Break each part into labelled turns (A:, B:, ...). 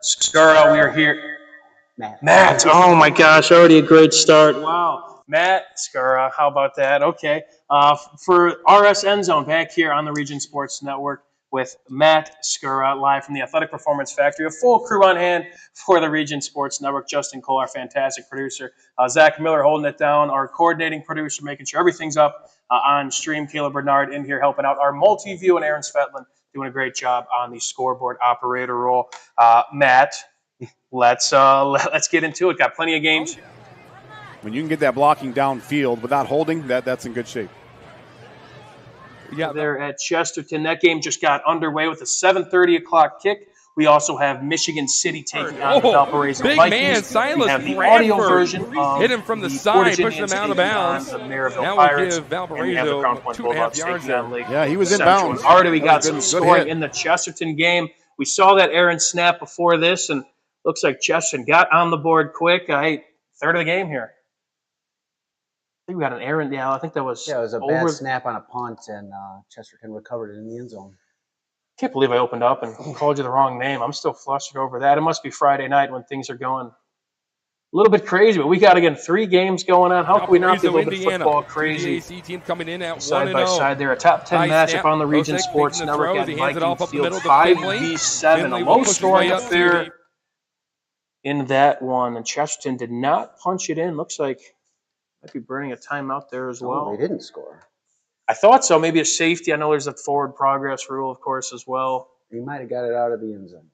A: Skura, we are here.
B: Matt.
A: Matt, oh my gosh, already a great start. Wow. Matt Skura, how about that? Okay. For RSNZONE, back here on the Region Sports Network with Matt Skura, live from the Athletic Performance Factory. A full crew on hand for the Region Sports Network. Justin Cole, our fantastic producer. Zach Miller holding it down, our coordinating producer, making sure everything's up on stream. Caleb Bernard in here helping out. Our multi-view and Aaron Svetlin doing a great job on the scoreboard operator role. Matt, let's get into it. Got plenty of games.
C: When you can get that blocking downfield without holding, that's in good shape.
A: Yeah, there at Chesterton. That game just got underway with a 7:30 o'clock kick. We also have Michigan City taking on the Valparaiso
D: big
A: Vikings.
D: Man, Silas
A: we have the
D: Bradford.
A: audio version of
D: hit him from the side, pushed him out of bounds.
A: The Maryville
D: now
A: Pirates.
D: we'll give Valparaiso 2.5 yards there.
C: Yeah, he was in bounds.
A: Already we got some scoring in the Chesterton game. We saw that Aaron snap before this, and looks like Chesterton got on the board quick. Third of the game here. I think we got an Aaron. Yeah, I think that was.
B: Yeah, it was a bad snap on a punt, and Chesterton recovered it in the end zone.
A: Can't believe I opened up and called you the wrong name. I'm still flustered over that. It must be Friday night when things are going a little bit crazy, but we got, again, 3 games going on. How can we not be a little bit football crazy?
D: The team coming in at
A: side by side there. A top 10 matchup on the Region Sports Network at Viking Field. 5v7, a low-scoring affair in that one. And Chesterton did not punch it in. Looks like might be burning a timeout there as well.
B: They didn't score.
A: I thought so. Maybe a safety. I know there's a forward progress rule, of course, as well.
B: He might have got it out of the end zone.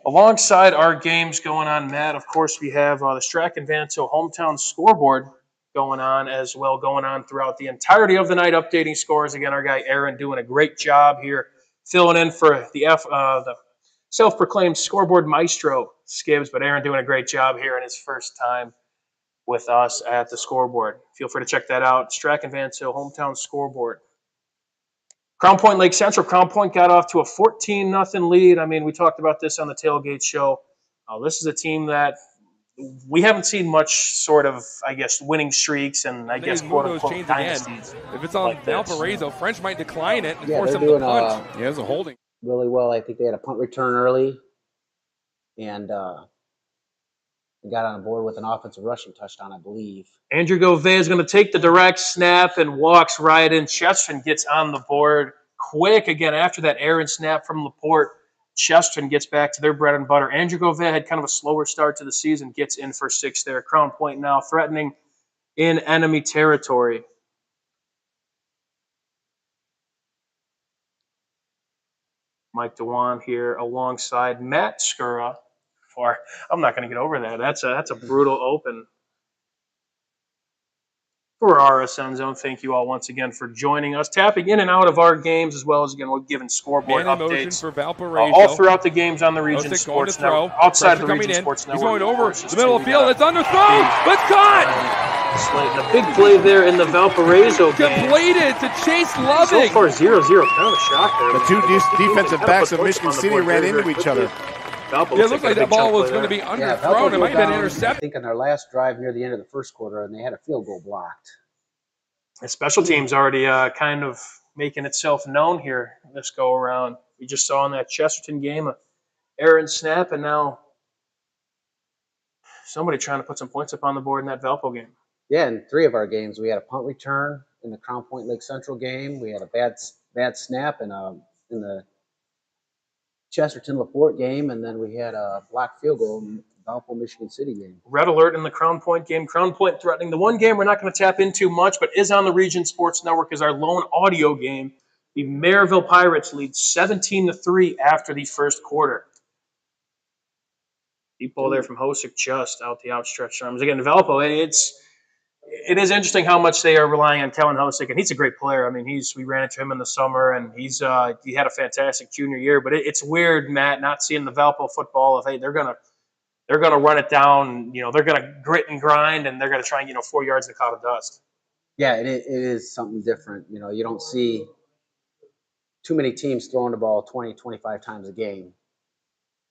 A: Alongside our games going on, Matt, of course, we have the Strachan Vanto hometown scoreboard going on as well, going on throughout the entirety of the night, updating scores. Again, our guy Aaron doing a great job here, filling in for the self-proclaimed scoreboard maestro, Skibbs, but Aaron doing a great job here in his first time with us at the scoreboard. Feel free to check that out. Strachan Vanto hometown scoreboard. Crown Point Lake Central. Crown Point got off to a 14-0 lead. I mean, we talked about this on the tailgate show. This is a team that we haven't seen much sort of, I guess, winning streaks and I guess quote-unquote dynasties.
D: If it's on like Valparaiso, French might decline it and
B: force
D: them to punch.
C: Yeah, it's a holding.
B: Really well. I think they had a punt return early, and got on board with an offensive rushing touchdown, I believe.
A: Andrew Govey is going to take the direct snap and walks right in. Chesterton gets on the board quick. Again, after that Aaron snap from Laporte, Chesterton gets back to their bread and butter. Andrew Govey had kind of a slower start to the season, gets in for 6 there. Crown Point now threatening in enemy territory. Mike DeWan here alongside Matt Skura. I'm not going to get over that. That's a brutal open for RSNZONE. Thank you all once again for joining us, tapping in and out of our games, as well as, again, we're giving scoreboard updates
D: for Valparaiso.
A: All throughout the games on the Region Sports Network. Outside the Region Sports Network.
D: He's going over the middle of the field. It's underthrown. It's caught.
A: The big play there in the Valparaiso game.
D: Completed to Chase Loving.
A: So far, 0-0. Kind of a shock there.
C: The two defensive backs of Michigan City ran into each other.
D: Yeah, it looked like that ball was going to be underthrown. It might have been intercepted.
B: I think on their last drive near the end of the first quarter, and they had a field goal blocked.
A: The special teams already kind of making itself known here this go around. We just saw in that Chesterton game, Aaron snap, and now somebody trying to put some points up on the board in that Valpo game.
B: Yeah, in 3 of our games, we had a punt return in the Crown Point Lake Central game. We had a bad snap in the Chesterton Laporte game, and then we had a blocked field goal in the Valpo Michigan City game.
A: Red alert in the Crown Point game. Crown Point threatening. The one game we're not going to tap into much, but is on the Region Sports Network, is our lone audio game. The Maryville Pirates lead 17-3 after the first quarter. Deep ball there from Hosick, just out the outstretched arms. Again, Valpo, it is interesting how much they are relying on Kellen Hosick, and he's a great player. I mean, we ran into him in the summer, and he had a fantastic junior year. But it's weird, Matt, not seeing the Valpo football of, hey, they're gonna run it down. You know, they're gonna grit and grind, and they're gonna try and 4 yards in a cloud of dust.
B: Yeah, it is something different. You know, you don't see too many teams throwing the ball 20, 25 times a game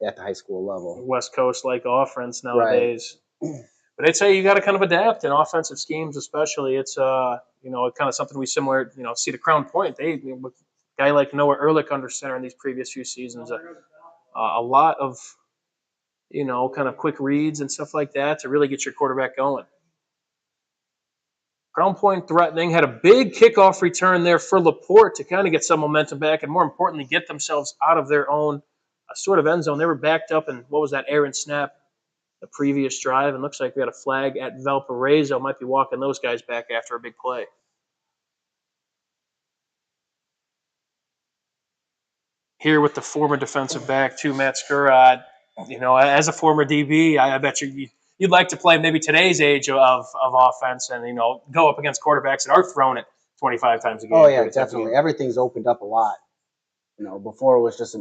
B: at the high school level.
A: West Coast like offense nowadays. Right. But I'd say you got to kind of adapt in offensive schemes, especially. It's kind of something we similar, see the Crown Point. A guy like Noah Ehrlich under center in these previous few seasons. a lot of, kind of quick reads and stuff like that to really get your quarterback going. Crown Point threatening, had a big kickoff return there for Laporte to kind of get some momentum back and, more importantly, get themselves out of their own sort of end zone. They were backed up, and what was that errant snap the previous drive? And looks like we got a flag at Valparaiso. Might be walking those guys back after a big play. Here with the former defensive back, too, Matt Skurrod. As a former DB, I bet you'd like to play maybe today's age of offense and, go up against quarterbacks that are throwing it 25 times a game.
B: Oh, yeah, definitely. Everything's opened up a lot. Before it was just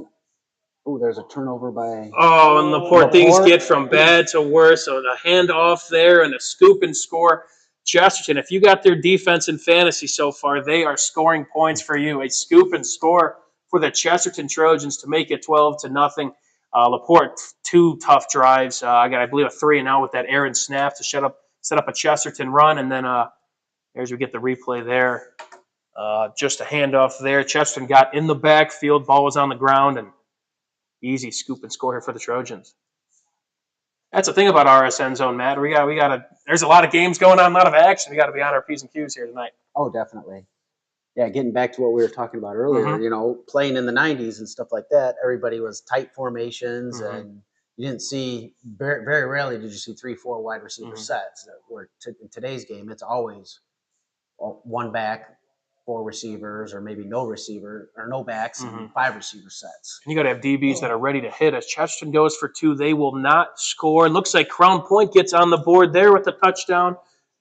B: there's a turnover by.
A: Oh, and Laporte, things get from bad to worse. So the handoff there and a scoop and score. Chesterton, if you got their defense in fantasy so far, they are scoring points for you. A scoop and score for the Chesterton Trojans to make it 12-0. Laporte, 2 tough drives. I believe, a 3-and-out with that errant snap to set up a Chesterton run, and then there's we get the replay there. Just a handoff there. Chesterton got in the backfield. Ball was on the ground, and easy scoop and score here for the Trojans. That's the thing about RSN Zone, Matt. We got there's a lot of games going on, a lot of action. We got to be on our P's and Q's here tonight.
B: Oh, definitely. Yeah, getting back to what we were talking about earlier, playing in the 90s and stuff like that, everybody was tight formations, and you didn't see, very, very rarely did you see 3-4 wide receiver sets. Where in today's game, it's always 1 back, 4 receivers, or maybe no receiver, or no backs, and 5 receiver sets.
A: And you got to have DBs that are ready to hit. As Chesterton goes for 2, they will not score. It looks like Crown Point gets on the board there with the touchdown.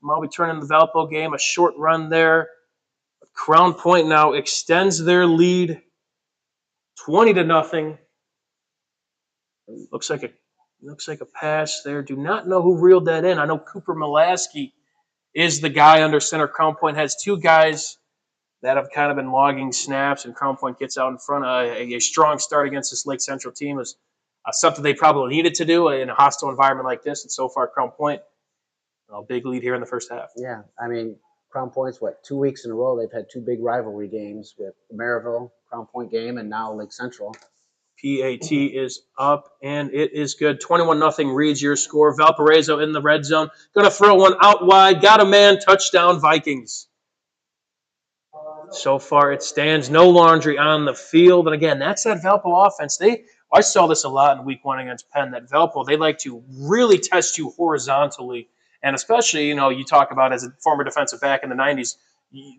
A: I'll be turning the Valpo game, a short run there. Crown Point now extends their lead 20-0. Looks like a pass there. Do not know who reeled that in. I know Cooper Mulaski is the guy under center. Crown Point has 2 guys that have kind of been logging snaps, and Crown Point gets out in front. A strong start against this Lake Central team is something they probably needed to do in a hostile environment like this. And so far, Crown Point, a big lead here in the first half.
B: Yeah, Crown Point's 2 weeks in a row they've had 2 big rivalry games with the Maryville Crown Point game and now Lake Central.
A: PAT is up, and it is good. 21-0 reads your score. Valparaiso in the red zone. Going to throw one out wide. Got a man. Touchdown, Vikings. So far it stands. No laundry on the field. And again, that's that Valpo offense. I saw this a lot in week 1 against Penn, that Valpo, they like to really test you horizontally. And especially, you talk about as a former defensive back in the 90s,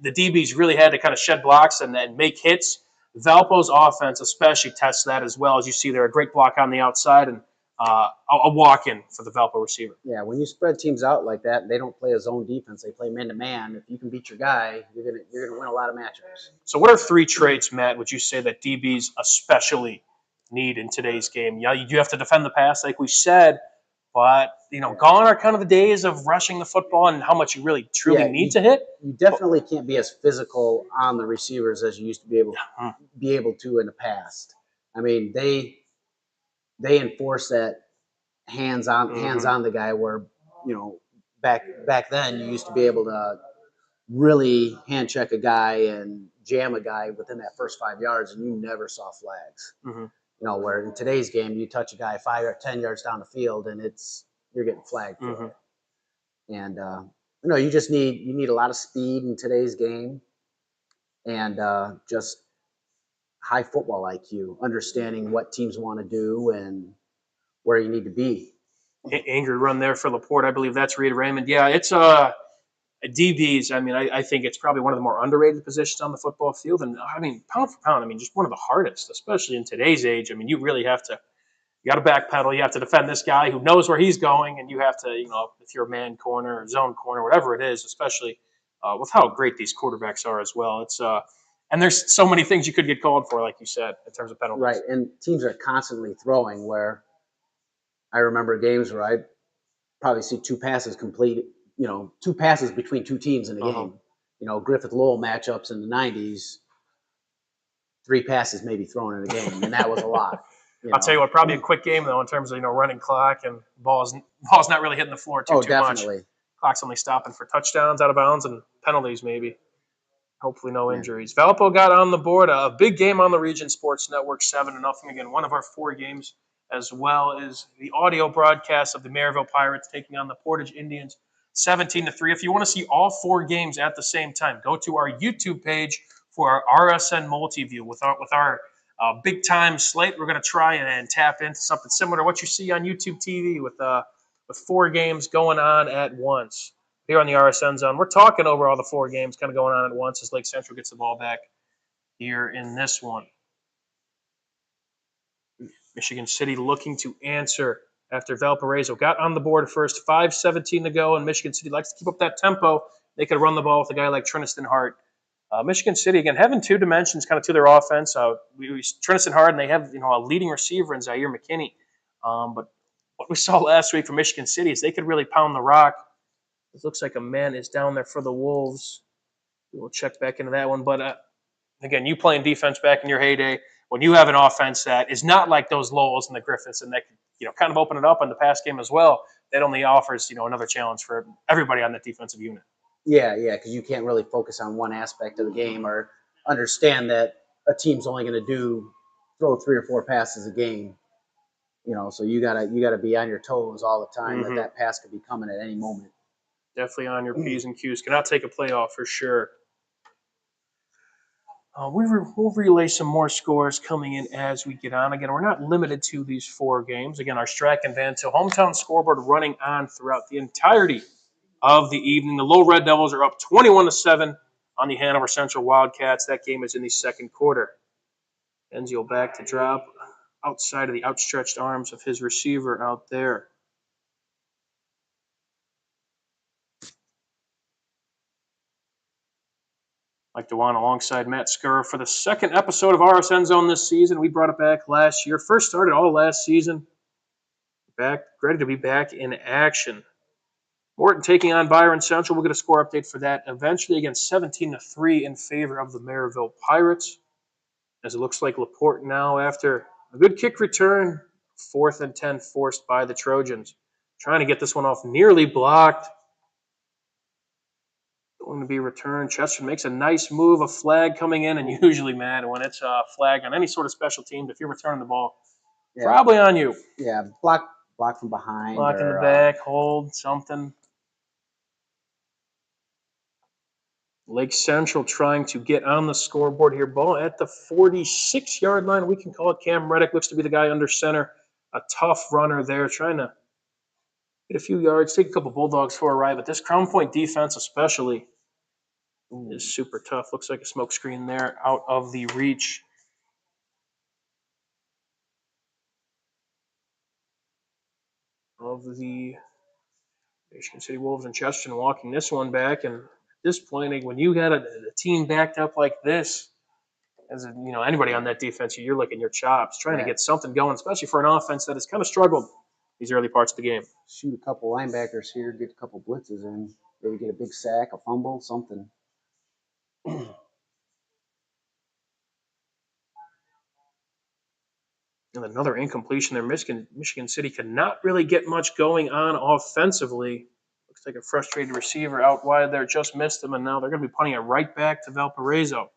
A: the DBs really had to kind of shed blocks and make hits. Valpo's offense especially tests that as well. As you see there, a great block on the outside and a walk-in for the Valpo receiver.
B: Yeah, when you spread teams out like that, they don't play a zone defense. They play man-to-man. If you can beat your guy, you're gonna win a lot of matchups.
A: So what are 3 traits, Matt, would you say that DBs especially need in today's game? Yeah, you do have to defend the pass, like we said, but, gone are kind of the days of rushing the football and how much you really truly need to hit.
B: You definitely can't be as physical on the receivers as you used to be able to in the past. They enforce that hands on the guy where, back then you used to be able to really hand check a guy and jam a guy within that first 5 yards and you never saw flags. Where in today's game you touch a guy 5 or 10 yards down the field and you're getting flagged for it. And you need a lot of speed in today's game and just high football IQ, understanding what teams want to do and where you need to be.
A: Angry run there for Laporte. I believe that's Reed Raymond. Yeah, it's DBs. I think it's probably one of the more underrated positions on the football field. And pound for pound, just one of the hardest, especially in today's age. You really have to, you got to backpedal. You have to defend this guy who knows where he's going. And you have to, if you're a man corner or zone corner, whatever it is, especially with how great these quarterbacks are as well. It's, and there's so many things you could get called for, like you said, in terms of penalties.
B: Right. And teams are constantly throwing, where I remember games where I probably see 2 passes complete, 2 passes between 2 teams in a game. Griffith Lowell matchups in the 90s, 3 passes maybe thrown in a game, and that was a lot.
A: I'll tell you what, probably a quick game though in terms of running clock and ball's not really hitting the floor too much.
B: Definitely.
A: Clock's only stopping for touchdowns, out of bounds, and penalties maybe. Hopefully no
B: Yeah.
A: injuries. Valpo got on the board. A big game on the Region Sports Network, 7-0. Again, one of our 4 games, as well as the audio broadcast of the Maryville Pirates taking on the Portage Indians, 17-3. If you want to see all 4 games at the same time, go to our YouTube page for our RSN multi-view with our big time slate. We're going to try and tap into something similar to what you see on YouTube TV with 4 games going on at once here on the RSN Zone. We're talking over all the 4 games kind of going on at once as Lake Central gets the ball back here in this one. Michigan City looking to answer after Valparaiso got on the board first, 5:17 to go, and Michigan City likes to keep up that tempo. They could run the ball with a guy like Trinniston Hart. Michigan City, again, having 2 dimensions kind of to their offense. Trinniston Hart, and they have a leading receiver in Zaire McKinney. But what we saw last week from Michigan City is they could really pound the rock. It looks like a man is down there for the Wolves. We'll check back into that one. But again, you playing defense back in your heyday, when you have an offense that is not like those Lowells and the Griffiths, and that could, kind of open it up in the pass game as well, that only offers, another challenge for everybody on that defensive unit.
B: Yeah, because you can't really focus on one aspect of the game or understand that a team's only going to throw 3 or 4 passes a game. So you gotta be on your toes all the time.
A: Mhm.
B: That pass could be coming at any moment.
A: Definitely on your P's and Q's. Cannot take a play off for sure. We'll relay some more scores coming in as we get on. Again, we're not limited to these 4 games. Again, our Strack and Van Til hometown scoreboard running on throughout the entirety of the evening. The Low Red Devils are up 21-7 on the Hanover Central Wildcats. That game is in the second quarter. Enzio back to drop outside of the outstretched arms of his receiver out there. Mike DeWan alongside Matt Scurr for the second episode of RSN Zone this season. We brought it back last year. First started all last season. Back, ready to be back in action. Morton taking on Byron Central. We'll get a score update for that eventually. Again, 17-3 in favor of the Maryville Pirates. As it looks like Laporte now, after a good kick return, 4th and 10 forced by the Trojans. Trying to get this one off, nearly blocked. Going to be returned. Chester makes a nice move, a flag coming in, and usually, man, when it's a flag on any sort of special team, if you're returning the ball, probably on you.
B: Yeah, block from behind.
A: Block in the back, hold, something. Lake Central trying to get on the scoreboard here. Ball at the 46-yard line. We can call it. Cam Reddick looks to be the guy under center. A tough runner there, trying to get a few yards, take a couple Bulldogs for a ride. But this Crown Point defense especially is super tough. Looks like a smoke screen there out of the reach of the Michigan City Wolves and Chesterton, walking this one back. And at this point, when you got a team backed up like this, as anybody on that defense, you're licking your chops, trying to get something going, especially for an offense that has kind of struggled these early parts of the game.
B: Shoot a couple linebackers here, get a couple blitzes in, maybe get a big sack, a fumble, something.
A: And another incompletion there. Michigan City could not really get much going on offensively. Looks like a frustrated receiver out wide there just missed him, and now they're going to be punting it right back to Valparaiso.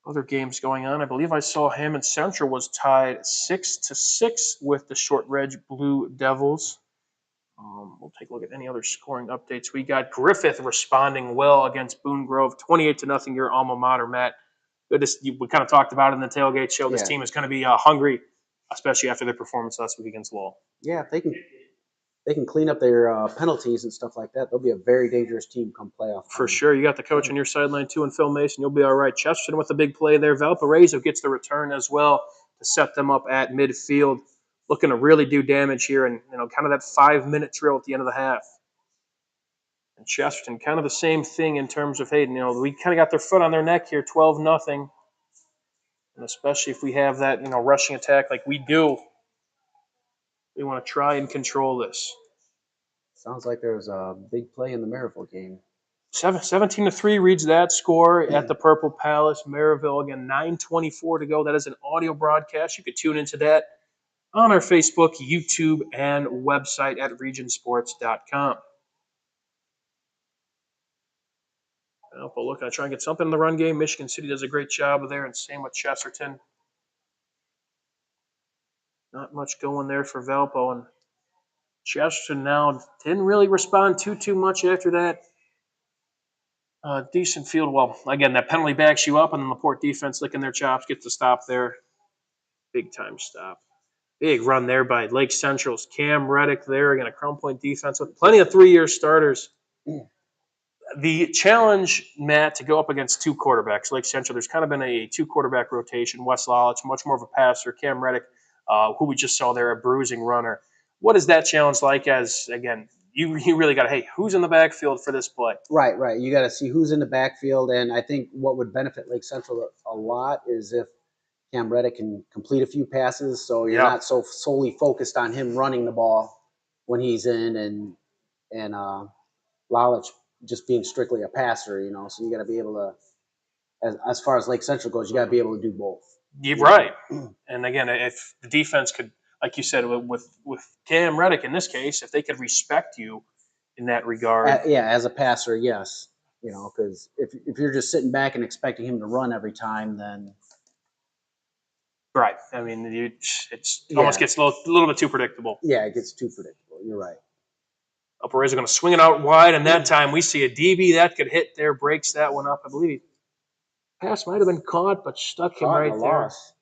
A: Other games going on. I believe I saw Hammond Central was tied 6-6 with the Short Ridge Blue Devils. We'll take a look at any other scoring updates. We got Griffith responding well against Boone Grove, 28-0. Your alma mater, Matt. We kind of talked about it in the tailgate show. This team is going to be hungry, especially after their performance last week against Lowell.
B: Yeah, if they can clean up their penalties and stuff like that, they'll be a very dangerous team come playoff time.
A: For sure. You got the coach on your sideline, too, and Phil Mason. You'll be all right. Chesterton with a big play there. Valparaiso gets the return as well to set them up at midfield. Looking to really do damage here and, kind of that 5-minute drill at the end of the half. And Chesterton, kind of the same thing in terms of, hey, we kind of got their foot on their neck here, 12-0. And especially if we have that, rushing attack like we do, we want to try and control this.
B: Sounds like there was a big play in the Maryville game.
A: 17-3 reads that score at the Purple Palace. Maryville, again, 9:24 to go. That is an audio broadcast. You could tune into that on our Facebook, YouTube, and website at regionsports.com. Valpo looking to try and get something in the run game. Michigan City does a great job there, and same with Chesterton. Not much going there for Valpo, and Chesterton now didn't really respond too much after that. Decent field. Well, again, that penalty backs you up, and then Laporte defense licking their chops, gets the stop there. Big time stop. Big run there by Lake Central's Cam Reddick there. Again, a Crown Point defense with plenty of 3-year starters. The challenge, Matt, to go up against two quarterbacks, Lake Central, there's kind of been a two-quarterback rotation. Wes Lalich, much more of a passer. Cam Reddick, who we just saw there, a bruising runner. What is that challenge like as, again, you really got to, hey, who's in the backfield for this play?
B: Right. You got to see who's in the backfield, and I think what would benefit Lake Central a lot is if Cam Reddick can complete a few passes, so you're not so solely focused on him running the ball when he's in, and Lalich just being strictly a passer, So you got to be able to, as far as Lake Central goes, you got to be able to do both.
A: You're right. And again, if the defense could, like you said, with Cam Reddick in this case, if they could respect you in that regard.
B: As a passer, yes. Because if you're just sitting back and expecting him to run every time, then.
A: Right. I mean, it almost gets a little bit too predictable.
B: Yeah, it gets too predictable. You're right.
A: Upper Rays are going to swing it out wide, and that time we see a DB that could hit there, breaks that one up. I believe pass might have been caught, but stuck him right there. Loss.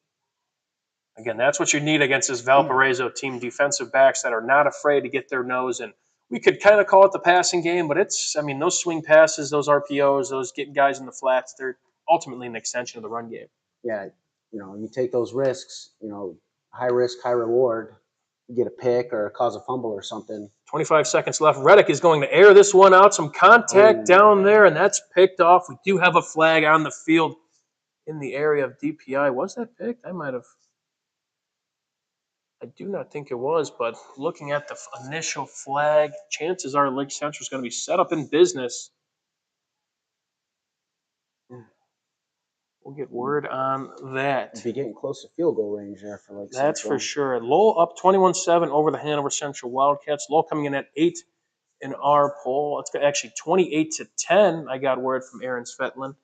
A: Again, that's what you need against this Valparaiso team, defensive backs that are not afraid to get their nose in. We could kind of call it the passing game, but those swing passes, those RPOs, those getting guys in the flats, they're ultimately an extension of the run game.
B: Yeah, you take those risks, high risk, high reward. You get a pick or cause a fumble or something.
A: 25 seconds left. Reddick is going to air this one out. Some contact down there, and that's picked off. We do have a flag on the field in the area of DPI. Was that picked? I do not think it was, but looking at the initial flag, chances are Lake Central is going to be set up in business. We'll get word on that.
B: You'll be getting close to field goal range there for Lake Central.
A: That's for sure. Lowell up 21-7 over the Hanover Central Wildcats. Lowell coming in at 8 in our poll. It's actually 28-10. I got word from Aaron Svetlin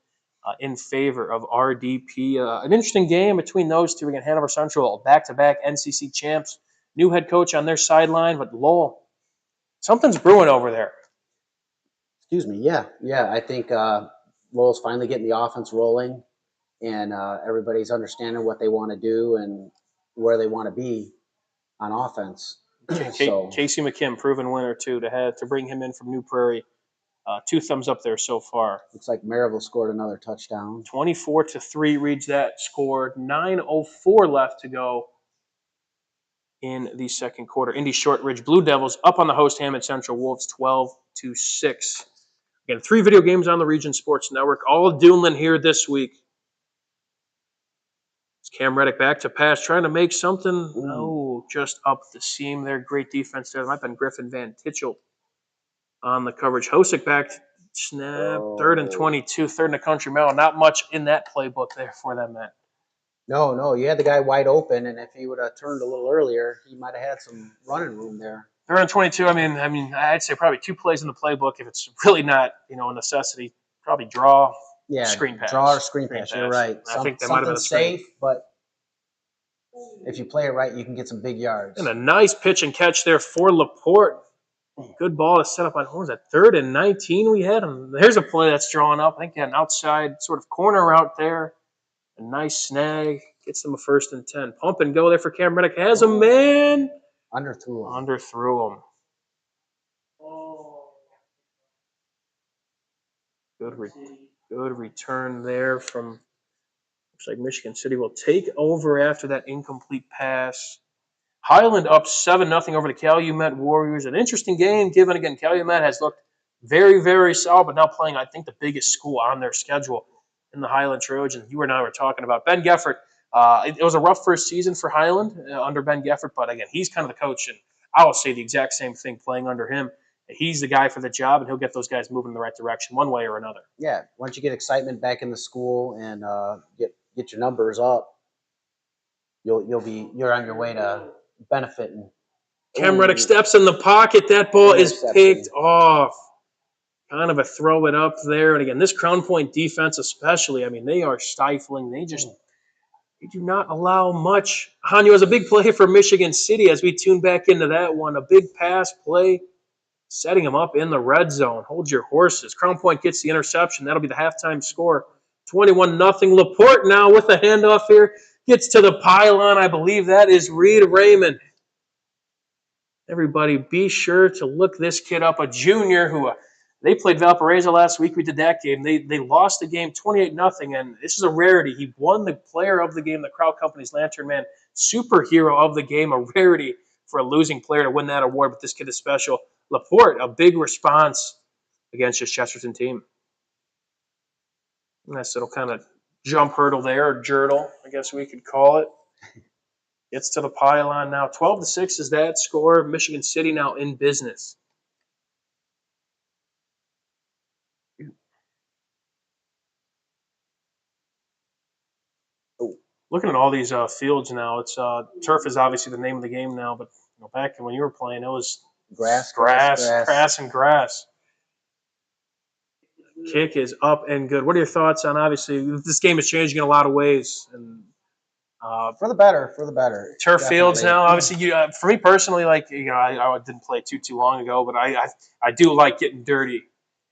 A: in favor of RDP. An interesting game between those two. Again, Hanover Central, back-to-back NCC champs. New head coach on their sideline, but Lowell, something's brewing over there.
B: Excuse me. Yeah. I think Lowell's finally getting the offense rolling. And everybody's understanding what they want to do and where they want to be on offense.
A: Casey McKim, proven winner too, to bring him in from New Prairie. 2 thumbs up there so far.
B: Looks like Maryville scored another touchdown.
A: 24-3 reads that score. 9:04 left to go in the second quarter. Indy Shortridge Blue Devils up on the host Hammond Central Wolves 12-6. Again, 3 video games on the Region Sports Network. All Duneland here this week. Cam Reddick back to pass, trying to make something. No, just up the seam there. Great defense there. Might have been Griffin Van Titchell on the coverage. Hosick back, snap, 3rd and 22, 3rd in the country mile. Not much in that playbook there for them, Matt.
B: No, you had the guy wide open, and if he would have turned a little earlier, he might have had some running room there.
A: 3rd and 22. I mean, I'd say probably 2 plays in the playbook. If it's really not, a necessity, probably draw.
B: Yeah,
A: screen pass.
B: Draw or screen pass. You're right.
A: I think that might have been
B: safe, but if you play it right, you can get some big yards.
A: And a nice pitch and catch there for Laporte. Good ball to set up on, what was that, 3rd and 19 we had? And there's a play that's drawn up. I think they had an outside sort of corner out there. A nice snag. Gets them a 1st and 10. Pump and go there for Cam Reddick. Has a man. Underthrew him. Good return there from, looks like Michigan City will take over after that incomplete pass. Highland up 7-0 over the Calumet Warriors. An interesting game, given, again, Calumet has looked very, very solid, but now playing, I think, the biggest school on their schedule in the Highland Trojans. You and I were talking about Ben Geffert. It was a rough first season for Highland under Ben Geffert, but, again, he's kind of the coach, and I will say the exact same thing playing under him. He's the guy for the job, and he'll get those guys moving in the right direction one way or another.
B: Yeah, once you get excitement back in the school and get your numbers up, you're on your way to benefiting.
A: Cam Reddick steps in the pocket. That ball is picked off. kind of a throw it up there. And again, this Crown Point defense especially, I mean, they are stifling. They do not allow much. Hanyo has a big play for Michigan City as we tune back into that one. A big pass play, setting them up in the red zone. Hold your horses. Crown Point gets the interception. That'll be the halftime score. 21-0. Laporte now with a handoff here. Gets to the pylon. I believe that is Reed Raymond. Everybody be sure to look this kid up, a junior who they played Valparaiso last week. We did that game. They lost the game 28-0, and this is a rarity. He won the player of the game, the Crowd Company's Lantern Man, superhero of the game, a rarity for a losing player to win that award, but this kid is special. Laporte, a big response against this Chesterton team. Nice little kind of jump hurdle there, or jurtle, I guess we could call it. Gets to the pylon now. 12-6 is that score. Michigan City now in business. Looking at all these fields now, it's turf is obviously the name of the game now, but back when you were playing, it was grass. Kick is up and good. What are your thoughts on, obviously, this game is changing in a lot of ways, and
B: for the better.
A: Turf
B: Definitely.
A: fields now, obviously, for me personally, I didn't play too long ago, but I do like getting dirty.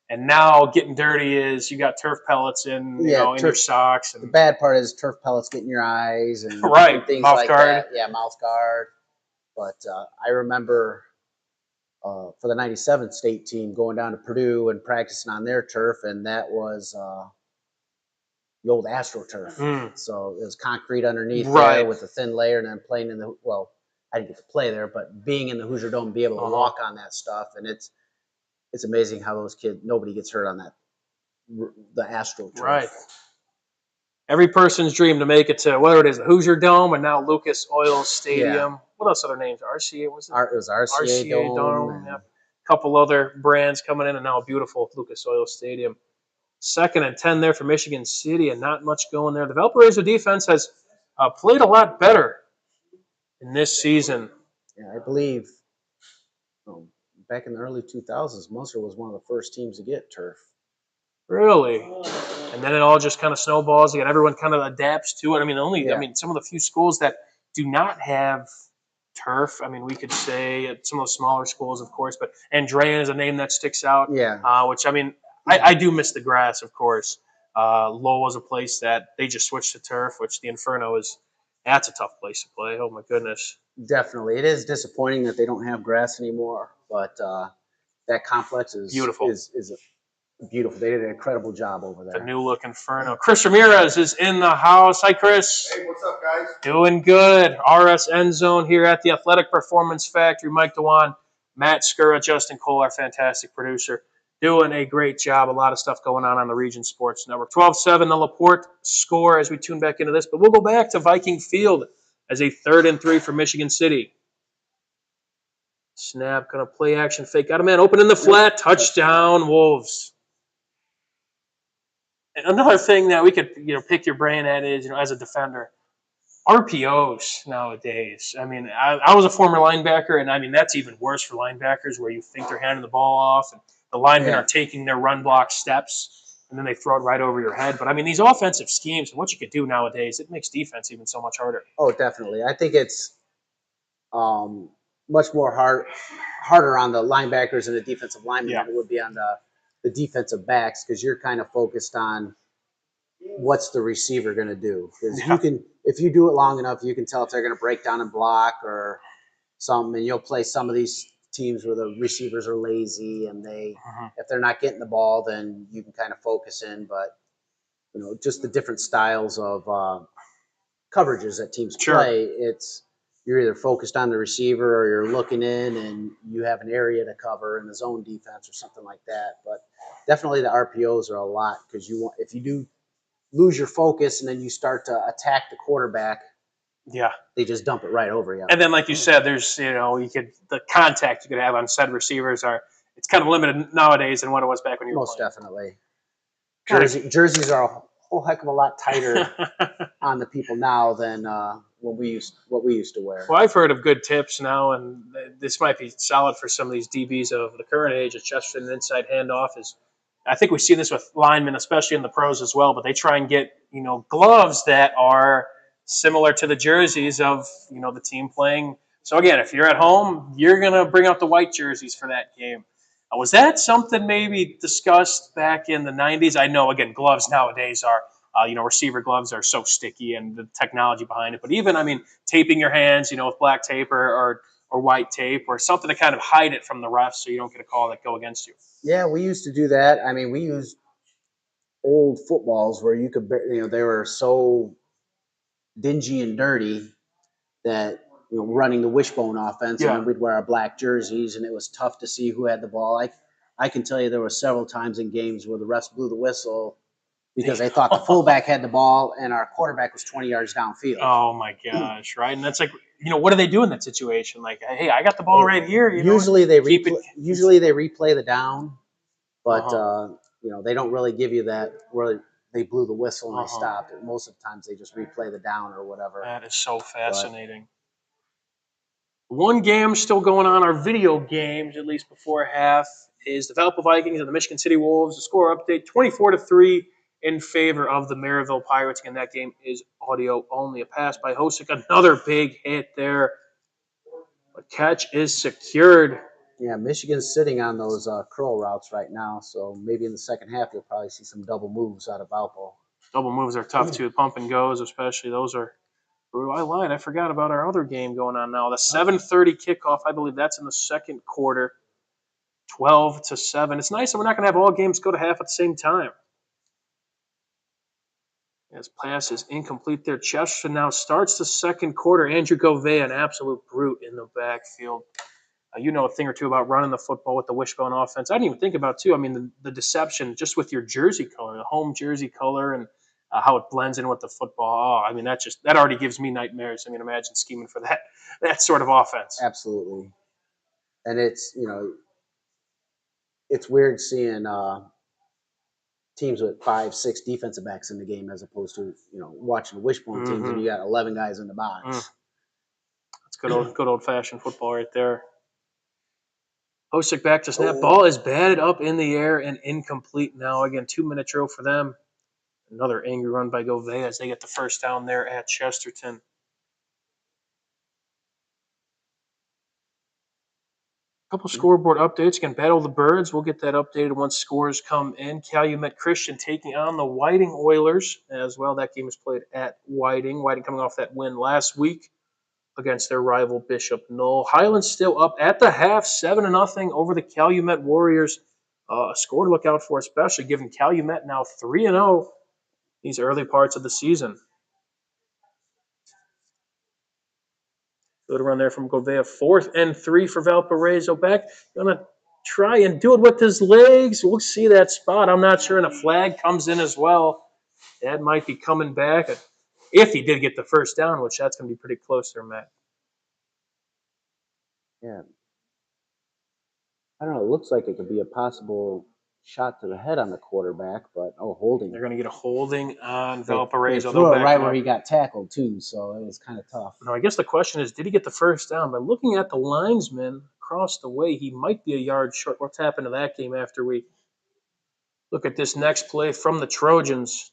A: And now getting dirty is you got turf pellets in your socks. And
B: the bad part is turf pellets get in your eyes and
A: right,
B: things
A: mouth
B: like
A: guard.
B: that. Yeah, mouth guard. But I remember for the '97 state team going down to Purdue and practicing on their turf, and that was the old AstroTurf. So it was concrete underneath there with a thin layer, and then playing in the I didn't get to play there, but being in the Hoosier Dome, be able to walk on that stuff, and it's amazing how those kids, nobody gets hurt on the AstroTurf.
A: Right. Every person's dream to make it to, whether it is the Hoosier Dome and now Lucas Oil Stadium. Yeah. What else other names? RCA, was it?
B: It was RCA Dome.
A: Yeah. A couple other brands coming in, and now a beautiful Lucas Oil Stadium. 2nd and 10 there for Michigan City, and not much going there. The Valparaiso defense has played a lot better in this season.
B: Yeah, I believe back in the early 2000s, Munster was one of the first teams to get turf.
A: Really? And then it all just kind of snowballs again. Everyone kind of adapts to it. I mean, some of the few schools that do not have turf, I mean, we could say at some of the smaller schools, of course, but Andrean is a name that sticks out.
B: Yeah.
A: Which, I mean, I do miss the grass, of course. Lowell is a place that they just switched to turf, which the Inferno that's a tough place to play. Oh, my goodness.
B: Definitely. It is disappointing that they don't have grass anymore, but that complex is
A: beautiful.
B: Is beautiful. They did an incredible job over there.
A: The new look Inferno. Chris Ramirez is in the house. Hi, Chris.
E: Hey, what's up, guys?
A: Doing good. RSNZONE here at the Athletic Performance Factory. Mike Dewan, Matt Skura, Justin Cole, our fantastic producer, doing a great job. A lot of stuff going on the Region Sports Network. 12-7, the Laporte score as we tune back into this. But we'll go back to Viking Field as a 3rd and 3 for Michigan City. Snap, going to play action fake. Got a man open in the flat. Touchdown, Wolves. And another thing that we could, pick your brain at is, as a defender, RPOs nowadays. I mean, I was a former linebacker, and I mean, that's even worse for linebackers where you think they're handing the ball off and the linemen are taking their run block steps and then they throw it right over your head. But I mean, these offensive schemes and what you could do nowadays, it makes defense even so much harder.
B: Oh, definitely. I think it's much more harder on the linebackers and the defensive linemen than it would be on the defensive backs, because you're kind of focused on what's the receiver going to do. Because if you do it long enough, you can tell if they're going to break down and block or something. And you'll play some of these teams where the receivers are lazy and if they're not getting the ball, then you can kind of focus in. But just the different styles of coverages that teams play. You're either focused on the receiver or you're looking in and you have an area to cover in the zone defense or something like that. But definitely the RPOs are a lot, because if you do lose your focus and then you start to attack the quarterback, they just dump it right over you.
A: And then, like you said, there's the contact you could have on said receivers it's kind of limited nowadays than what it was back when you were
B: Most
A: playing.
B: definitely. Jerseys are a whole heck of a lot tighter on the people now than what we used to wear.
A: Well, I've heard of good tips now, and this might be solid for some of these DBs of the current age. Of Chesterton inside handoff is, I think we see this with linemen, especially in the pros as well. But they try and get gloves that are similar to the jerseys of the team playing. So again, if you're at home, you're gonna bring out the white jerseys for that game. Was that something maybe discussed back in the '90s? I know again, gloves nowadays are. Receiver gloves are so sticky and the technology behind it. But even, I mean, taping your hands, with black tape or white tape or something to kind of hide it from the refs so you don't get a call that go against you.
B: Yeah, we used to do that. I mean, we used old footballs where you could, they were so dingy and dirty that running the wishbone offense, and then we'd wear our black jerseys, and it was tough to see who had the ball. I can tell you there were several times in games where the refs blew the whistle because they thought the fullback had the ball and our quarterback was 20 yards downfield.
A: Oh my gosh, right? And that's like, what do they do in that situation? Like, hey, I got the ball right here.
B: Usually they replay the down, but they don't really give you that where they blew the whistle and they stopped. Most of the times they just replay the down or whatever.
A: That is so fascinating. One game still going on, our video games, at least before half, is the Valpo Vikings and the Michigan City Wolves. The score update, 24-3 in favor of the Maryville Pirates. Again, that game is audio only. A pass by Hosick, another big hit there. A catch is secured.
B: Yeah, Michigan's sitting on those curl routes right now, so maybe in the second half you'll probably see some double moves out of Valpo.
A: Double moves are tough too. Pump and goes, especially. Those are. I lied. I forgot about our other game going on now. The 7:30 kickoff. I believe that's in the second quarter. 12-7. It's nice that we're not going to have all games go to half at the same time. As pass is incomplete there. Chesterton now starts the second quarter. Andrew Govea, an absolute brute in the backfield. You know a thing or two about running the football with the wishbone offense. I didn't even think about, too. I mean, the deception just with your jersey color, the home jersey color, and how it blends in with the football. Oh, I mean, that already gives me nightmares. I mean, imagine scheming for that sort of offense.
B: Absolutely. And it's weird seeing teams with 5-6 defensive backs in the game as opposed to watching wishbone teams and you got 11 guys in the box.
A: That's good old fashioned football right there. Hosick back to snap. Ball is batted up in the air and incomplete now. Again, 2-minute drill for them. Another angry run by Govea as they get the first down there at Chesterton. A couple scoreboard updates. Again, Battle of the Birds. We'll get that updated once scores come in. Calumet Christian taking on the Whiting Oilers as well. That game is played at Whiting. Whiting coming off that win last week against their rival Bishop Knoll. Highlands still up at the half, 7-0 over the Calumet Warriors. A score to look out for, especially given Calumet now 3-0 these early parts of the season. Good run there from Govea. 4th and 3 for Valparaiso. Back. Going to try and do it with his legs. We'll see that spot. I'm not sure. And a flag comes in as well. That might be coming back. If he did get the first down, which that's going to be pretty close there, Matt.
B: Yeah. I don't know. It looks like it could be a possible shot to the head on the quarterback, but holding.
A: They're going to get a holding on Valparaiso.
B: They threw it right where he got tackled, too, so it was kind of tough.
A: No, I guess the question is, did he get the first down? By looking at the linesman across the way, he might be a yard short. What's happened to that game after we look at this next play from the Trojans?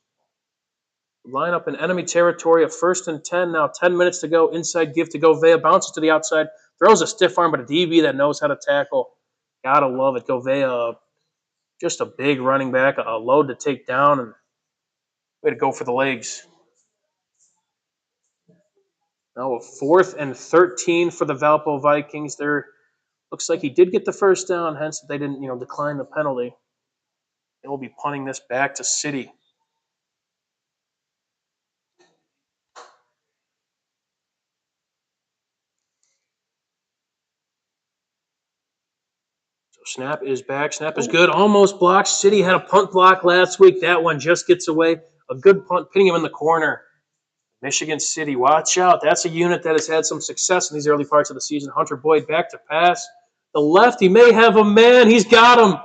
A: Line up in enemy territory of 1st and 10. Now 10 minutes to go. Inside give to Govea. Bounces to the outside. Throws a stiff arm, but a DB that knows how to tackle. Gotta love it. Govea, just a big running back, a load to take down, and way to go for the legs. Now a 4th and 13 for the Valpo Vikings. There looks like he did get the first down, hence they didn't, decline the penalty. They will be punting this back to City. Snap is back. Snap is good. Almost blocked. City had a punt block last week. That one just gets away. A good punt, pinning him in the corner. Michigan City, watch out. That's a unit that has had some success in these early parts of the season. Hunter Boyd back to pass. The left, he may have a man. He's got him.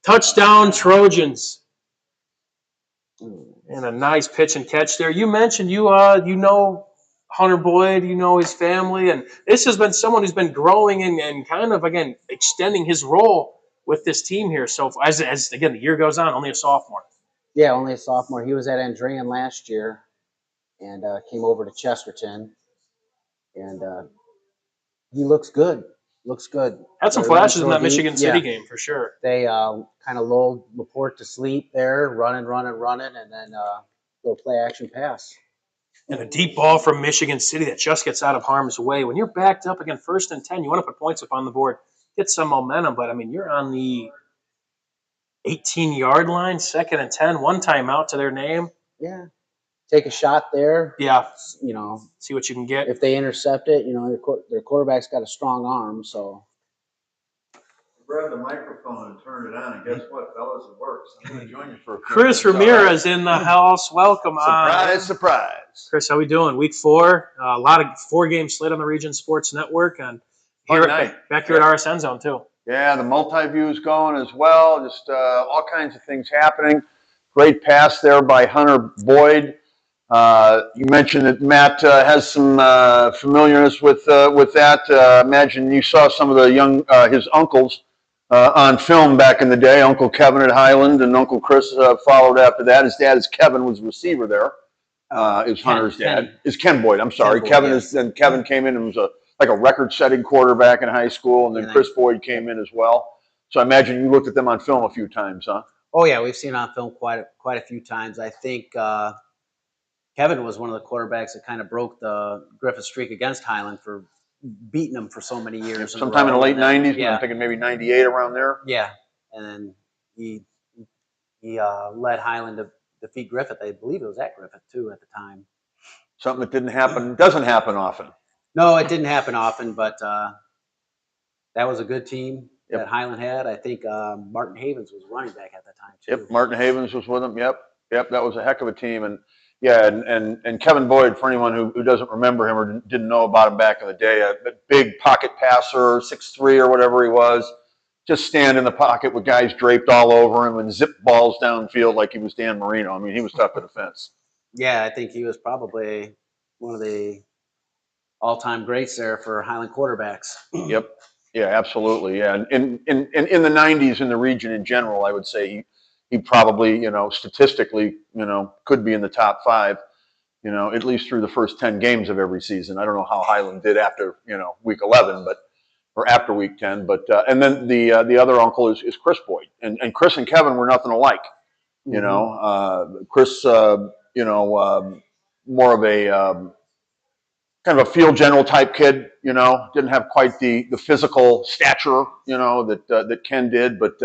A: Touchdown, Trojans. And a nice pitch and catch there. You mentioned you know Hunter Boyd, you know his family, and this has been someone who's been growing and kind of again extending his role with this team here. So as again the year goes on, only a sophomore.
B: Yeah, only a sophomore. He was at Andrean last year and came over to Chesterton, and he looks good. Looks good.
A: Had some
B: They're running
A: flashes in
B: through
A: that
B: a deep-
A: Michigan City game for sure.
B: They kind of lulled Laporte to sleep there, running, and then little play action pass.
A: And a deep ball from Michigan City that just gets out of harm's way. When you're backed up again, 1st and 10, you want to put points up on the board, get some momentum. But I mean, you're on the 18-yard line, 2nd and 10, one timeout to their name.
B: Yeah, take a shot there.
A: Yeah,
B: You know,
A: see what you can get.
B: if they intercept it, you know, their quarterback's got a strong arm, so.
E: Grab the microphone and turn it on, and guess what, fellas, it works. I'm going to join you for a few
A: Chris
E: minutes,
A: Ramirez in the house. Welcome on.
E: Surprise.
A: Chris, how we doing? Week 4, a lot of 4-game slate on the Region Sports Network, and
E: Fun night.
A: back here at RSNZONE too.
E: Yeah, the multi-view's going as well. Just all kinds of things happening. Great pass there by Hunter Boyd. You mentioned that Matt has some familiarness with that. Imagine you saw some of the his uncles on film back in the day. Uncle Kevin at Highland and Uncle Chris followed after that. His dad is Kevin, was the receiver there. Is Hunter's dad. Is Ken Boyd. I'm sorry. Kevin came in and was like a record-setting quarterback in high school, and then Chris Boyd came in as well. So I imagine you looked at them on film a few times, huh?
B: Oh yeah, we've seen it on film quite a few times. I think Kevin was one of the quarterbacks that kind of broke the Griffith streak against Highland for beating them for so many years.
E: Sometime in the late 90s, I'm thinking maybe 98 around there.
B: Yeah, and then he led Highland to defeat Griffith. I believe it was at Griffith too at the time.
E: Something that doesn't happen often.
B: No, it didn't happen often, but that was a good team that Highland had. I think Martin Havens was running back at that time too.
E: Yep, Martin Havens was with him. Yep, that was a heck of a team. And yeah, and Kevin Boyd, for anyone who doesn't remember him or didn't know about him back in the day, a big pocket passer, 6'3" or whatever he was, just stand in the pocket with guys draped all over him and zip balls downfield like he was Dan Marino. I mean, he was tough to defense.
B: Yeah, I think he was probably one of the all-time greats there for Highland quarterbacks.
E: Yep. Yeah, absolutely. Yeah, and in the 90s in the region in general, I would say he probably, statistically, could be in the top 5, at least through the first 10 games of every season. I don't know how Highland did after, week 11, or after week 10, but and then the other uncle is Chris Boyd, and Chris and Kevin were nothing alike. Chris, more of a kind of a field general type kid, didn't have quite the physical stature, that Ken did, but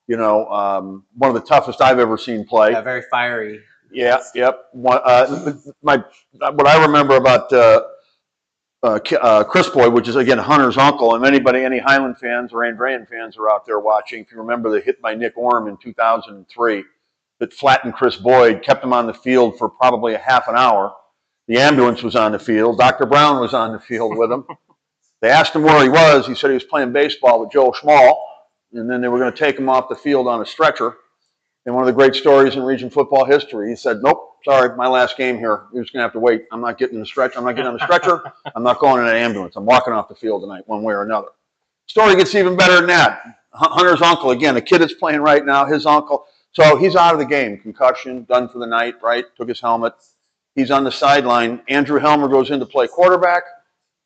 E: one of the toughest I've ever seen play.
B: Yeah, very fiery.
E: Yeah, yep. What I remember about Chris Boyd, which is again Hunter's uncle, and any Highland fans or Andrean fans are out there watching, if you remember the hit by Nick Orm in 2003 that flattened Chris Boyd, kept him on the field for probably a half an hour. The ambulance was on the field. Dr. Brown was on the field with him. They asked him where he was. He said he was playing baseball with Joe Schmall, and then they were going to take him off the field on a stretcher. And one of the great stories in region football history, he said, "Nope, sorry, my last game here. You're just going to have to wait. I'm not getting in the stretcher. I'm not getting on the stretcher. I'm not going in an ambulance. I'm walking off the field tonight one way or another." Story gets even better than that. Hunter's uncle, again, a kid that's playing right now, his uncle. So he's out of the game. Concussion, done for the night, right? Took his helmet. He's on the sideline. Andrew Helmer goes in to play quarterback.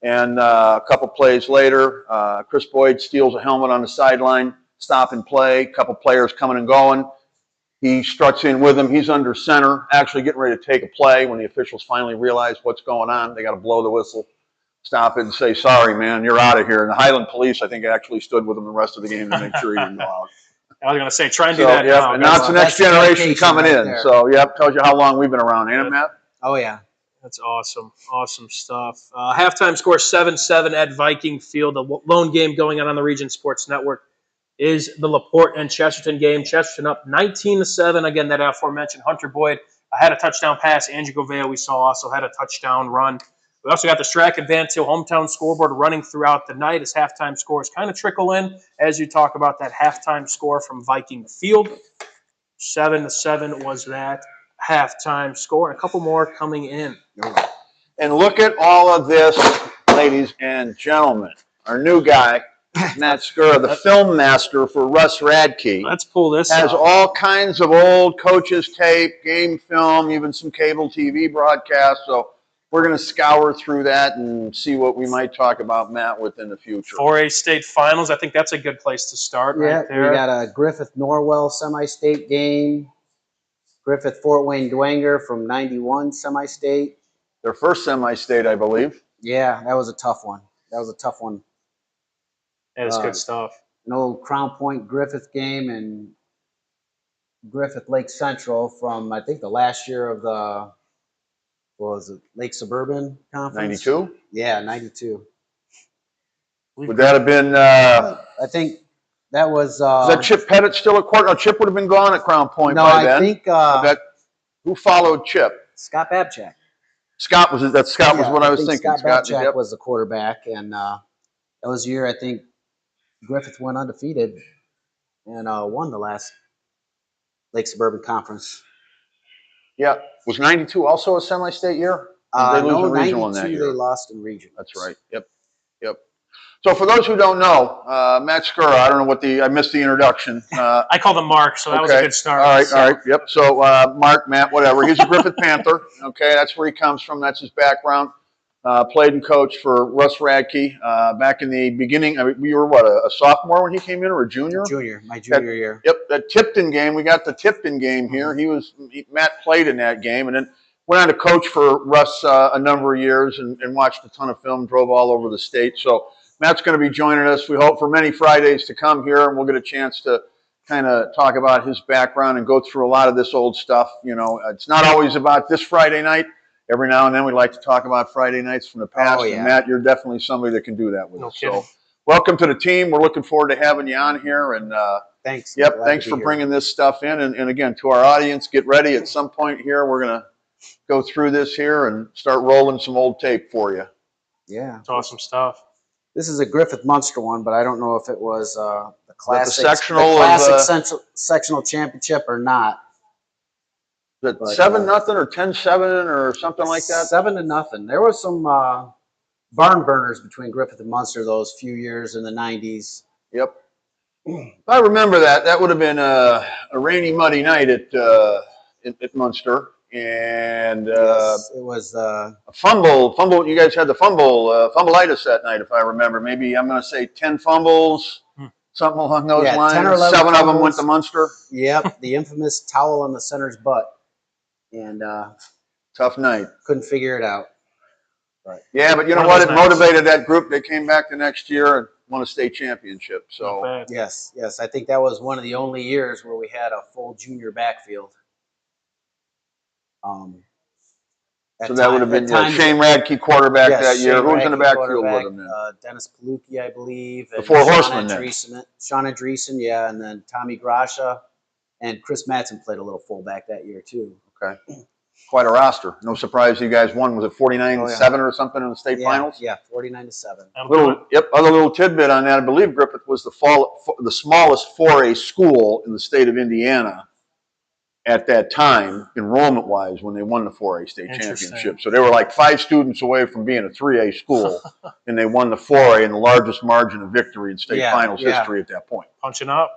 E: And a couple plays later, Chris Boyd steals a helmet on the sideline, stop and play, a couple players coming and going. He struts in with him. He's under center, actually getting ready to take a play when the officials finally realize what's going on. They got to blow the whistle, stop it, and say, "Sorry, man, you're out of here." And the Highland police, I think, actually stood with him the rest of the game to make sure he didn't go out.
A: I was going to say, try and do that now.
E: And now it's the next generation coming in.
B: There.
E: So, tells you how long we've been around, ain't it, Matt?
B: Oh, yeah.
A: That's awesome. Awesome stuff. Halftime score 7-7 at Viking Field. The lone game going on the Region Sports Network is the Laporte and Chesterton game. Chesterton up 19-7. Again, that aforementioned Hunter Boyd had a touchdown pass. Angie Govea, we saw, also had a touchdown run. We also got the Strachan Van Til hometown scoreboard running throughout the night as halftime scores kind of trickle in as you talk about that halftime score from Viking Field. 7-7 was that halftime score, and a couple more coming in.
E: And look at all of this, ladies and gentlemen. Our new guy, Matt Skura, the film master for Russ Radke.
A: Let's pull this
E: Has
A: up.
E: all kinds of old coaches' tape, game film, even some cable TV broadcasts. So we're going to scour through that and see what we might talk about, Matt, within the future.
A: 4A state finals. I think that's a good place to start right there.
B: We got a Griffith-Norwell semi-state game. Griffith-Fort Wayne Dwenger from 91 semi-state.
E: Their first semi-state, I believe.
B: Yeah, that was a tough one. That was a tough one.
A: Yeah, it's good stuff.
B: An old Crown Point Griffith game and Griffith Lake Central from, I think, the last year of the, what was it, Lake Suburban Conference?
E: 92?
B: Yeah, 92.
E: Would that have been,
B: I think that was...
E: is that Chip Pettit still at court? No, Chip would have been gone at Crown Point by then.
B: No, I think...
E: who followed Chip?
B: Scott Babchak.
E: Scott was what I was thinking.
B: Scott Babchak was the quarterback, and that was the year I think Griffith went undefeated and won the last Lake Suburban Conference.
E: Yeah. Was 92 also a semi-state year? They lose in regional in that year.
B: They lost in regional.
E: That's right. Yep. So for those who don't know, Matt Skura, I don't know what I missed the introduction.
A: I called him Mark, so that was a good start.
E: All right. Yep. So Mark, Matt, whatever. He's a Griffith Panther. Okay, that's where he comes from. That's his background. Played and coached for Russ Radke back in the beginning. I mean, you were what, a sophomore when he came in, or a junior?
B: My junior year.
E: Yep, that Tipton game. We got the Tipton game here. Matt played in that game, and then went on to coach for Russ a number of years and watched a ton of film. Drove all over the state. So Matt's going to be joining us, we hope, for many Fridays to come here, and we'll get a chance to kind of talk about his background and go through a lot of this old stuff. You know, it's not always about this Friday night. Every now and then we like to talk about Friday nights from the past.
B: Oh, yeah.
E: And Matt, you're definitely somebody that can do that with
A: No
E: us.
A: kidding.
E: So welcome to the team. We're looking forward to having you on here. And
B: Thanks.
E: yep,
B: Glad
E: thanks
B: to
E: for
B: be here.
E: bringing this stuff in. And again, to our audience, get ready. At some point here, we're going to go through this here and start rolling some old tape for you.
B: Yeah.
A: It's awesome stuff.
B: This is a Griffith Munster one, but I don't know if it was the classic, sectional championship or not.
E: Is it 7-0 or 10-7 or something like that?
B: 7-0. There was some barn burners between Griffith and Munster those few years in the 90s.
E: Yep. If I remember that, that would have been a rainy, muddy night at Munster. And
B: Yes, it was
E: a fumble. You guys had the fumbleitis that night, if I remember. Maybe I'm going to say 10 fumbles, something along those lines.
B: 10 or 11
E: 7 of them
B: fumbles.
E: went to Munster.
B: Yep, the infamous towel on the center's butt, and
E: Tough night.
B: couldn't figure it out.
E: Right. Yeah, but you know
A: One
E: what?
A: of
E: It
A: those nights.
E: motivated that group. They came back the next year and won a state championship. So
A: Not bad.
B: Yes, I think that was one of the only years where we had a full junior backfield.
E: that would have been Shane Radke quarterback that year. Who was in the backfield with him then?
B: Dennis Palucki, I believe. And
E: The Four Horsemen then.
B: Sean Andreessen, yeah, and then Tommy Grasha. And Chris Mattson played a little fullback that year, too.
E: Okay. Quite a roster. No surprise you guys won. Was it 49-7 or something in the state finals?
B: Yeah, 49-7.
E: Other little tidbit on that. I believe Griffith was the smallest 4A school in the state of Indiana at that time, enrollment-wise, when they won the 4A state championship. So they were like 5 students away from being a 3A school, and they won the 4A in the largest margin of victory in state finals history at that point.
A: Punching up.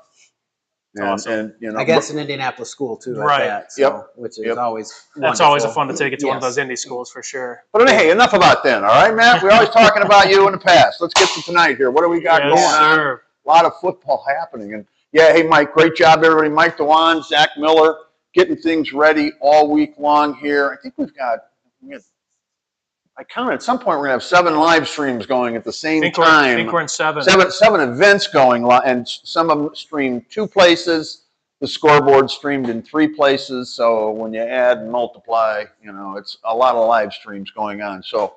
A: Awesome.
E: And you know,
B: Against an Indianapolis school, too,
A: Right.
B: at that. So, which is always
A: That's
B: wonderful.
A: always a fun to take it to one of
B: Yes.
A: those indie schools for sure.
E: But hey, enough about then, all right, Matt? We're always talking about you in the past. Let's get to tonight here. What do we got going on?
A: Sir.
E: A lot of football happening. And yeah, hey, Mike, great job, everybody. Mike DeWan, Zach Miller, getting things ready all week long here. I think I counted at some point we're going to have 7 live streams going at the same time.
A: I think we're in 7.
E: Seven events going, and some of them streamed 2 places. The scoreboard streamed in 3 places. So when you add and multiply, you know, it's a lot of live streams going on. So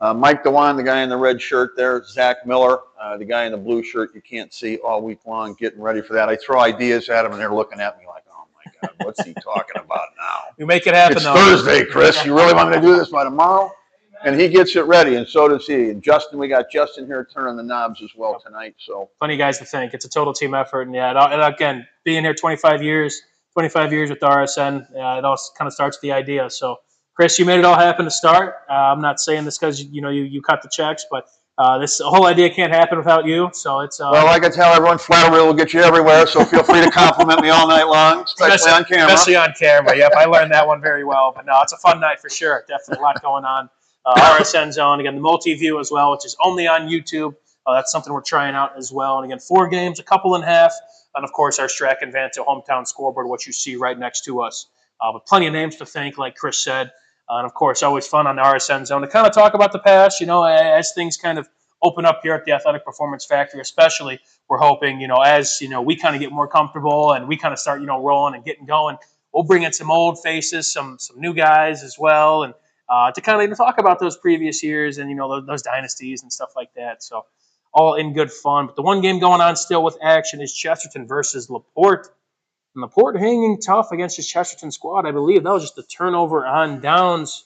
E: Mike DeWan, the guy in the red shirt there, Zach Miller, the guy in the blue shirt you can't see all week long, getting ready for that. I throw ideas at him, and they're looking at me like, oh, my God, what's he talking about now?
A: We make it happen,
E: It's
A: though.
E: Thursday, Chris. You really want me to do this by tomorrow? And he gets it ready, and so does he. And Justin, we got Justin here turning the knobs as well tonight. So
A: Plenty of guys to thank. It's a total team effort. And yeah, and again, being here 25 years, 25 years with RSN, it all kind of starts with the idea. So, Chris, you made it all happen to start. I'm not saying this because you cut the checks, but this whole idea can't happen without you. So it's
E: Well, like I tell everyone, flattery will get you everywhere. So feel free to compliment me all night long, especially on camera.
A: Especially on camera. Yep, I learned that one very well. But no, it's a fun night for sure. Definitely a lot going on. RSN Zone, again, the multi-view as well, which is only on YouTube. That's something we're trying out as well. And again, 4 games, a couple and a half. And of course, our Strack and Vanto hometown scoreboard, what you see right next to us. But plenty of names to thank, like Chris said. And of course, always fun on the RSN Zone to kind of talk about the past, as things kind of open up here at the Athletic Performance Factory, especially. We're hoping, as we kind of get more comfortable and we kind of start, rolling and getting going, we'll bring in some old faces, some new guys as well, and to kind of talk about those previous years and those dynasties and stuff like that. So all in good fun. But the one game going on still with action is Chesterton versus LaPorte. And LaPorte hanging tough against his Chesterton squad. I believe that was just a turnover on downs,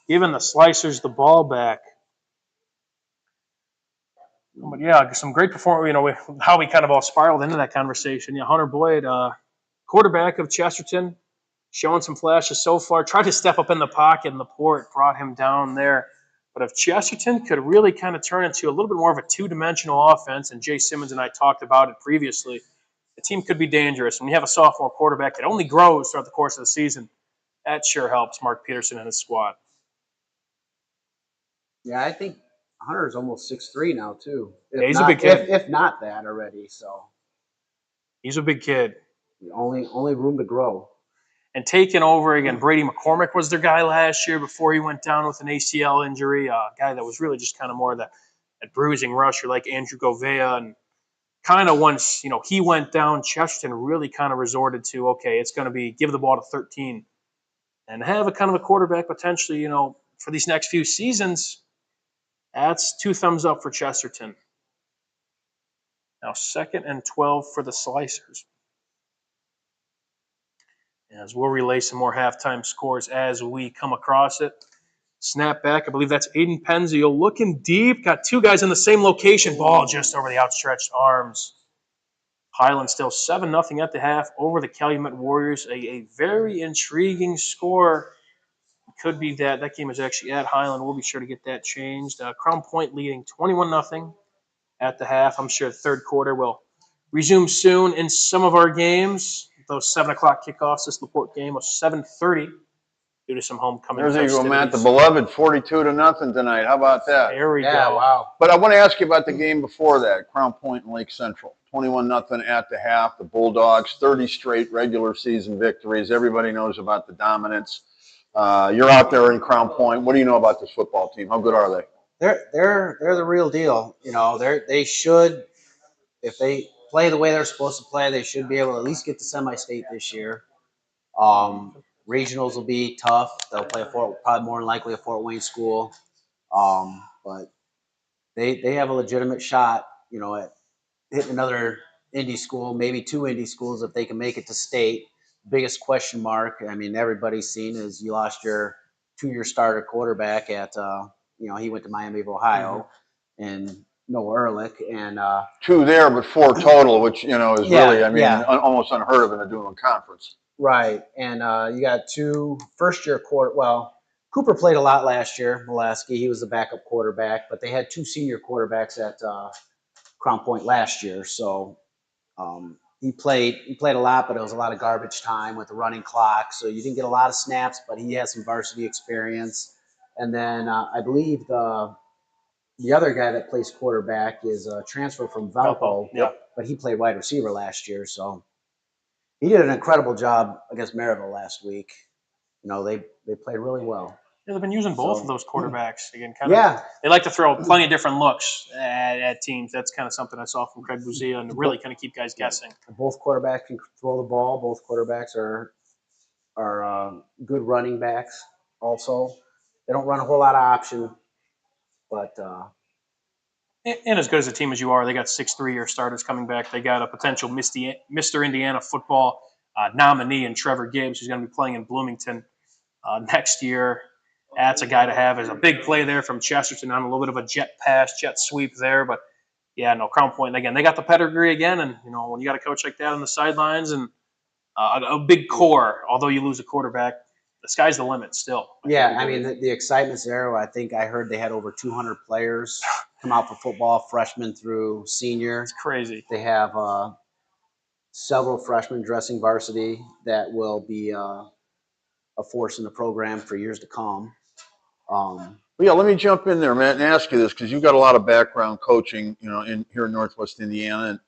A: giving the Slicers the ball back. But yeah, some great performance. How we kind of all spiraled into that conversation. Hunter Boyd, quarterback of Chesterton, showing some flashes so far. Tried to step up in the pocket, and LaPorte brought him down there. But if Chesterton could really kind of turn into a little bit more of a two-dimensional offense, and Jay Simmons and I talked about it previously, the team could be dangerous. When you have a sophomore quarterback that only grows throughout the course of the season, that sure helps Mark Peterson and his squad.
B: Yeah, I think Hunter's almost 6'3" now too.
A: Yeah, he's a big kid.
B: If not that already, so
A: he's a big kid.
B: Only room to grow.
A: And taking over again, Brady McCormick was their guy last year before he went down with an ACL injury. A guy that was really just kind of more of that bruising rusher like Andrew Govea. And kind of once he went down, Chesterton really kind of resorted to, okay, it's going to be give the ball to 13 and have a kind of a quarterback potentially, for these next few seasons. That's 2 thumbs up for Chesterton. Now 2nd and 12 for the Slicers. As we'll relay some more halftime scores as we come across it. Snap back. I believe that's Aiden Penzio looking deep. Got 2 guys in the same location. Ball just over the outstretched arms. Highland still 7-0 at the half over the Calumet Warriors. A very intriguing score. Could be that game is actually at Highland. We'll be sure to get that changed. Crown Point leading 21-0 at the half. I'm sure the third quarter will resume soon in some of our games. Those 7 o'clock kickoffs. This LaPorte game was 7:30 due to some homecoming
E: There's
A: festivities.
E: you go, Matt. The beloved 42-0 tonight. How about that?
A: There we go.
B: Wow.
E: But I want to ask you about the game before that, Crown Point and Lake Central. 21-0 at the half. The Bulldogs, 30 straight regular season victories. Everybody knows about the dominance. You're out there in Crown Point. What do you know about this football team? How good are they?
B: They're the real deal. They should, if they play the way they're supposed to play, they should be able to at least get to semi-state this year. Regionals will be tough. They'll play probably more than likely a Fort Wayne school. But they have a legitimate shot, at hitting another Indy school, maybe 2 Indy schools if they can make it to state. Biggest question mark, I mean, everybody's seen is you lost your 2-year starter quarterback at, he went to Miami of Ohio, and Noah Ehrlich, and
E: 2 there, but 4 total, which is really, almost unheard of in a Dual Conference.
B: Right, and you got 2 first-year quarter. Well, Cooper played a lot last year. Molaski, he was the backup quarterback, but they had 2 senior quarterbacks at Crown Point last year. So he played a lot, but it was a lot of garbage time with the running clock. So you didn't get a lot of snaps, but he has some varsity experience. And then I believe the other guy that plays quarterback is a transfer from Valpo, but he played wide receiver last year. So he did an incredible job against Maryville last week. They played really well.
A: Yeah, they've been using both of those quarterbacks again. They like to throw plenty of different looks at teams. That's kind of something I saw from Craig Buzia, and really kind of keep guys guessing.
B: Both quarterbacks can throw the ball. Both quarterbacks are good running backs. Also, they don't run a whole lot of option, but.
A: And as good as a team as you are, they got 6 3-year starters coming back. They got a potential Mr. Indiana football nominee in Trevor Gibbs, who's going to be playing in Bloomington next year. That's a guy to have as a big play there from Chesterton on a little bit of a jet sweep there. But, Crown Point, again, they got the pedigree again. And, when you got a coach like that on the sidelines and a big core. Although you lose a quarterback, the sky's the limit still.
B: Yeah, I mean, the excitement's there. I think I heard they had over 200 players come out for football, freshman through senior.
A: It's crazy.
B: They have several freshmen dressing varsity that will be a force in the program for years to come.
E: Well, yeah, let me jump in there, Matt, and ask you this because you've got a lot of background coaching, here in Northwest Indiana,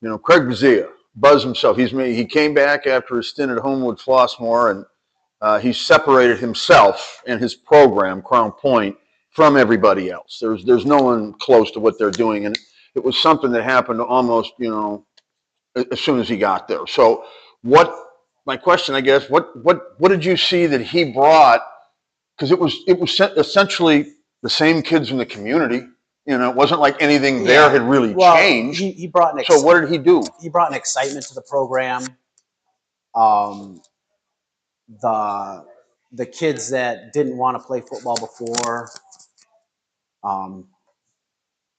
E: and Craig Bazia, Buzz himself. He came back after his stint at Homewood Flossmoor, and he separated himself and his program, Crown Point, from everybody else. There's no one close to what they're doing, and it was something that happened almost, as soon as he got there. So, my question, I guess, what did you see that he brought? Because it was essentially the same kids in the community. It wasn't like anything there had really changed.
B: He brought
E: So what did he do?
B: He brought an excitement to the program. The kids that didn't want to play football before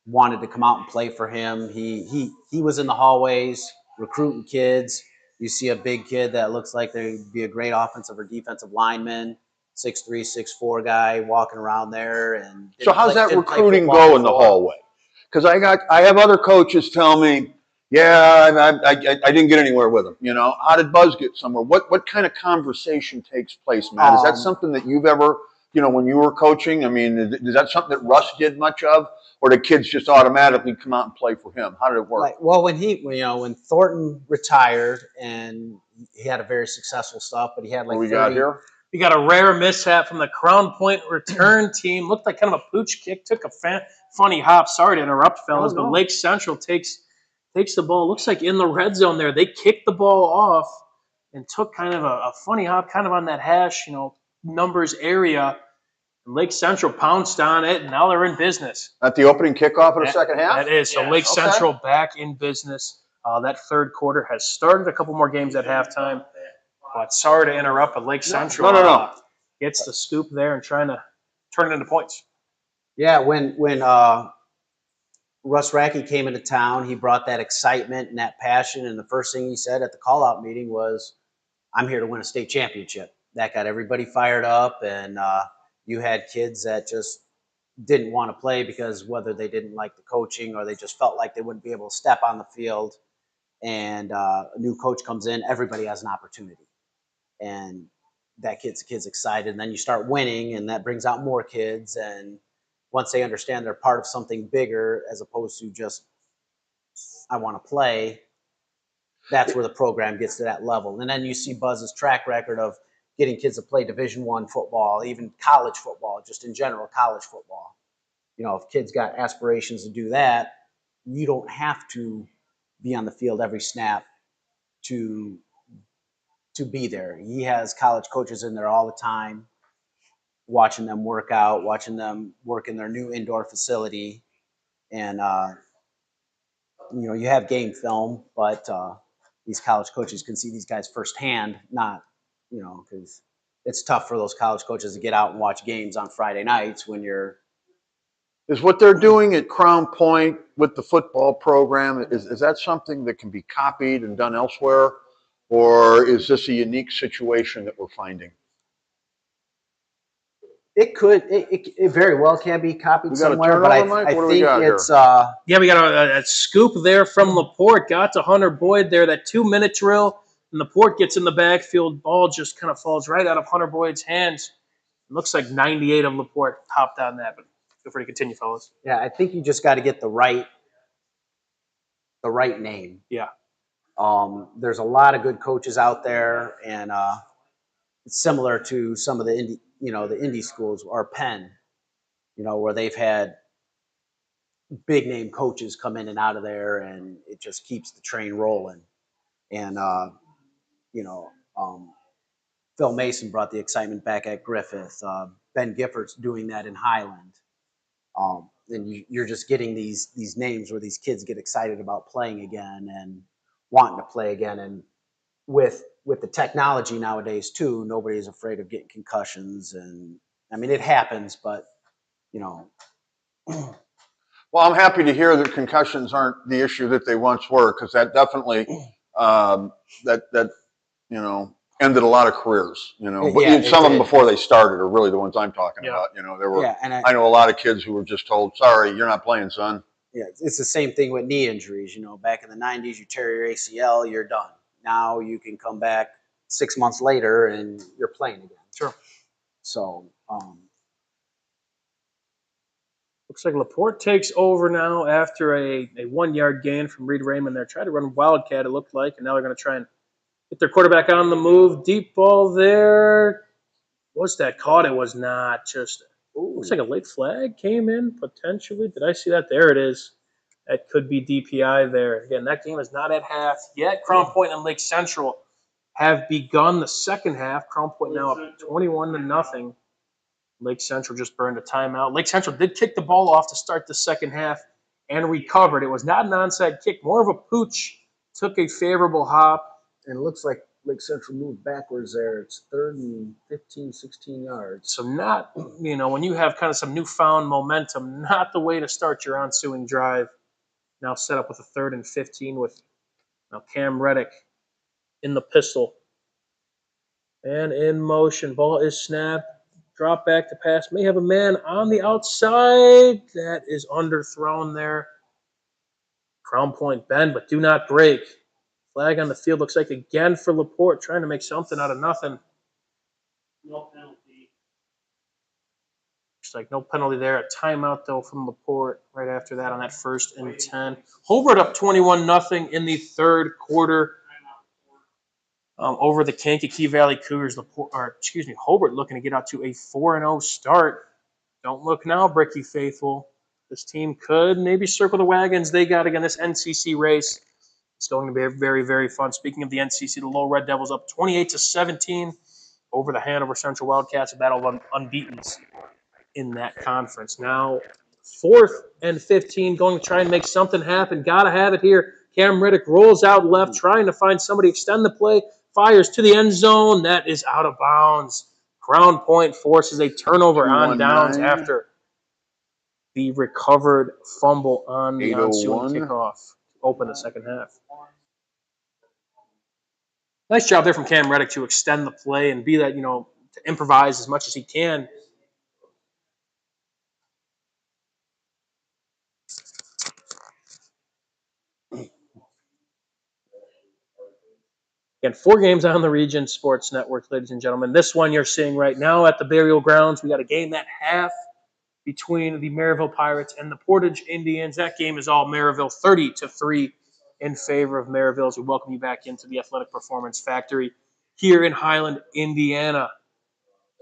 B: wanted to come out and play for him. He was in the hallways recruiting kids. You see a big kid that looks like they'd be a great offensive or defensive lineman, 6'3", 6'4" guy walking around there. And
E: so how's that recruiting go in the hallway? Because I have other coaches tell me, yeah, I didn't get anywhere with him. How did Buzz get somewhere? What kind of conversation takes place, Matt? Is that something that you've ever, when you were coaching? I mean, is that something that Russ did much of, or did kids just automatically come out and play for him? How did it work?
B: When Thornton retired and he had a very successful stuff, but he had
E: what we got here?
A: We got a rare mishap from the Crown Point return team. Looked like kind of a pooch kick. Took a funny hop. Sorry to interrupt, fellas, but Lake Central takes the ball. Looks like in the red zone there. They kicked the ball off and took kind of a funny hop, kind of on that hash, numbers area. Lake Central pounced on it, and now they're in business.
E: At the opening kickoff of the second half?
A: That is. So Lake Central back in business. That third quarter has started. A couple more games at halftime. But sorry to interrupt, but Lake Central gets the scoop there and trying to turn it into points.
B: Yeah, when Russ Rackey came into town, he brought that excitement and that passion, and the first thing he said at the call-out meeting was, I'm here to win a state championship. That got everybody fired up, and you had kids that just didn't want to play because whether they didn't like the coaching or they just felt like they wouldn't be able to step on the field, and a new coach comes in, everybody has an opportunity. And that kid's excited, and then you start winning, and that brings out more kids. And once they understand they're part of something bigger as opposed to just, I want to play, that's where the program gets to that level. And then you see Buzz's track record of getting kids to play Division I football, even college football, just in general, college football. If kids got aspirations to do that, you don't have to be on the field every snap to be there. He has college coaches in there all the time, watching them work out, watching them work in their new indoor facility. And, you have game film, but these college coaches can see these guys firsthand, not, because it's tough for those college coaches to get out and watch games on Friday nights when you're.
E: Is what they're doing at Crown Point with the football program, is that something that can be copied and done elsewhere? Or is this a unique situation that we're finding?
B: It could. It very well can be copied somewhere, but I think it's.
A: Yeah, we got a scoop there from Laporte. Got to Hunter Boyd there. That 2-minute drill, and Laporte gets in the backfield. Ball just kind of falls right out of Hunter Boyd's hands. It looks like 98 of Laporte hopped on that, but feel free to continue, fellas.
B: Yeah, I think you just got to get the right name.
A: Yeah.
B: There's a lot of good coaches out there, and it's similar to some of the indie schools or Penn, where they've had big name coaches come in and out of there, and it just keeps the train rolling. And Phil Mason brought the excitement back at Griffith. Ben Giffords doing that in Highland. And you're just getting these names where these kids get excited about playing again and wanting to play again. And with the technology nowadays too, nobody's afraid of getting concussions. And I mean, it happens, but
E: Well, I'm happy to hear that concussions aren't the issue that they once were, because that definitely that ended a lot of careers. But
B: Yeah,
E: some of them
B: did.
E: before they started are really the ones I'm talking
A: Yeah.
E: about. There were.
B: Yeah, and
E: I know a lot of kids who were just told, "Sorry, you're not playing, son."
B: yeah, it's the same thing with knee injuries. Back in the '90s, you tear your ACL, you're done. Now you can come back 6 months later and you're playing again.
A: Sure.
B: So,
A: Looks like Laporte takes over now after a 1 yard gain from Reed Raymond there. Tried to run Wildcat, it looked like, and now they're going to try and get their quarterback on the move. Deep ball there. Was that caught? It was not. Just looks like a late flag came in potentially. Did I see that? There it is. That could be DPI there. Again, that game is not at half yet. Crown Point and Lake Central have begun the second half. Crown Point now up 21-0. Lake Central just burned a timeout. Lake Central did kick the ball off to start the second half and recovered. It was not an onside kick, more of a pooch. Took a favorable hop.
B: and it looks like Lake Central moved backwards there. It's 3rd and 15, 16 yards.
A: So not, when you have kind of some newfound momentum, not the way to start your ensuing drive. Now set up with a 3rd and 15 with now Cam Reddick in the pistol. And in motion. Ball is snapped. Drop back to pass. May have a man on the outside. That is underthrown there. Crown Point bend, but do not break. Flag on the field looks like again for Laporte, trying to make something out of nothing. No penalty. Looks like no penalty there. A timeout, though, from Laporte right after that on that 1st and 10. Hobart up 21-0 in the third quarter. Over the Kankakee Valley Cougars. Hobart looking to get out to a 4-0 start. Don't look now, Bricky faithful. This team could maybe circle the wagons. They got, again, this NCC race. It's going to be very, very fun. Speaking of the NCC, the Low Red Devils up 28-17 over the Hanover Central Wildcats, a battle of unbeatens in that conference. Now, 4th and 15, going to try and make something happen. Got to have it here. Cam Reddick rolls out left, trying to find somebody, extend the play, fires to the end zone. That is out of bounds. Crown Point forces a turnover on downs after the recovered fumble on the ensuing kickoff to open the second half. Nice job there from Cam Reddick to extend the play and be that, to improvise as much as he can. Again, 4 games on the Region Sports Network, ladies and gentlemen. This one you're seeing right now at the Burial Grounds. We got a game at half between the Maryville Pirates and the Portage Indians. That game is all Maryville, 30-3 in favor of Maryville. As we welcome you back into the Athletic Performance Factory here in Highland, Indiana.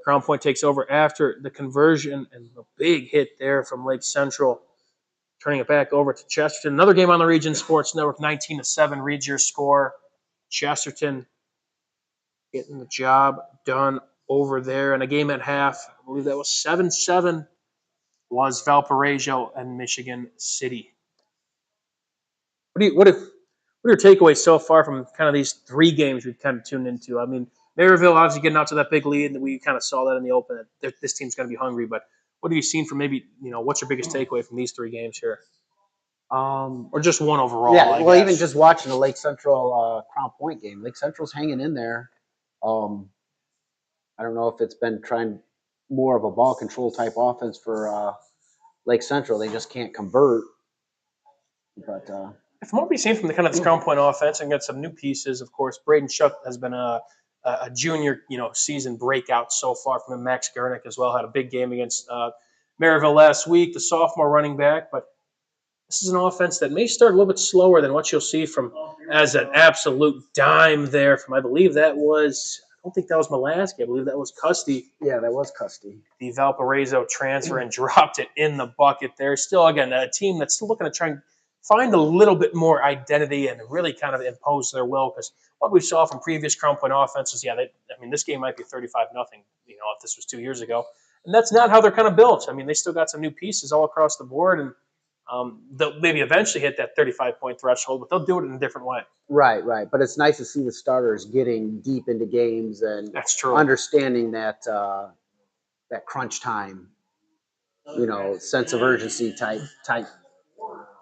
A: Crown Point takes over after the conversion and the big hit there from Lake Central. Turning it back over to Chesterton. Another game on the Region Sports Network, 19-7 reads your score. Chesterton getting the job done over there. And a game at half, I believe that was 7-7, was Valparaiso and Michigan City. What are your takeaways so far from kind of these 3 games we've kind of tuned into? I mean, Maryville obviously getting out to that big lead, and we kind of saw that in the open. This team's going to be hungry, but what have you seen from maybe, what's your biggest takeaway from these 3 games here? Or just one overall?
B: Yeah, well, even just watching the Lake Central Crown Point game, Lake Central's hanging in there. I don't know if it's been trying more of a ball control type offense for Lake Central. They just can't convert. But
A: from what we've seen from the kind of this Crown Point offense, and got some new pieces, of course. Braden Shuck has been a junior, season breakout so far from him. Max Gurnick as well had a big game against Maryville last week, the sophomore running back. But this is an offense that may start a little bit slower than what you'll see from as an absolute dime there from, I believe that was, I don't think that was Mulaski. I believe that was Custy.
B: Yeah, that was Custy.
A: The Valparaiso transfer and dropped it in the bucket there. Still, again, a team that's still looking to try and find a little bit more identity and really kind of impose their will, because what we saw from previous Crown Point offenses, this game might be 35-0, if this was 2 years ago. And that's not how they're kind of built. I mean, they still got some new pieces all across the board, and they'll maybe eventually hit that 35-point threshold, but they'll do it in a different way.
B: Right. But it's nice to see the starters getting deep into games and
A: That's true.
B: Understanding that that crunch time, sense of urgency type.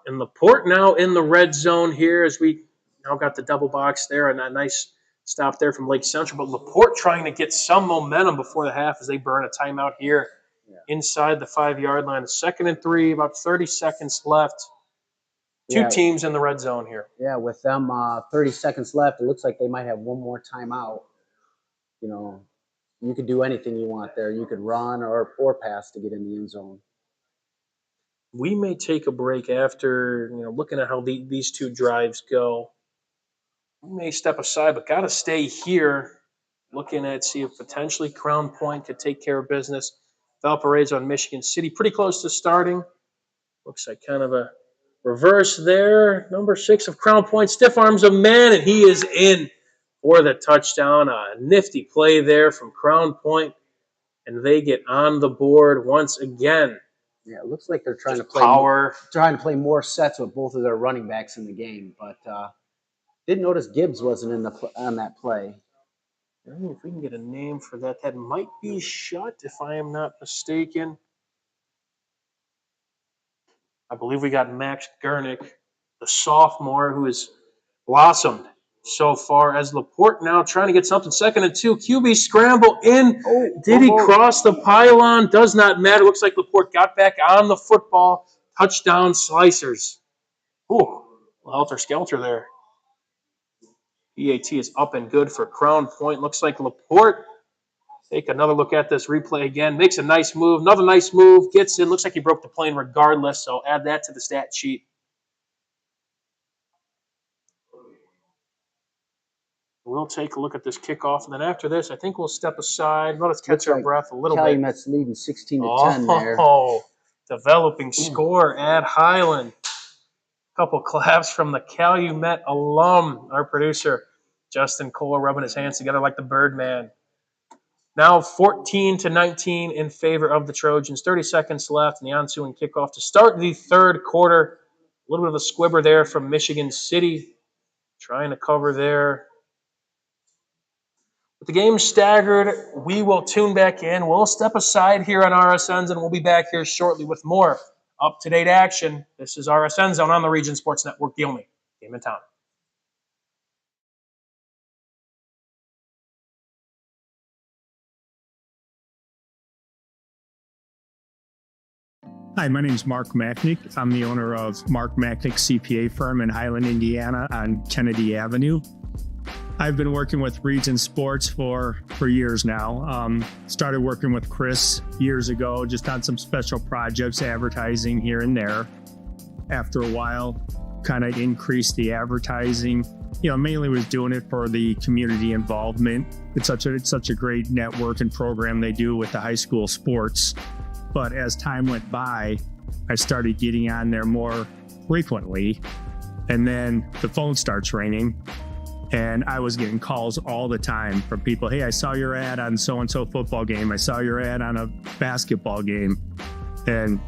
A: And Laporte now in the red zone here as we now got the double box there, and a nice stop there from Lake Central. But LaPorte trying to get some momentum before the half as they burn a timeout here inside the 5-yard line. 2nd and 3, about 30 seconds left. Two teams in the red zone here.
B: Yeah, with them 30 seconds left, it looks like they might have one more timeout. You know, you could do anything you want there. You could run or pass to get in the end zone.
A: We may take a break after, looking at how these two drives go. We may step aside, but got to stay here looking at, see if potentially Crown Point could take care of business. Valparaiso and Michigan City pretty close to starting. Looks like kind of a reverse there. Number 6 of Crown Point stiff arms a man, and he is in for the touchdown. A nifty play there from Crown Point, and they get on the board once again.
B: Yeah, it looks like they're trying
A: Just
B: to play more sets with both of their running backs in the game, but didn't notice Gibbs wasn't on that play.
A: I don't know if we can get a name for that. That might be Shut, if I am not mistaken. I believe we got Max Gurnick, the sophomore, who has blossomed so far as LaPorte now trying to get something. 2nd and 2. QB scramble in. Did he cross the pylon? Does not matter. Looks like LaPorte got back on the football. Touchdown Slicers. Ooh, helter-skelter there. PAT is up and good for Crown Point. Looks like LaPorte. Take another look at this replay again. Makes a nice move. Another nice move. Gets in. Looks like he broke the plane regardless, so add that to the stat sheet. We'll take a look at this kickoff, and then after this, I think we'll step aside. Let us catch our breath a little bit.
B: Calumet's leading 16-10 there.
A: Oh, developing score at Highland. Couple claps from the Calumet alum, our producer, Justin Kohler, rubbing his hands together like the Birdman. Now 14-19 in favor of the Trojans. 30 seconds left in the ensuing kickoff to start the third quarter. A little bit of a squibber there from Michigan City, trying to cover there. With the game staggered, we will tune back in. We'll step aside here on RSNs, and we'll be back here shortly with more up-to-date action. This is RSN Zone on the Region Sports Network, the only game in town.
F: Hi, my name is Mark Macknick. I'm the owner of Mark Macknick CPA firm in Highland, Indiana on Kennedy Avenue. I've been working with Region Sports for years now. Started working with Chris years ago, just on some special projects, advertising here and there. After a while, kind of increased the advertising. Mainly was doing it for the community involvement. It's such a great network and program they do with the high school sports. But as time went by, I started getting on there more frequently, and then the phone starts ringing. And I was getting calls all the time from people. Hey, I saw your ad on so-and-so football game. I saw your ad on a basketball game. And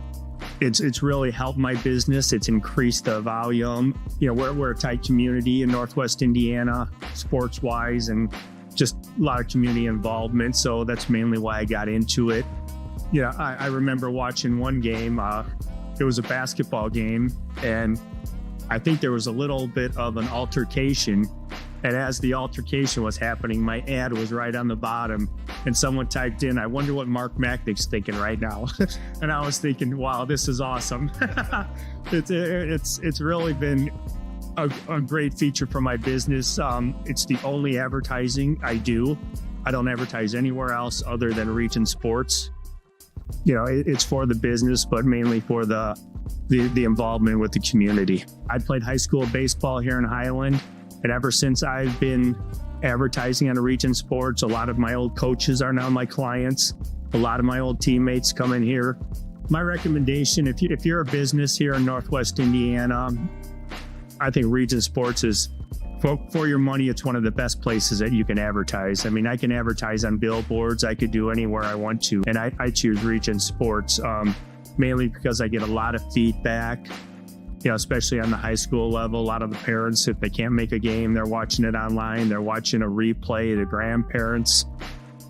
F: it's really helped my business. It's increased the volume. We're a tight community in Northwest Indiana, sports-wise, and just a lot of community involvement. So that's mainly why I got into it. I remember watching one game. It was a basketball game, and I think there was a little bit of an altercation. And as the altercation was happening, my ad was right on the bottom, and someone typed in, "I wonder what Mark Macknick's thinking right now." And I was thinking, wow, this is awesome. It's really been a great feature for my business. It's the only advertising I do. I don't advertise anywhere else other than Region Sports. It's for the business, but mainly for the involvement with the community. I played high school baseball here in Highland. And ever since I've been advertising on Region Sports, a lot of my old coaches are now my clients. A lot of my old teammates come in here. My recommendation, if you're a business here in Northwest Indiana, I think Region Sports is, for your money, it's one of the best places that you can advertise. I mean, I can advertise on billboards. I could do anywhere I want to. And I choose Region Sports, mainly because I get a lot of feedback. Especially on the high school level, a lot of the parents, if they can't make a game, they're watching it online. They're watching a replay, the grandparents.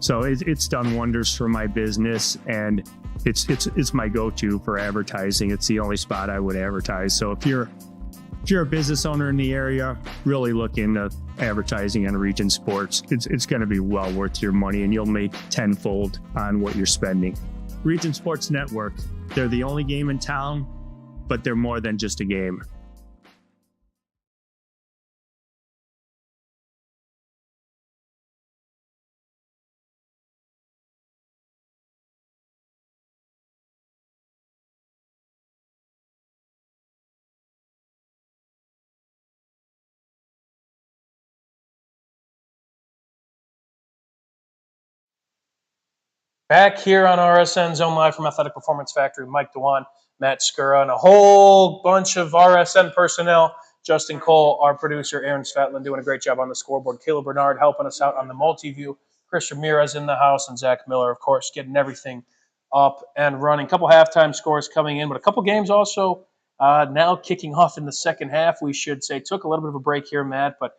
F: So it's done wonders for my business, and it's my go-to for advertising. It's the only spot I would advertise. So if you're a business owner in the area, really look into advertising on Region Sports. It's going to be well worth your money, and you'll make tenfold on what you're spending. Region Sports Network, they're the only game in town, but they're more than just a game.
A: Back here on RSN Zone Live from Athletic Performance Factory, Mike Dewan, Matt Skura, and a whole bunch of RSN personnel. Justin Cole, our producer, Aaron Svetlin doing a great job on the scoreboard. Caleb Bernard helping us out on the multi-view. Chris Ramirez in the house, and Zach Miller, of course, getting everything up and running. A couple halftime scores coming in, but a couple games also now kicking off in the second half, we should say. Took a little bit of a break here, Matt, but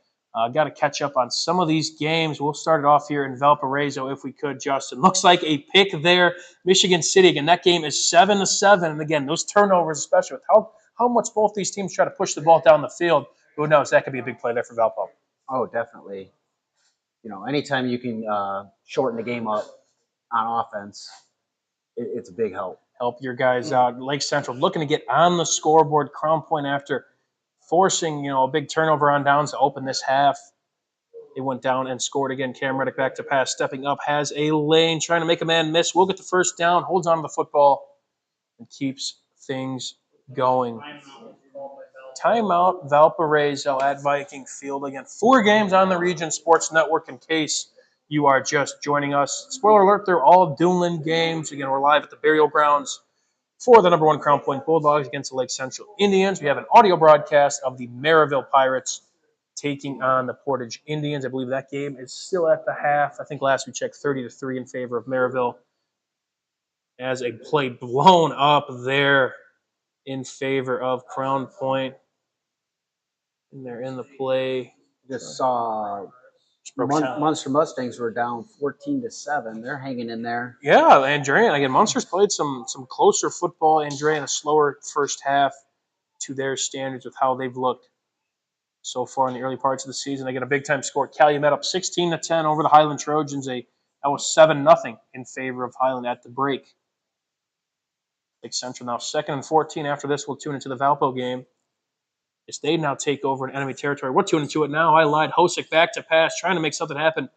A: got to catch up on some of these games. We'll start it off here in Valparaiso if we could, Justin. Looks like a pick there. Michigan City, again, that game is 7-7. And again, those turnovers, especially with how much both these teams try to push the ball down the field, who knows, that could be a big play there for Valpo.
B: Oh, definitely. Anytime you can shorten the game up on offense, it's a big help.
A: Help your guys out. Lake Central looking to get on the scoreboard. Crown Point after forcing, a big turnover on downs to open this half. They went down and scored again. Cam Reddick back to pass, stepping up, has a lane, trying to make a man miss. Will get the first down, holds on to the football, and keeps things going. Timeout, Valparaiso at Viking Field. Again, 4 games on the Region Sports Network in case you are just joining us. Spoiler alert, they're all Duneland games. Again, we're live at the burial grounds for the number 1 Crown Point Bulldogs against the Lake Central Indians. We have an audio broadcast of the Maryville Pirates taking on the Portage Indians. I believe that game is still at the half. I think last we checked 30-3 in favor of Maryville, as a play blown up there in favor of Crown Point. And they're in the play.
B: Just saw Munster Mustangs were down 14-7. They're hanging in there.
A: Yeah, Andrean. Again, Munster's played some closer football. Andrean, a slower first half to their standards with how they've looked so far in the early parts of the season. They get a big-time score. Calumet up 16-10 over the Highland Trojans. That was 7-0 in favor of Highland at the break. Lake Central now 2nd and 14. After this, we'll tune into the Valpo game, as they now take over in enemy territory. We're tuning into it now. I lied. Hosick back to pass, trying to make something happen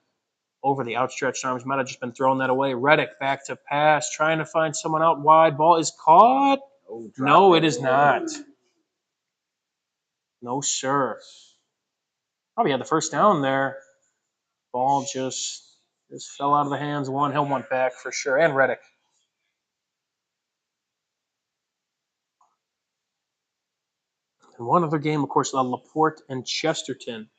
A: over the outstretched arms. Might have just been throwing that away. Reddick back to pass, trying to find someone out wide. Ball is caught. No, it is not. No, sir. Probably had the first down there. Ball just fell out of the hands. Hill went back for sure. And Reddick. And one other game, of course, LaPorte and Chesterton.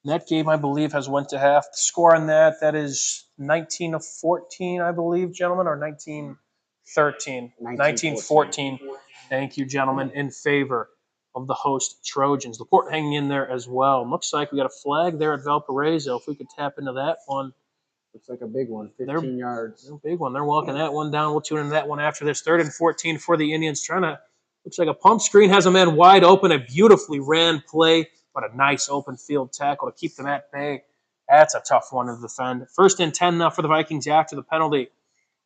A: And that game, I believe, has went to half. The score on that is 19-14, I believe, gentlemen, or 19-13. 19-14. Thank you, gentlemen, in favor of the host Trojans. LaPorte hanging in there as well. Looks like we got a flag there at Valparaiso. If we could tap into that one.
B: Looks like a big one, 15 yards.
A: A big one. They're walking that one down. We'll tune into that one after this. 3rd and 14 for the Indians. Looks like a pump screen has a man wide open. A beautifully ran play, but a nice open field tackle to keep them at bay. That's a tough one to defend. 1st and 10 now for the Vikings after the penalty.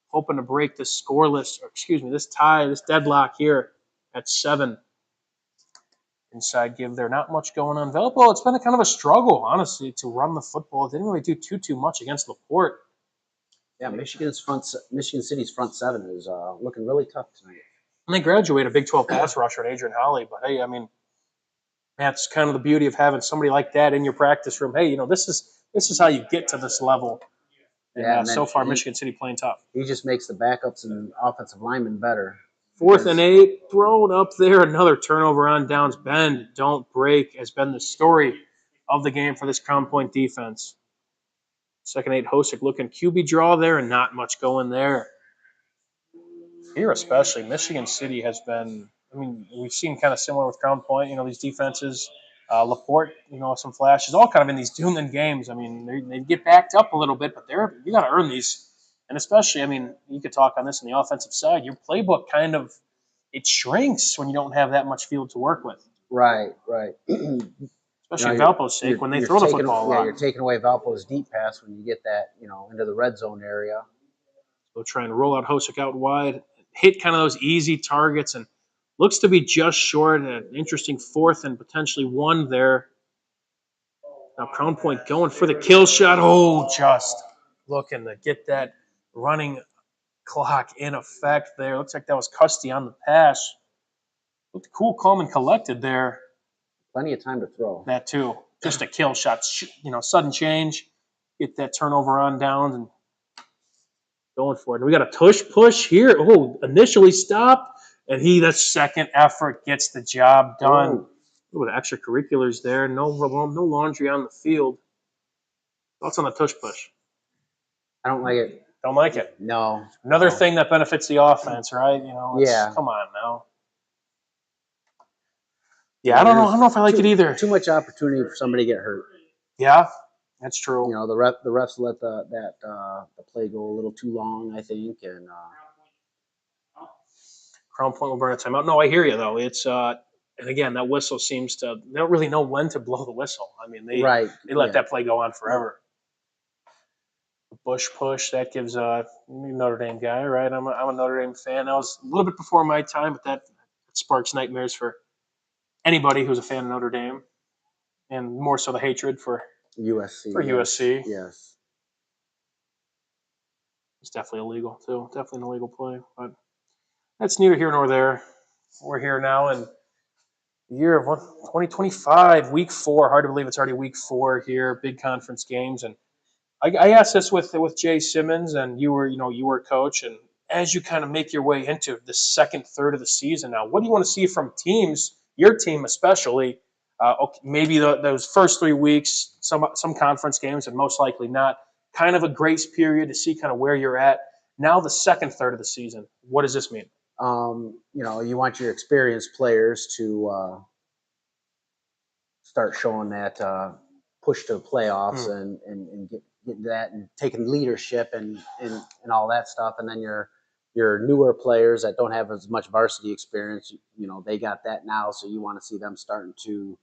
A: Hoping to break this this tie, this deadlock here at 7. Inside give there. Not much going on. Valpo, it's been a kind of a struggle, honestly, to run the football. It didn't really do too much against LaPorte.
B: Yeah, Michigan City's front 7 is looking really tough tonight.
A: And they graduated a Big 12 pass rusher at Adrian Holly. But, hey, I mean, that's kind of the beauty of having somebody like that in your practice room. Hey, this is how you get to this level. And so far, Michigan City playing tough.
B: He just makes the backups and offensive linemen better.
A: 4th and 8, thrown up there. Another turnover on downs. Bend, don't break, has been the story of the game for this Crown Point defense. 2nd and 8, Hosick looking QB draw there, and not much going there. Here especially, Michigan City has been, we've seen kind of similar with Crown Point, these defenses. LaPorte, some flashes, all kind of in these Duneland games. They get backed up a little bit, but you got to earn these. And especially, you could talk on this on the offensive side. Your playbook it shrinks when you don't have that much field to work with.
B: Right.
A: especially
B: you're-
A: Valpo's sake, when they
B: you're
A: throw the
B: taking-
A: football a
B: Yeah,
A: lot.
B: you're taking away Valpo's deep pass when you get that, into the red zone area.
A: They'll try and roll out Hosick out wide, hit kind of those easy targets, and looks to be just short. An interesting 4th and potentially 1 there. Now Crown Point going for the kill shot. Oh, just looking to get that running clock in effect there. Looks like that was Custy on the pass. Looked cool, calm, and collected there.
B: Plenty of time to throw.
A: That too. Just a kill shot, sudden change. Get that turnover on down and going for it. And we got a tush push here. Oh, initially stopped. And that second effort gets the job done.
B: Ooh.
A: With extracurriculars there. No laundry on the field. Thoughts on the tush push?
B: I don't like it.
A: Don't like it.
B: No.
A: Another
B: No.
A: thing that benefits the offense, right?
B: Yeah.
A: Come on now. Yeah, I don't know if I like it either.
B: Too much opportunity for somebody to get hurt.
A: Yeah, that's true.
B: The refs let the play go a little too long, I think, and
A: Crown Point will burn a timeout. No, I hear you though. It's and again, that whistle seems to, they don't really know when to blow the whistle. I mean, they let that play go on forever. Bush push, that gives Notre Dame guy, right? I'm a Notre Dame fan. That was a little bit before my time, but that sparks nightmares for anybody who's a fan of Notre Dame, and more so the hatred for
B: USC.
A: USC.
B: Yes.
A: It's definitely illegal too. Definitely an illegal play, but that's neither here nor there. We're here now in the year of 2025, week 4. Hard to believe it's already week 4 here. Big conference games, and I asked this with Jay Simmons, and you were a coach, and as you kind of make your way into the second third of the season now, what do you want to see from teams, your team especially? Maybe those first 3 weeks, some conference games, and most likely not. Kind of a grace period to see kind of where you're at. Now the second third of the season, what does this mean?
B: You want your experienced players to start showing that push to the playoffs and get that and taking leadership and all that stuff. And then your newer players that don't have as much varsity experience, they got that now. So you want to see them starting to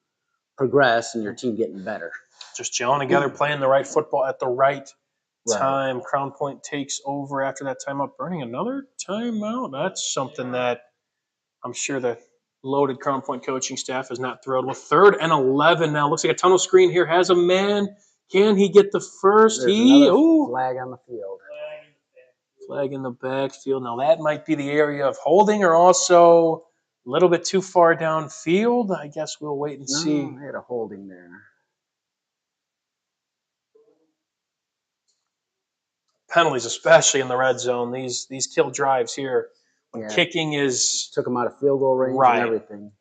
B: progress and your team getting better.
A: Just gelling together, playing the right football at the right time. Crown Point takes over after that timeout, burning another timeout. That's something that I'm sure the loaded Crown Point coaching staff is not thrilled with. 3rd and 11 now. Looks like a tunnel screen here. Has a man. Can he get the first?
B: There's another flag on the field.
A: Flag in the backfield. Now that might be the area of holding, or also a little bit too far downfield. I guess we'll wait and see.
B: They had a holding there.
A: Penalties, especially in the red zone. These kill drives here. When kicking is
B: took them out of field goal range and everything.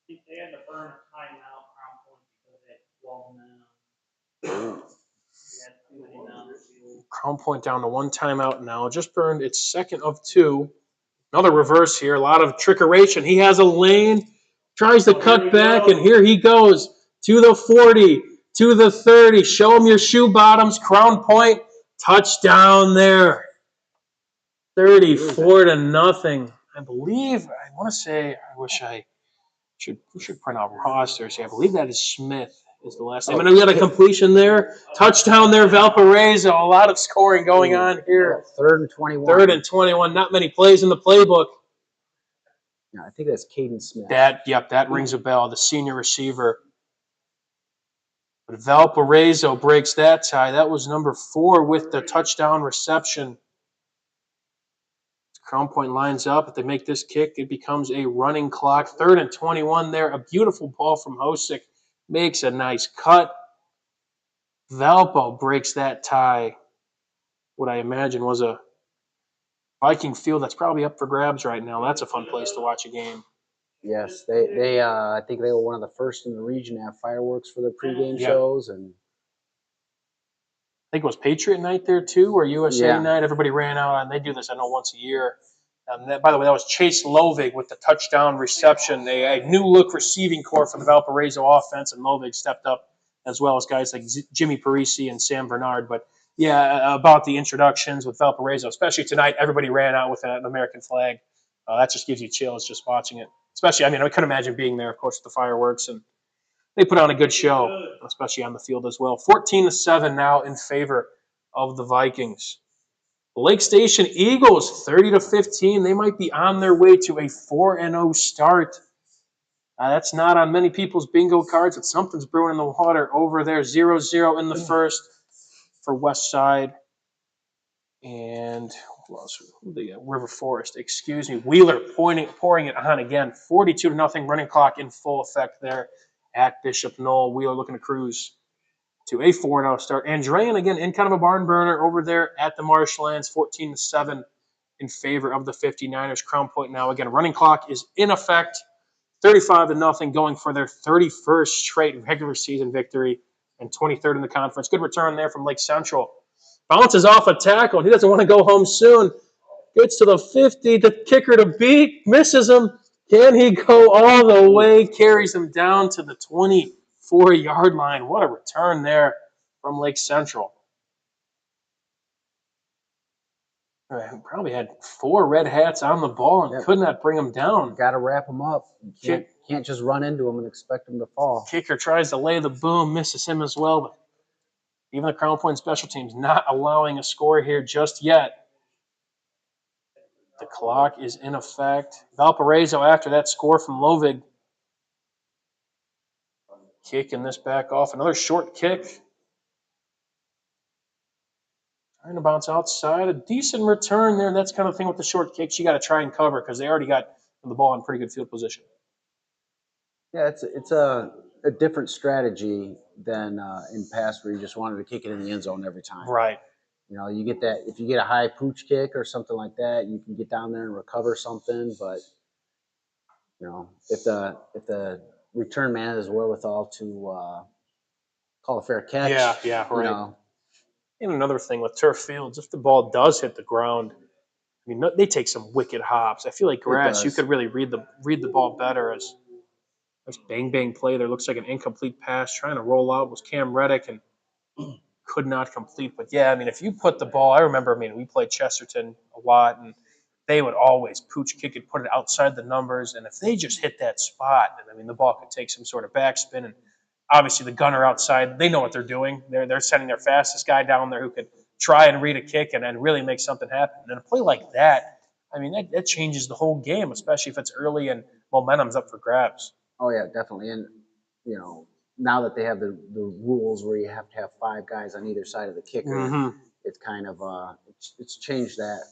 G: They had to burn a timeout Crown Point because they had 12 men.
A: Crown Point down to 1 timeout now. Just burned its 2nd of 2. Another reverse here. A lot of trickeration. He has a lane, tries to cut back, and here he goes to the 40, to the 30. Show him your shoe bottoms. Crown Point touchdown there. 34-0. I believe, I want to say, I wish we should print out rosters here. I believe that is Smith is the last name. And we got a completion there. Touchdown there, Valparaiso. A lot of scoring going on here.
B: 3rd and 21.
A: 3rd and 21. Not many plays in the playbook.
B: Yeah, I think that's Caden Smith.
A: That rings a bell. The senior receiver. But Valparaiso breaks that tie. That was number 4 with the touchdown reception. Crown Point lines up. If they make this kick, it becomes a running clock. 3rd and 21 there. A beautiful ball from Hosick. Makes a nice cut. Valpo breaks that tie. What I imagine was a Viking field that's probably up for grabs right now. That's a fun place to watch a game.
B: Yes, they I think they were one of the first in the region to have fireworks for their pregame shows, and
A: I think it was Patriot Night there too, or USA Night. Everybody ran out, and they do this, I know, once a year. By the way, that was Chase Lovig with the touchdown reception. A new look receiving core for the Valparaiso offense, and Lovig stepped up as well as guys like Jimmy Parisi and Sam Bernard. But yeah, about the introductions with Valparaiso, especially tonight, everybody ran out with an American flag. That just gives you chills just watching it. Especially, I mean, I couldn't imagine being there, of course, with the fireworks and they put on a good show, especially on the field as well. 14-7 now in favor of the Vikings. Lake Station Eagles, 30-15. They might be on their way to a 4-0 start. That's not on many people's bingo cards, but something's brewing in the water over there. 0-0 in the first for West Side. And who else? River Forest, excuse me. Wheeler pouring it on again. 42-0 running clock in full effect there at Bishop Knoll. Wheeler looking to cruise to a 4-0 start. Andrean, again, in kind of a barn burner over there at the Marshlands, 14-7 in favor of the 59ers. Crown Point now, again, running clock is in effect. 35-0 going for their 31st straight regular season victory and 23rd in the conference. Good return there from Lake Central. Bounces off a tackle. He doesn't want to go home soon. Gets to the 50. The kicker to beat. Misses him. Can he go all the way? Carries him down to the 24-yard line. What a return there from Lake Central. Probably had 4 red hats on the ball and could not bring him down.
B: Got to wrap him up. You can't just run into him and expect him to fall.
A: Kicker tries to lay the boom, misses him as well. But even the Crown Point special teams not allowing a score here just yet. The clock is in effect. Valparaiso, after that score from Lovig, kicking this back off. Another short kick. Trying to bounce outside. A decent return there. That's kind of the thing with the short kicks. You got to try and cover because they already got the ball in pretty good field position.
B: Yeah, it's a different strategy than in past where you just wanted to kick it in the end zone every time.
A: Right.
B: You know, you get that if you get a high pooch kick or something like that, you can get down there and recover something. But you know, if the return man has wherewithal to call a fair catch,
A: Yeah, right.
B: You know,
A: and another thing with turf fields, if the ball does hit the ground, I mean, they take some wicked hops. I feel like grass, you could really read the ball better. As nice bang play there, looks like an incomplete pass. Trying to roll out was Cam Reddick and could not complete. But yeah, I mean, if you put the ball, I remember, we played Chesterton a lot, and they would always pooch kick it, put it outside the numbers, and if they just hit that spot, the ball could take some sort of backspin. And obviously, the gunner outside, they know what they're doing. They're sending their fastest guy down there who could try and read a kick and really make something happen. And a play like that, that changes the whole game, especially if it's early and momentum's up for grabs.
B: Oh yeah, definitely. And you know, now that they have the rules where you have to have 5 guys on either side of the kicker, it's kind of it's changed that.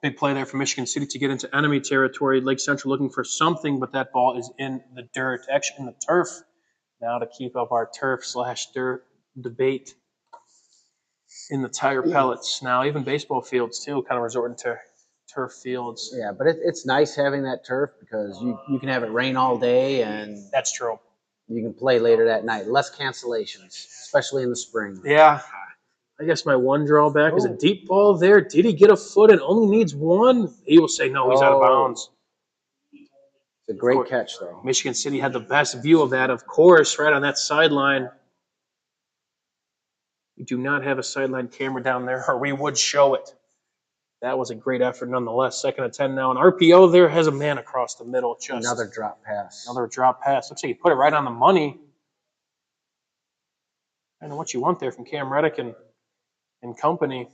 A: Big play there for Michigan City to get into enemy territory. Lake Central looking for something, but that ball is in the dirt, actually in the turf. Now to keep up our turf/dirt debate in the tire pellets. Now even baseball fields too, kind of resorting to turf fields.
B: Yeah, but it's nice having that turf because you can have it rain all day and
A: that's true.
B: You can play later that night. Less cancellations, especially in the spring.
A: Yeah. I guess my one drawback is a deep ball there. Did he get a foot and only needs one? He will say no, he's out of bounds.
B: It's a great catch, though.
A: Michigan City had the best view of that, of course, right on that sideline. We do not have a sideline camera down there, or we would show it. That was a great effort nonetheless. 2nd and 10 now. An RPO there has a man across the middle. Just
B: another drop pass.
A: Another drop pass. Looks like he put it right on the money. I don't know what you want there from Cam Reddick and company.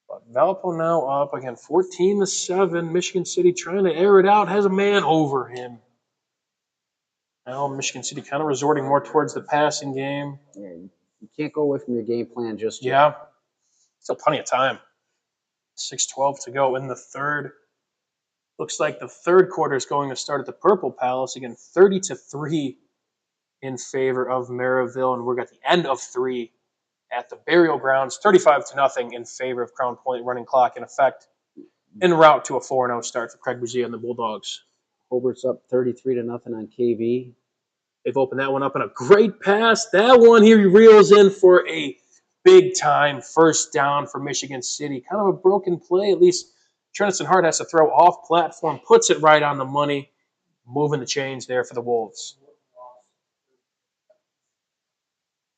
A: But Valpo now up again, 14-7. Michigan City trying to air it out, has a man over him. Now Michigan City kind of resorting more towards the passing game.
B: Yeah, you can't go away from your game plan just yet.
A: Yeah, still plenty of time. 6:12 to go in the third. Looks like the third quarter is going to start at the Purple Palace again, 30-3 in favor of Maryville, and we're at the end of 3. At the Burial Grounds, 35-0 in favor of Crown Point, running clock in effect, en route to a 4-0 start for Craig Bougie and the Bulldogs.
B: Hobart's up 33-0 on KV.
A: They've opened that one up in a great pass. That one he reels in for a big-time first down for Michigan City. Kind of a broken play, at least Trenton Hart has to throw off platform, puts it right on the money, moving the chains there for the Wolves.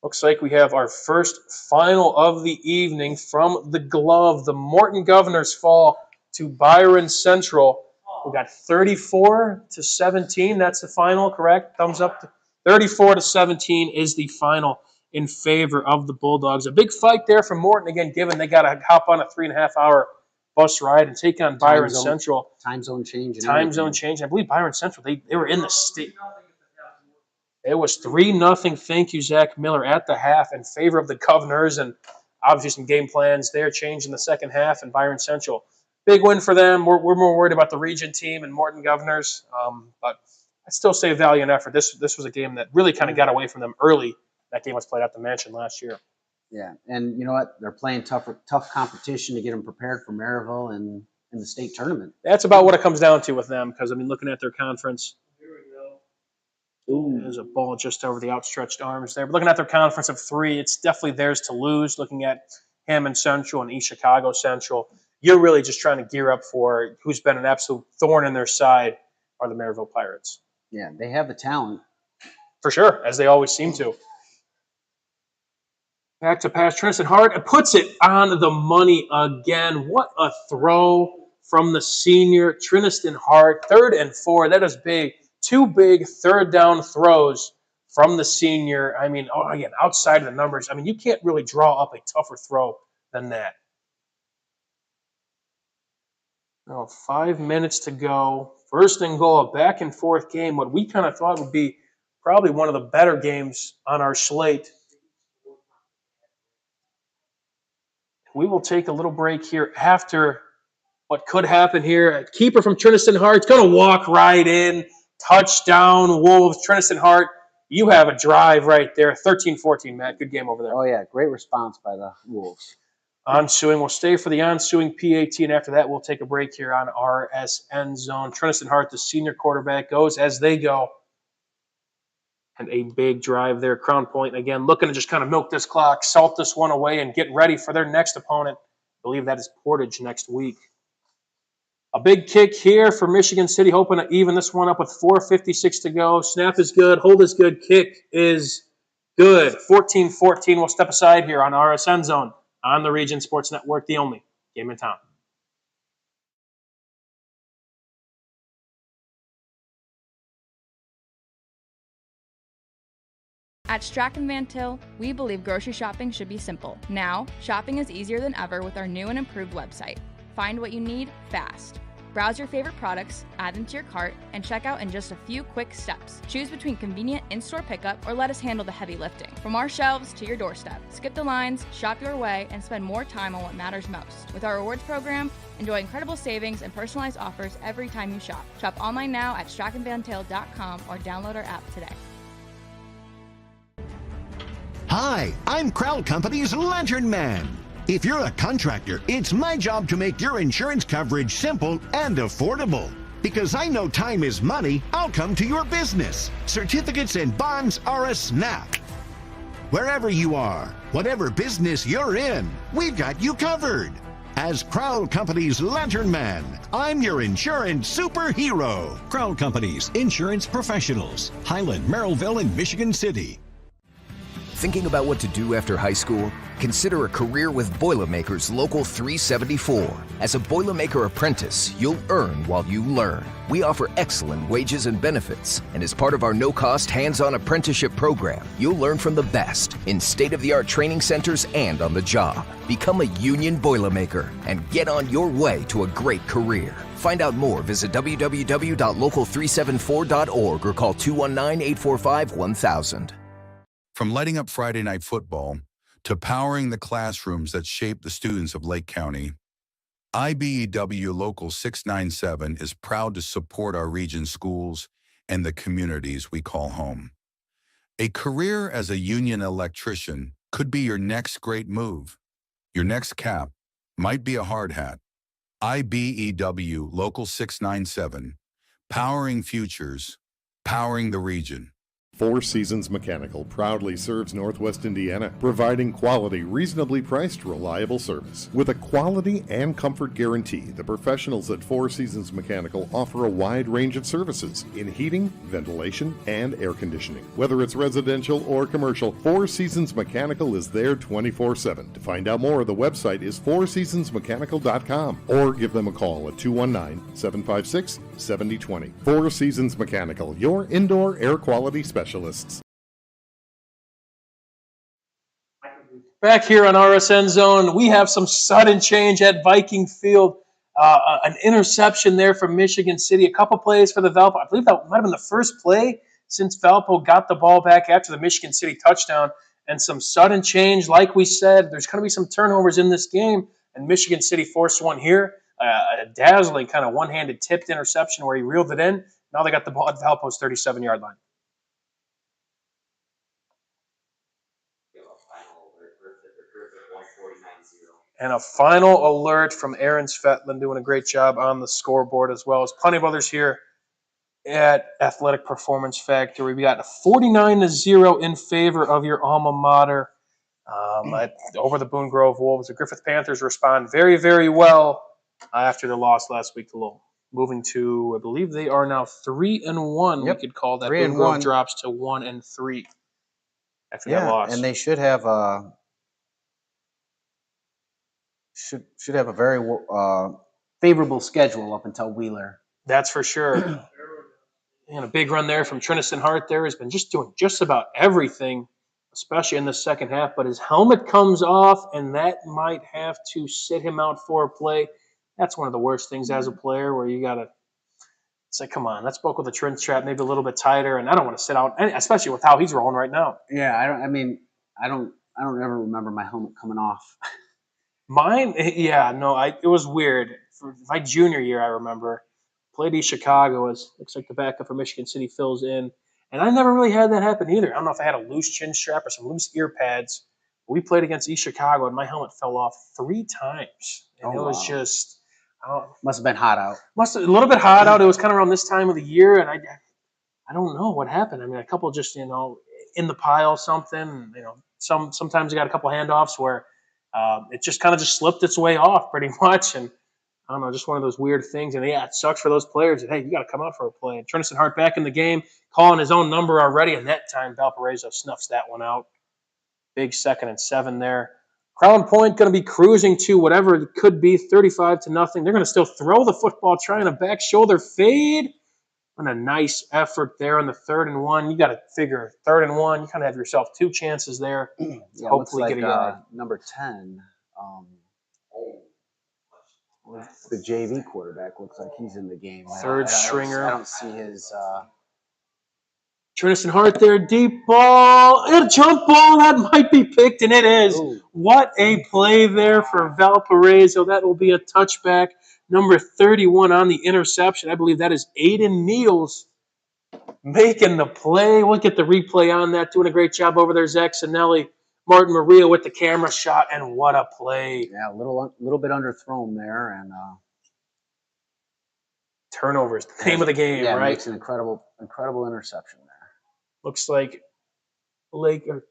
A: Looks like we have our first final of the evening from the glove. The Morton Governors fall to Byron Central We got 34-17. That's the final, correct? Thumbs up. 34-17 is the final in favor of the Bulldogs. A big fight there from Morton again, given they got to hop on a 3.5-hour bus ride and take on Byron Central.
B: Time zone change.
A: Time zone change. I believe Byron Central, they were in the state. It was 3-0. Thank you, Zach Miller, at the half in favor of the Governors. And obviously some game plans there changed in the second half. And Byron Central, big win for them. We're more worried about the region team and Morton Governors. But I still say valiant effort. This was a game that really kind of got away from them early. That game was played at the Mansion last year.
B: Yeah, and you know what? They're playing tough competition to get them prepared for Maryville and in the state tournament.
A: That's about what it comes down to with them because, I mean, looking at their conference.
B: Ooh.
A: There's a ball just over the outstretched arms there. But looking at their conference of 3, it's definitely theirs to lose. Looking at Hammond Central and East Chicago Central, you're really just trying to gear up for who's been an absolute thorn in their side are the Maryville Pirates.
B: Yeah, they have the talent.
A: For sure, as they always seem to. Back to pass, Tristan Hart puts it on the money again. What a throw from the senior, Tristan Hart. 3rd and 4, that is big. 2 big third down throws from the senior. I mean, again, outside of the numbers, I mean, you can't really draw up a tougher throw than that. 5 minutes to go. 1st and goal, a back and forth game. What we kind of thought would be probably one of the better games on our slate. We will take a little break here after what could happen here. A keeper from Tristan Hart's going to walk right in. Touchdown, Wolves. Tristan Hart, you have a drive right there. 13-14, Matt. Good game over there.
B: Oh, yeah. Great response by the Wolves.
A: Ensuing. We'll stay for the ensuing PAT, and after that, we'll take a break here on RSN Zone. Tristan Hart, the senior quarterback, goes as they go. And a big drive there. Crown Point, again, looking to just kind of milk this clock, salt this one away, and get ready for their next opponent. I believe that is Portage next week. A big kick here for Michigan City, hoping to even this one up with 4:56 to go. Snap is good. Hold is good. Kick is good. 14-14. We'll step aside here on RSN Zone on the Region Sports Network, the only game in town.
H: At Strachan Van Til, we believe grocery shopping should be simple. Now, shopping is easier than ever with our new and improved website. Find what you need fast. Browse your favorite products, add them to your cart, and check out in just a few quick steps. Choose between convenient in-store pickup or let us handle the heavy lifting. From our shelves to your doorstep, skip the lines, shop your way, and spend more time on what matters most. With our rewards program, enjoy incredible savings and personalized offers every time you shop. Shop online now at strachanvantil.com or download our app today.
I: Hi, I'm Crown Company's Lantern Man. If you're a contractor, it's my job to make your insurance coverage simple and affordable. Because I know time is money, I'll come to your business. Certificates and bonds are a snap. Wherever you are, whatever business you're in, we've got you covered. As Crown Company's Lantern Man, I'm your insurance superhero.
J: Crown Company's Insurance Professionals, Highland, Merrillville, and Michigan City.
K: Thinking about what to do after high school? Consider a career with Boilermakers Local 374. As a Boilermaker apprentice, you'll earn while you learn. We offer excellent wages and benefits, and as part of our no-cost hands-on apprenticeship program, you'll learn from the best in state-of-the-art training centers and on the job. Become a union Boilermaker and get on your way to a great career. Find out more, visit www.local374.org or call 219-845-1000.
L: From lighting up Friday Night Football to powering the classrooms that shape the students of Lake County, IBEW Local 697 is proud to support our region's schools and the communities we call home. A career as a union electrician could be your next great move. Your next cap might be a hard hat. IBEW Local 697, powering futures, powering the region.
M: Four Seasons Mechanical proudly serves Northwest Indiana, providing quality, reasonably priced, reliable service. With a quality and comfort guarantee, the professionals at Four Seasons Mechanical offer a wide range of services in heating, ventilation, and air conditioning. Whether it's residential or commercial, Four Seasons Mechanical is there 24/7. To find out more, the website is fourseasonsmechanical.com or give them a call at 219-756-7020. Four Seasons Mechanical, your indoor air quality specialist.
A: Back here on RSN Zone, we have some sudden change at Viking Field. An interception there from Michigan City. A couple plays for the Valpo. I believe that might have been the first play since Valpo got the ball back after the Michigan City touchdown. And some sudden change. Like we said, there's going to be some turnovers in this game. And Michigan City forced one here. A dazzling kind of one-handed tipped interception where he reeled it in. Now they got the ball at Valpo's 37-yard line. And a final alert from Aaron Svetlin doing a great job on the scoreboard, as well as plenty of others here at Athletic Performance Factory. We got 49-0 in favor of your alma mater over the Boone Grove Wolves. The Griffith Panthers respond very, very well after their loss last week to Lowell. Moving to, I believe they are now 3-1.
B: Yep.
A: We could call that.
B: 3-1.
A: Boone Grove drops to 1-3 after that loss.
B: And they should have should have a very favorable schedule up until Wheeler.
A: That's for sure. And a big run there from Trinison Hart there. Has been just doing just about everything, especially in the second half. But his helmet comes off, and that might have to sit him out for a play. That's one of the worst things as a player, where you got to say, come on, let's buckle the trin strap maybe a little bit tighter. And I don't want to sit out, especially with how he's rolling right now.
B: Yeah, I don't ever remember my helmet coming off.
A: Mine, yeah, no, it was weird. For my junior year, I remember, played East Chicago. Looks like the backup for Michigan City fills in. And I never really had that happen either. I don't know if I had a loose chin strap or some loose ear pads. We played against East Chicago, and my helmet fell off 3 times. And it was just...
B: Must have been hot out.
A: A little bit hot out. It was kind of around this time of the year, and I don't know what happened. I mean, a couple just, in the pile something. Sometimes you got a couple handoffs where it just kind of just slipped its way off pretty much. And I don't know, just one of those weird things. And yeah, it sucks for those players. Hey, you got to come out for a play. And Trinison Hart back in the game, calling his own number already. And that time, Valparaiso snuffs that one out. Big 2nd and 7 there. Crown Point going to be cruising to whatever it could be, 35-0. They're going to still throw the football, trying a back shoulder fade. And a nice effort there on the 3rd and 1. You got to figure 3rd and 1. You kind of have yourself 2 chances there.
B: Yeah,
A: hopefully get a yard.
B: Number 10, the JV quarterback, looks like he's in the game.
A: Third stringer.
B: I don't see his.
A: Trinison Hart there, deep ball, and a jump ball that might be picked, and it is.
B: Ooh.
A: What a play there for Valparaiso. That will be a touchback. Number 31 on the interception. I believe that is Aiden Neals making the play. We'll get the replay on that. Doing a great job over there, Zach Sinelli. Martin Maria with the camera shot, and what a play.
B: Yeah, a little bit underthrown there, and
A: turnovers, the name of the game, right?
B: Makes an incredible interception there.
A: Looks like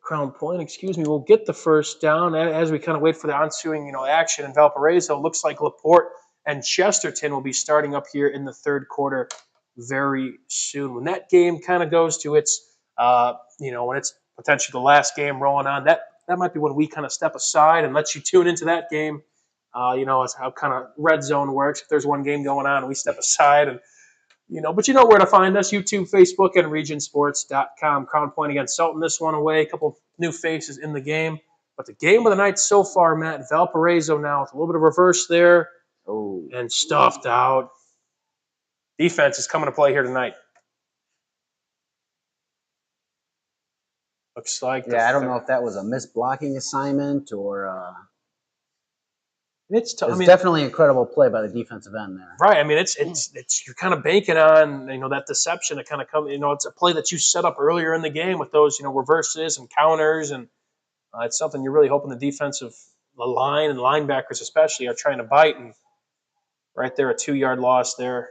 A: Crown Point, will get the first down as we kind of wait for the ensuing, action in Valparaiso. Looks like LaPorte and Chesterton will be starting up here in the 3rd quarter very soon. When that game kind of goes to its, when it's potentially the last game rolling on, that might be when we kind of step aside and let you tune into that game. It's how kind of red zone works. If there's one game going on, we step aside and, but you know where to find us, YouTube, Facebook, and regionsports.com. Crown Point against Sultan this one away. A couple new faces in the game. But the game of the night so far, Matt, Valparaiso now with a little bit of reverse there.
B: Oh.
A: And stuffed out. Defense is coming to play here tonight. Looks like.
B: Yeah, I don't know if that was a missed blocking assignment or.
A: It's
B: definitely an incredible play by the defensive end there.
A: Right. I mean, it's you're kind of banking on that deception to kind of come. It's a play that you set up earlier in the game with those reverses and counters, and it's something you're really hoping the defensive line and linebackers especially are trying to bite. And right there, a 2-yard loss there.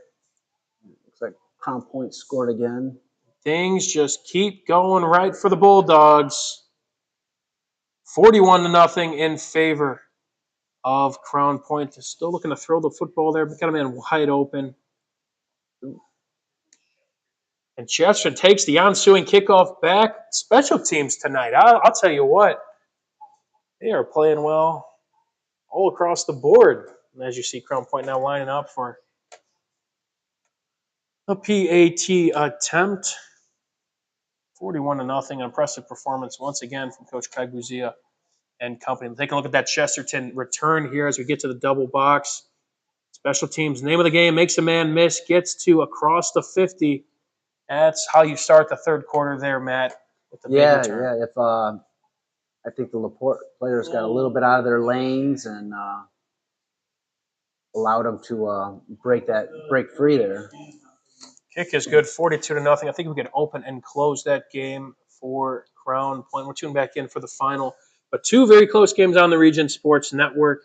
B: Looks like Crown Point scored again.
A: things just keep going right for the Bulldogs. 41-0 in favor of Crown Point. They're still looking to throw the football there, but kind of man wide open. And Chesterton takes the ensuing kickoff back. Special teams tonight. I'll tell you what, they are playing well all across the board. And as you see, Crown Point now lining up for a PAT attempt. 41-0. Impressive performance once again from Coach Craig Buzia and company. Take a look at that Chesterton return here as we get to the double box. Special teams, name of the game, makes a man miss, gets to across the 50. That's how you start the third quarter there, Matt, with the big return.
B: If I think the Laporte players got a little bit out of their lanes and allowed them to break free there.
A: Kick is good, 42-0. I think we can open and close that game for Crown Point. We're tuning back in for the final. But two very close games on the Region Sports Network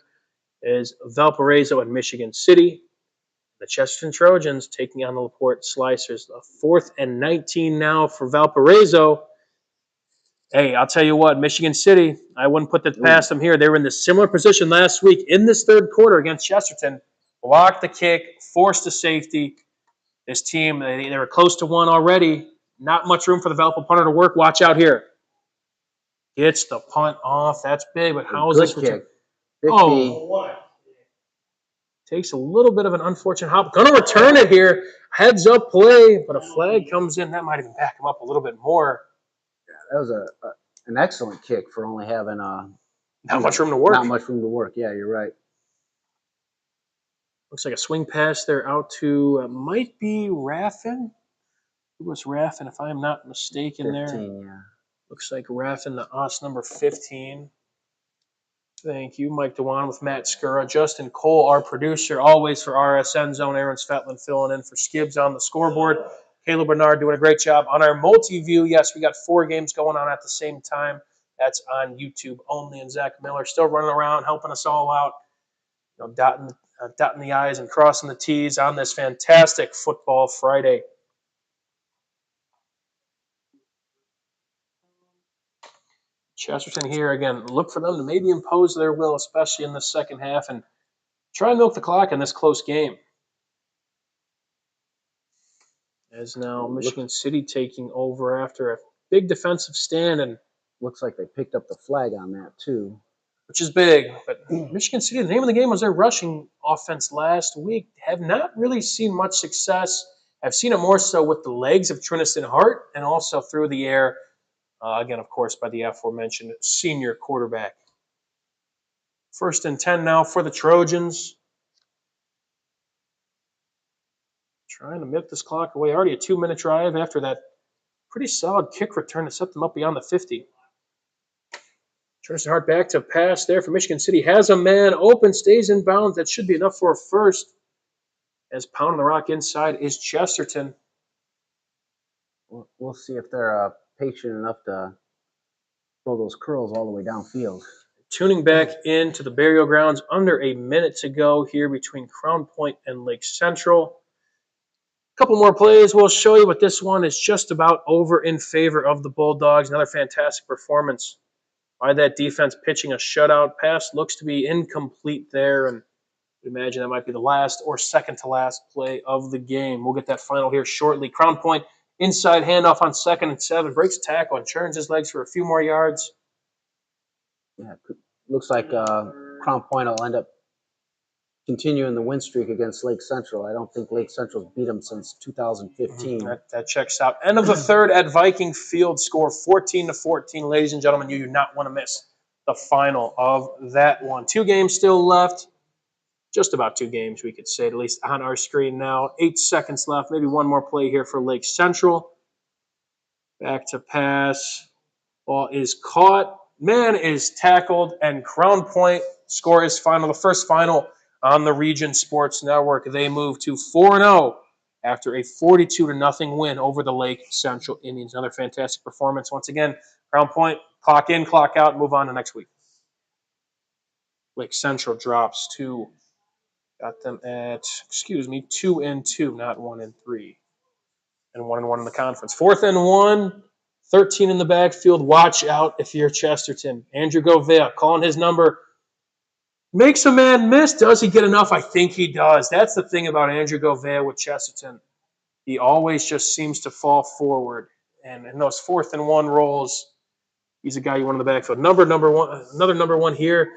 A: is Valparaiso and Michigan City. The Chesterton Trojans taking on the LaPorte Slicers. 4th and 19 now for Valparaiso. Hey, I'll tell you what, Michigan City, I wouldn't put that past them here. They were in this similar position last week in this third quarter against Chesterton. Blocked the kick, forced a safety. This team, they were close to one already. Not much room for the Valpo punter to work. Watch out here. Gets the punt off. That's big, but how is this return? Oh, takes a little bit of an unfortunate hop. Going to return it here. Heads up play, but a flag comes in. That might even back him up a little bit more.
B: That was an excellent kick for only having
A: not much room to work.
B: Not much room to work. Yeah, you're right.
A: Looks like a swing pass there out to might be Raffin. Who was Raffin, if I'm not mistaken
B: 15,
A: there?
B: Yeah.
A: Looks like Raffin, the OS number 15. Thank you, Mike Dewan with Matt Skura. Justin Cole, our producer, always for RSN Zone. Aaron Svetlin filling in for Skibbs on the scoreboard. Caleb Bernard doing a great job on our multi-view. Yes, we got 4 games going on at the same time. That's on YouTube only. And Zach Miller still running around, helping us all out, dotting the I's and crossing the T's on this fantastic Football Friday. Chesterton here again. Look for them to maybe impose their will, especially in the second half, and try and milk the clock in this close game. As now Michigan City taking over after a big defensive stand, and
B: looks like they picked up the flag on that too,
A: which is big. But Michigan City, the name of the game was their rushing offense last week. Have not really seen much success. I've seen it more so with the legs of Trinniston Hart and also through the air. Again, of course, by the aforementioned senior quarterback. 1st and 10 now for the Trojans. Trying to milk this clock away. Already a 2-minute drive after that pretty solid kick return to set them up beyond the 50. Trinniston Hart back to pass there for Michigan City. Has a man open, stays in bounds. That should be enough for a first. As pounding the rock inside is Chesterton.
B: We'll see if they're patient enough to throw those curls all the way downfield.
A: Tuning back into the burial grounds, under a minute to go here between Crown Point and Lake Central. A couple more plays we'll show you, but this one is just about over in favor of the Bulldogs. Another fantastic performance by that defense, pitching a shutout pass. Looks to be incomplete there, and I imagine that might be the last or second to last play of the game. We'll get that final here shortly. Crown Point inside handoff on 2nd and 7. Breaks tackle and turns his legs for a few more yards.
B: Yeah, looks like Crown Point will end up continuing the win streak against Lake Central. I don't think Lake Central's beat them since 2015.
A: That checks out. End of the third at Viking Field, score 14-14. Ladies and gentlemen, you do not want to miss the final of that one. 2 games still left. Just about 2 games, we could say, at least on our screen now. 8 seconds left. Maybe one more play here for Lake Central. Back to pass. Ball is caught. Man is tackled, and Crown Point score is final. The first final on the Region Sports Network. They move to 4-0 after a 42-0 win over the Lake Central Indians. Another fantastic performance. Once again, Crown Point, clock in, clock out, move on to next week. Lake Central drops to, got them at, 2-2, not 1-3. and 1-1 in the conference. 4th and 1, 13 in the backfield. Watch out if you're Chesterton. Andrew Govea calling his number. Makes a man miss. Does he get enough? I think he does. That's the thing about Andrew Govea with Chesterton. He always just seems to fall forward. And in those 4th and 1 rolls, he's a guy you want in the backfield. Number one, another number one here.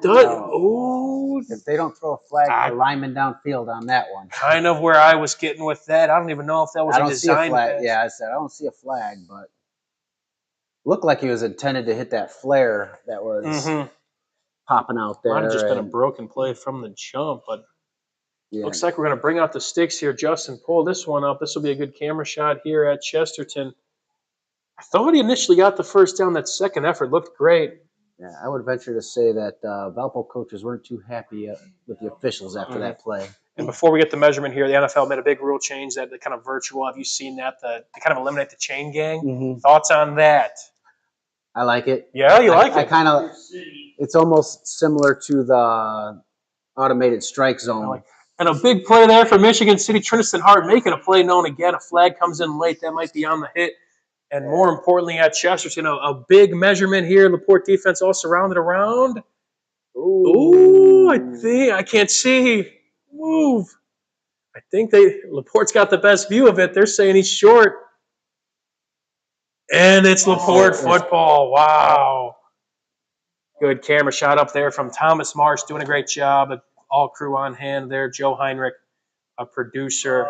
B: If they don't throw a flag for lineman downfield on that one.
A: Kind of where I was getting with that. I don't even know if that was a design pass.
B: Yeah, I said I don't see a flag, but looked like he was intended to hit that flare that was popping out there.
A: Might have just been a broken play from the jump, but looks like we're going to bring out the sticks here. Justin, pull this one up. This will be a good camera shot here at Chesterton. I thought he initially got the first down. That second effort looked great.
B: Yeah, I would venture to say that Valpo coaches weren't too happy with the officials after that play.
A: And before we get the measurement here, the NFL made a big rule change that the kind of virtual. Have you seen that? To kind of eliminate the chain gang. Thoughts on that?
B: I like it.
A: Yeah, you like it.
B: I kind of. It's almost similar to the automated strike zone.
A: And a big play there for Michigan City. Tristan Hart making a play known again. A flag comes in late. That might be on the hit. And more importantly, at Chesterton, a big measurement here. Laporte defense all surrounded around. Ooh, I can't see. Move. I think Laporte's got the best view of it. They're saying he's short. And it's Laporte football. Wow. Good camera shot up there from Thomas Marsh, doing a great job. All crew on hand there. Joe Heinrich, a producer.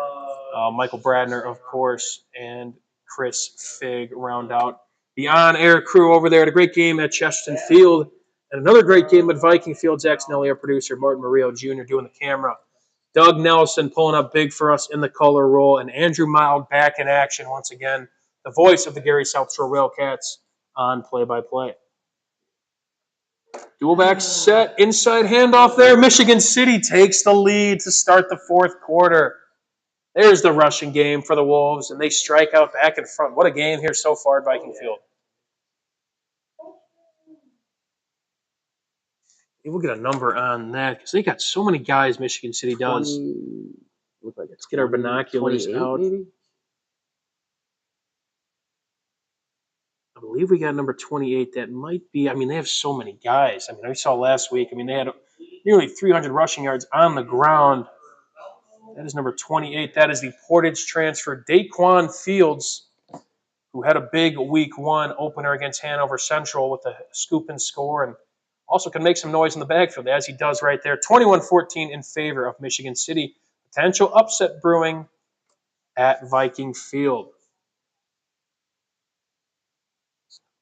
A: Michael Bradner, of course, and Chris Fig round out the on-air crew over there. Had a great game at Chesterton Field. And another great game at Viking Field. Zach Snelly, our producer. Martin Murillo Jr. doing the camera. Doug Nelson pulling up big for us in the color roll. And Andrew Mild back in action once again. The voice of the Gary South Shore Railcats on play-by-play. Dual back set. Inside handoff there. Michigan City takes the lead to start the 4th quarter. There's the rushing game for the Wolves, and they strike out back in front. What a game here so far at Viking Field. We'll get a number on that because they got so many guys Michigan City does. Let's get our binoculars out. Maybe? I believe we got number 28. That might be, they have so many guys. We saw last week. They had nearly 300 rushing yards on the ground. That is number 28. That is the Portage transfer, Daquan Fields, who had a big week 1 opener against Hanover Central with a scoop and score, and also can make some noise in the backfield, as he does right there. 21-14 in favor of Michigan City. Potential upset brewing at Viking Field.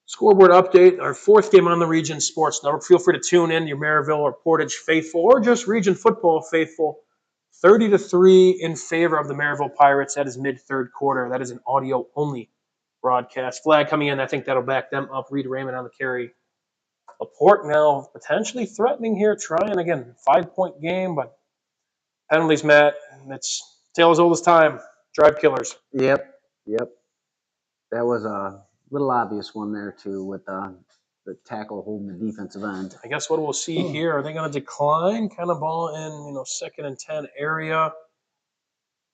A: Scoreboard update, our 4th game on the Region Sports Network. Feel free to tune in, your Maryville or Portage faithful, or just Region football faithful. 30-3 in favor of the Maryville Pirates. That is mid-3rd quarter. That is an audio-only broadcast. Flag coming in. I think that'll back them up. Reed Raymond on the carry. Laporte now potentially threatening here, trying again. 5-point game, but penalties, Matt. It's tale as old as time. Drive killers.
B: Yep. That was a little obvious one there, too, with the tackle holding the defensive end.
A: I guess what we'll see here, are they going to decline? Kind of ball in, 2nd and 10 area.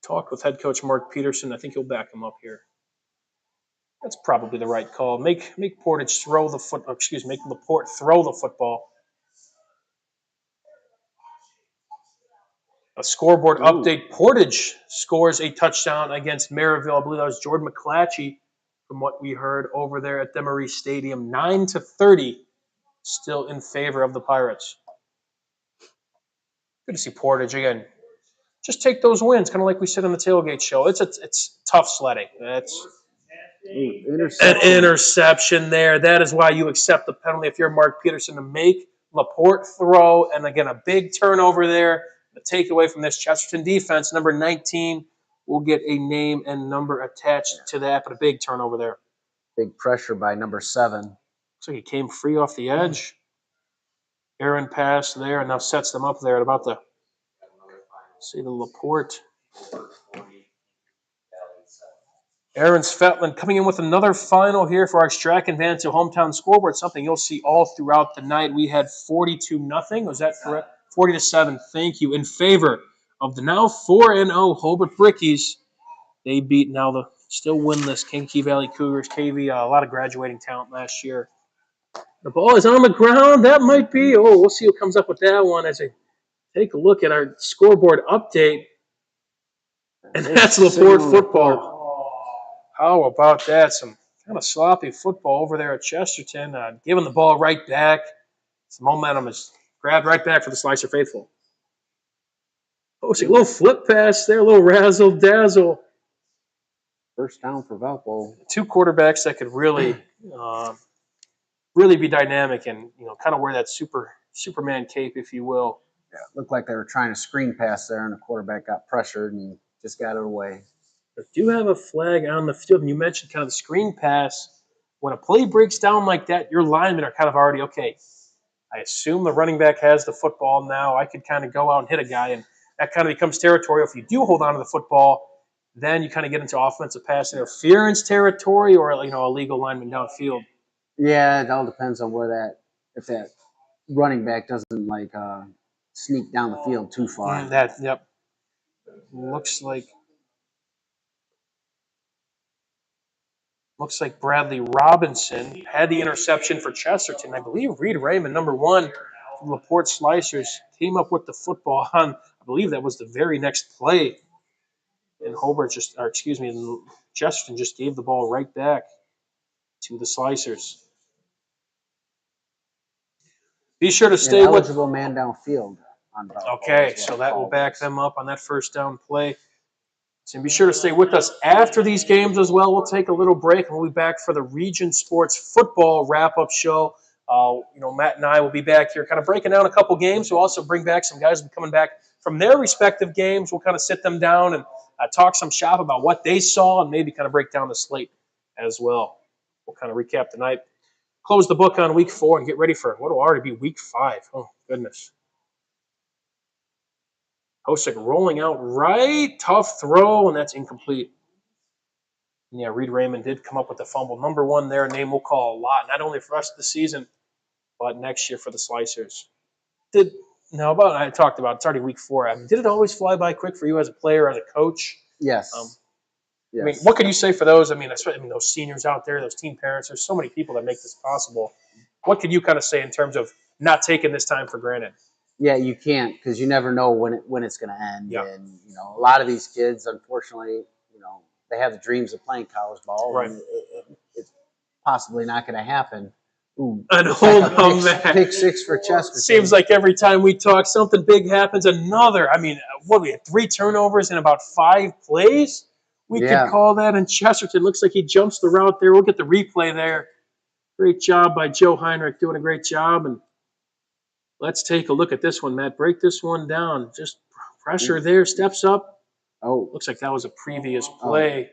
A: Talked with head coach Mark Peterson. I think he'll back him up here. That's probably the right call. Make Portage throw the foot. Make Laporte throw the football. A scoreboard update. Portage scores a touchdown against Maryville. I believe that was Jordan McClatchy, from what we heard over there at Demery Stadium. 9-30, still in favor of the Pirates. Good to see Portage again. Just take those wins, kind of like we said on the tailgate show. It's tough sledding. That's an interception there. That is why you accept the penalty if you're Mark Peterson, to make Laporte throw. And again, a big turnover there. The takeaway from this Chesterton defense, number 19, will get a name and number attached to that, but a big turnover there.
B: Big pressure by number 7.
A: Looks like he came free off the edge. Aaron pass there, and now sets them up there at about the, see the Laporte. Aaron Svetlin coming in with another final here for our Strachan Vanto hometown scoreboard, something you'll see all throughout the night. We had 42-0. Was that correct? 40-7, thank you, in favor of the now 4-0 Hobart Brickies. They beat now the still winless Kankakee Valley Cougars. KV, a lot of graduating talent last year. The ball is on the ground. That might be. Oh, we'll see who comes up with that one as I take a look at our scoreboard update. And that's LaPorte football. How about that? Some kind of sloppy football over there at Chesterton. Giving the ball right back. Some momentum is grabbed right back for the Slicer faithful. Oh, see a little flip pass there, a little razzle dazzle.
B: First down for Valpo.
A: Two quarterbacks that could really, really be dynamic and kind of wear that Superman cape, if you will.
B: Yeah, it looked like they were trying to screen pass there, and the quarterback got pressured and just got it away.
A: They do have a flag on the field, and you mentioned kind of the screen pass. When a play breaks down like that, your linemen are kind of already okay. I assume the running back has the football now. I could kind of go out and hit a guy, and that kind of becomes territorial. If you do hold on to the football, then you kind of get into offensive pass interference territory or a legal lineman downfield.
B: Yeah, it all depends on if that running back doesn't sneak down the field too far.
A: Yep. Looks like Bradley Robinson had the interception for Chesterton. I believe Reed Raymond, number 1 from LaPorte Slicers, came up with the football on, I believe that was the very next play. And Chesterton just gave the ball right back to the Slicers. Be sure to stay with
B: eligible man downfield on Valpo.
A: Okay, so that will back them up on that first down play. So be sure to stay with us after these games as well. We'll take a little break and we'll be back for the Region Sports Football wrap-up show. Matt and I will be back here kind of breaking down a couple games. We'll also bring back some guys who will be coming back from their respective games. We'll kind of sit them down and talk some shop about what they saw and maybe kind of break down the slate as well. We'll kind of recap the night, close the book on week 4, and get ready for what will already be week 5. Oh, goodness. Hosick rolling out right, tough throw, and that's incomplete. And yeah, Reed Raymond did come up with the fumble. Number 1 there, a name we'll call a lot, not only for the rest of the season, but next year for the Slicers. I talked about it's already week 4. Did it always fly by quick for you as a player, as a coach?
B: Yes.
A: Yes. I mean, what could you say for those? Those seniors out there, those teen parents. There's so many people that make this possible. What could you kind of say in terms of not taking this time for granted?
B: Yeah, you can't because you never know when it's going to end.
A: Yeah.
B: And a lot of these kids, unfortunately, they have the dreams of playing college ball.
A: Right.
B: And it's possibly not going to happen. Ooh,
A: and hold on, man.
B: Pick 6 for Chesterton.
A: Seems like every time we talk, something big happens. Another. We had 3 turnovers in about 5 plays. We could call that. And Chesterton looks like he jumps the route there. We'll get the replay there. Great job by Joe Heinrich, doing a great job. And let's take a look at this one, Matt. Break this one down. Just pressure there. Steps up.
B: Oh,
A: looks like that was a previous play.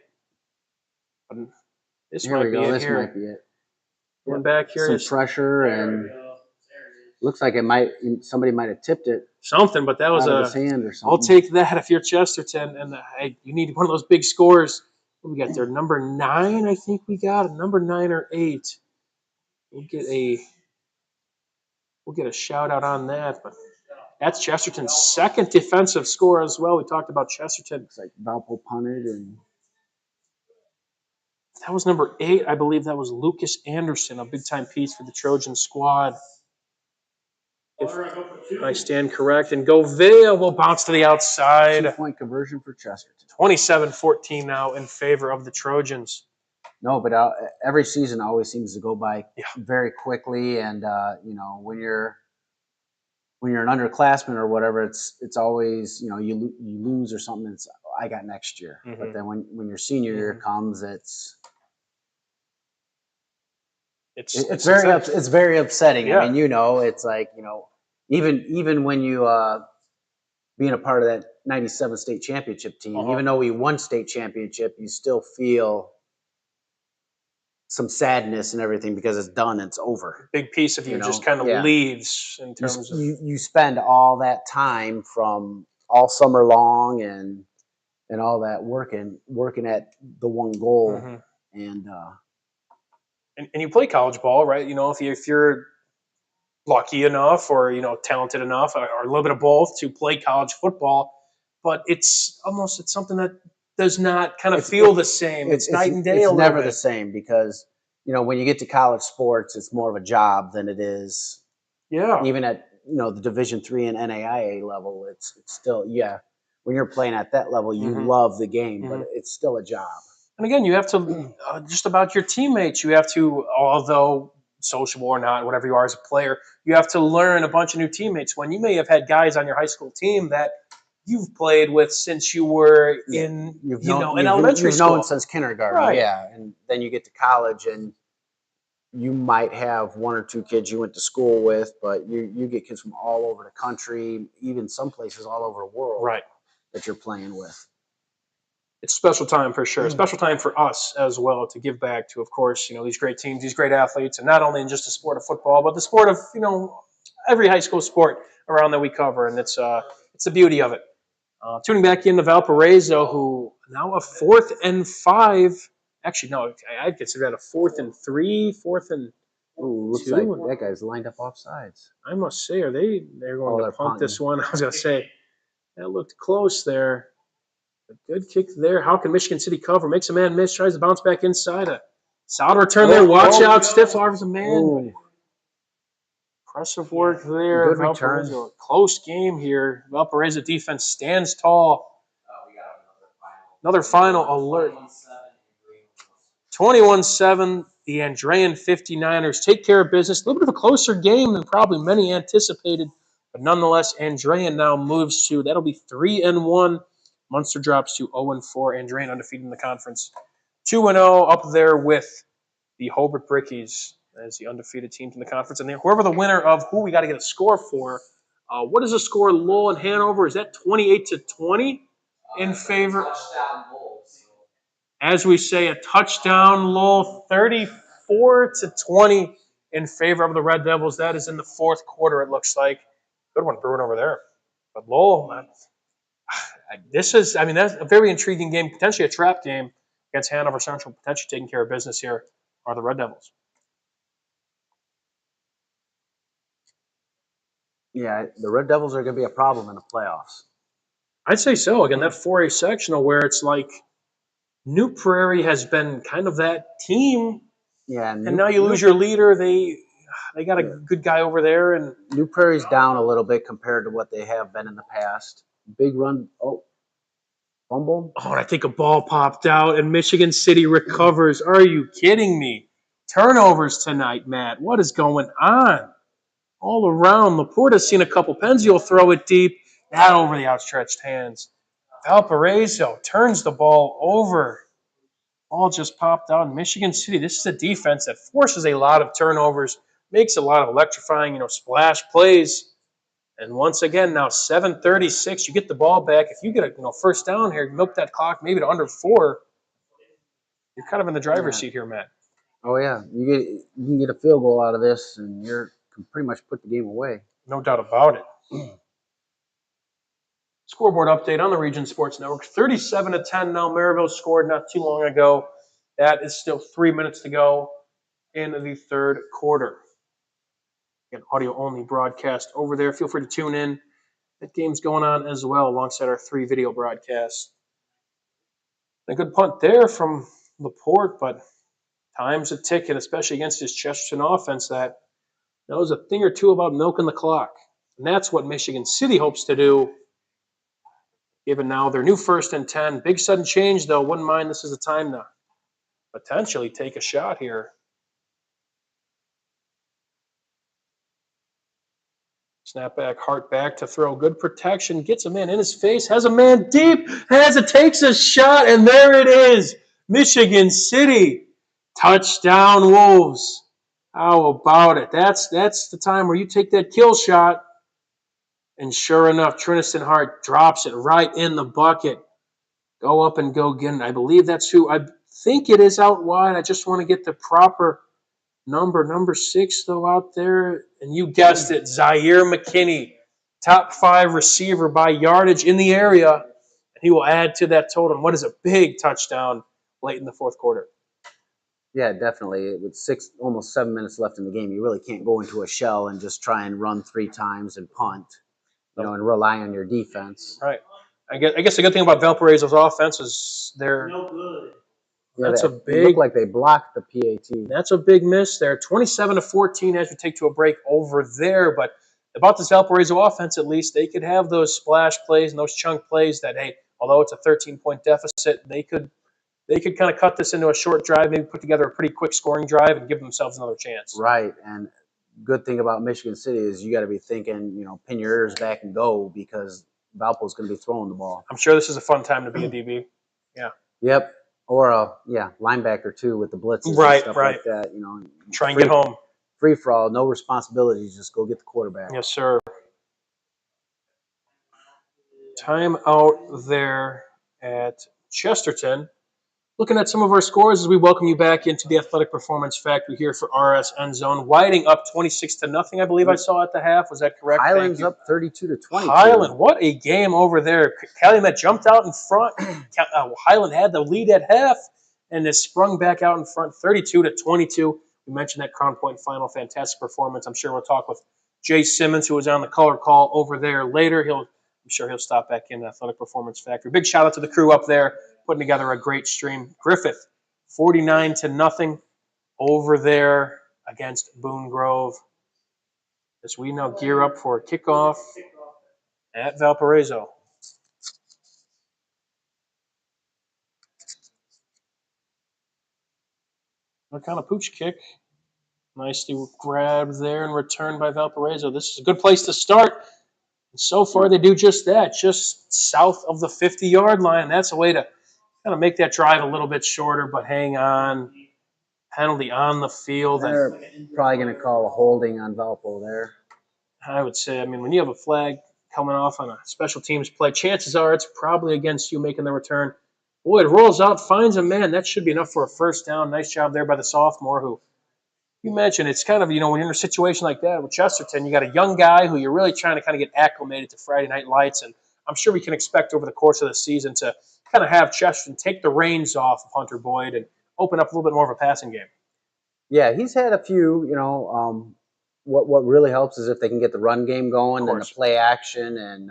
A: But this
B: here
A: might
B: we
A: be
B: go.
A: it
B: This
A: here.
B: might be it.
A: Going back here.
B: Some pressure and looks like somebody might have tipped it.
A: Something, but that was
B: out of his hand or something.
A: I'll take that if you're Chesterton, and you need one of those big scores. What do we got there? Number 9, I think we got a number 9 or 8. We'll get a shout out on that, but that's Chesterton's second defensive score as well. We talked about Chesterton.
B: Looks like Valpo punted, and
A: that was number 8. I believe that was Lucas Anderson, a big time piece for the Trojan squad. If I stand correct, and Govea will bounce to the outside.
B: 2-point conversion for Chesterton.
A: 27-14 now in favor of the Trojans.
B: No, but every season always seems to go by very quickly, and when you're an underclassman or whatever, it's always you lose or something. It's I got next year, but then when your senior year comes, it's very upsetting.
A: Yeah.
B: I mean, it's like even when you being a part of that '97 state championship team, even though we won state championship, you still feel some sadness and everything because it's done, it's over.
A: Big piece of you just kind of leaves in terms of
B: you spend all that time from all summer long and all that working at the one goal and
A: you play college ball, right? If you're lucky enough or talented enough or a little bit of both to play college football, but it's something that does not kind of feel the same. It's night and day.
B: It's
A: a little
B: never
A: bit.
B: the same because, you know, when you get to college sports, it's more of a job than it is.
A: Yeah.
B: Even at, you know, the Division III and NAIA level, it's still, yeah. When you're playing at that level, you love the game, but it's still a job.
A: And again, you have to just about your teammates. You have to, although sociable or not, whatever you are as a player, you have to learn a bunch of new teammates. When you may have had guys on your high school team that you've played with since you were in, in elementary
B: you've
A: school.
B: known since kindergarten,
A: Right.
B: yeah. And then you get to college, and you might have one or two kids you went to school with, but you get kids from all over the country, even some places all over the world,
A: right,
B: that you're playing with.
A: It's a special time for sure. A special time for us as well to give back to, of course, these great teams, these great athletes, and not only in just the sport of football, but the sport of, every high school sport around that we cover. And it's the beauty of it. Tuning back into Valparaiso, who now a 4th and 5. Actually, no, I'd consider that a 4th and 3, 4th and
B: looks
A: 2.
B: like that guy's lined up off sides.
A: I must say, they're going to punt this one? I was going to say, that looked close there. A good kick there. How can Michigan City cover? Makes a man miss, tries to bounce back inside. A solid return there. Watch out. Stiff arms a man.
B: Ooh.
A: Impressive work there.
B: Good return.
A: A close game here. Valparaiso defense stands tall. Another final alert. 21-7. The Andrean 59ers take care of business. A little bit of a closer game than probably many anticipated. But nonetheless, Andrean now moves to, that'll be 3-1. Munster drops to 0-4. Andrean undefeated in the conference. 2-0 up there with the Hobart Brickies as the undefeated teams in the conference. And then whoever the winner of who we got to get a score for. What is the score? Lowell and Hanover. Is that 28-20 in favor? As we say, a touchdown. Lowell 34-20 in favor of the Red Devils. That is in the 4th quarter, it looks like. Good one brewing over there. But Lowell, that's a very intriguing game, potentially a trap game against Hanover Central, potentially taking care of business here are the Red Devils.
B: Yeah, the Red Devils are going to be a problem in the playoffs.
A: I'd say so. Again, that 4A sectional where it's like New Prairie has been kind of that team.
B: Yeah,
A: and now you lose your leader. They got a good guy over there. And
B: New Prairie's down a little bit compared to what they have been in the past. Big run. Oh, fumble.
A: Oh, and I think a ball popped out, and Michigan City recovers. Are you kidding me? Turnovers tonight, Matt. What is going on? All around. Laporta's seen a couple. Penzio throw it deep. That over the outstretched hands. Valparaiso turns the ball over. Ball just popped out. Michigan City, this is a defense that forces a lot of turnovers, makes a lot of electrifying, splash plays. And once again, now 7:36, you get the ball back. If you get a first down here, milk that clock maybe to under 4. You're kind of in the driver's seat here, Matt.
B: Oh yeah, you can get a field goal out of this, and you can pretty much put the game away.
A: No doubt about it. Scoreboard update on the Region Sports Network. 37-10 now. Maryville scored not too long ago. That is still 3 minutes to go in the 3rd quarter. Again, audio-only broadcast over there. Feel free to tune in. That game's going on as well alongside our 3 video broadcasts. A good punt there from Laporte, but time's a ticking, especially against this Chesterton offense that knows a thing or two about milking the clock. And that's what Michigan City hopes to do, given now their new 1st and 10. Big sudden change, though. Wouldn't mind this is the time to potentially take a shot here. Snap back, Hart back to throw. Good protection. Gets a man in his face. Has a man deep. Takes a shot, and there it is. Michigan City. Touchdown, Wolves. How about it? That's the time where you take that kill shot. And sure enough, Trinniston Hart drops it right in the bucket. Go up and go again. I believe that's who. I think it is out wide. I just want to get the proper number 6, though, out there. And you guessed it, Zaire McKinney, top 5 receiver by yardage in the area. And he will add to that total. And what is a big touchdown late in the 4th quarter.
B: Yeah, definitely. With almost 7 minutes left in the game, you really can't go into a shell and just try and run 3 times and punt, and rely on your defense.
A: Right. I guess the good thing about Valparaiso's offense is they're
G: No good.
B: Yeah,
A: that's
B: they,
A: a
B: it
A: big
B: looked like they blocked the PAT.
A: that's a big miss there. 27-14 as we take to a break over there. But about this Valparaiso offense, at least they could have those splash plays and those chunk plays that, hey, although it's a 13-point deficit, they could kind of cut this into a short drive, maybe put together a pretty quick scoring drive and give themselves another chance.
B: Right, and good thing about Michigan City is you got to be thinking, pin your ears back and go because Valpo's going to be throwing the ball.
A: I'm sure this is a fun time to be a DB. Yeah.
B: Yep. Or a linebacker too with the blitzes
A: Right,
B: and stuff
A: right.
B: like that.
A: Try and get home.
B: Free for all, no responsibilities, just go get the quarterback.
A: Yes, sir. Time out there at Chesterton. Looking at some of our scores as we welcome you back into the Athletic Performance Factory here for RSNZONE. Whiting up 26-0, I believe I saw at the half. Was that correct?
B: Highland's up 32-20.
A: Highland, what a game over there. Calumet jumped out in front. Highland had the lead at half and has sprung back out in front 32-22. We mentioned that Crown Point final, fantastic performance. I'm sure we'll talk with Jay Simmons, who was on the color call over there later. I'm sure he'll stop back in the Athletic Performance Factory. Big shout out to the crew up there, putting together a great stream. Griffith, 49-0 over there against Boone Grove. As we now gear up for a kickoff at Valparaiso. What kind of pooch kick? Nicely grabbed there and returned by Valparaiso. This is a good place to start. And so far, they do just that, just south of the 50-yard line. That's a way to kind of make that drive a little bit shorter, but hang on. Penalty on the field.
B: They're probably going to call a holding on Valpo there.
A: I would say, when you have a flag coming off on a special teams play, chances are it's probably against you making the return. Boy, it rolls out, finds a man. That should be enough for a first down. Nice job there by the sophomore who you mentioned. It's kind of, when you're in a situation like that with Chesterton, you got a young guy who you're really trying to kind of get acclimated to Friday Night Lights. And I'm sure we can expect over the course of the season to kind of have Chesterton take the reins off of Hunter Boyd and open up a little bit more of a passing game.
B: Yeah, he's had a few, what really helps is if they can get the run game going and the play action and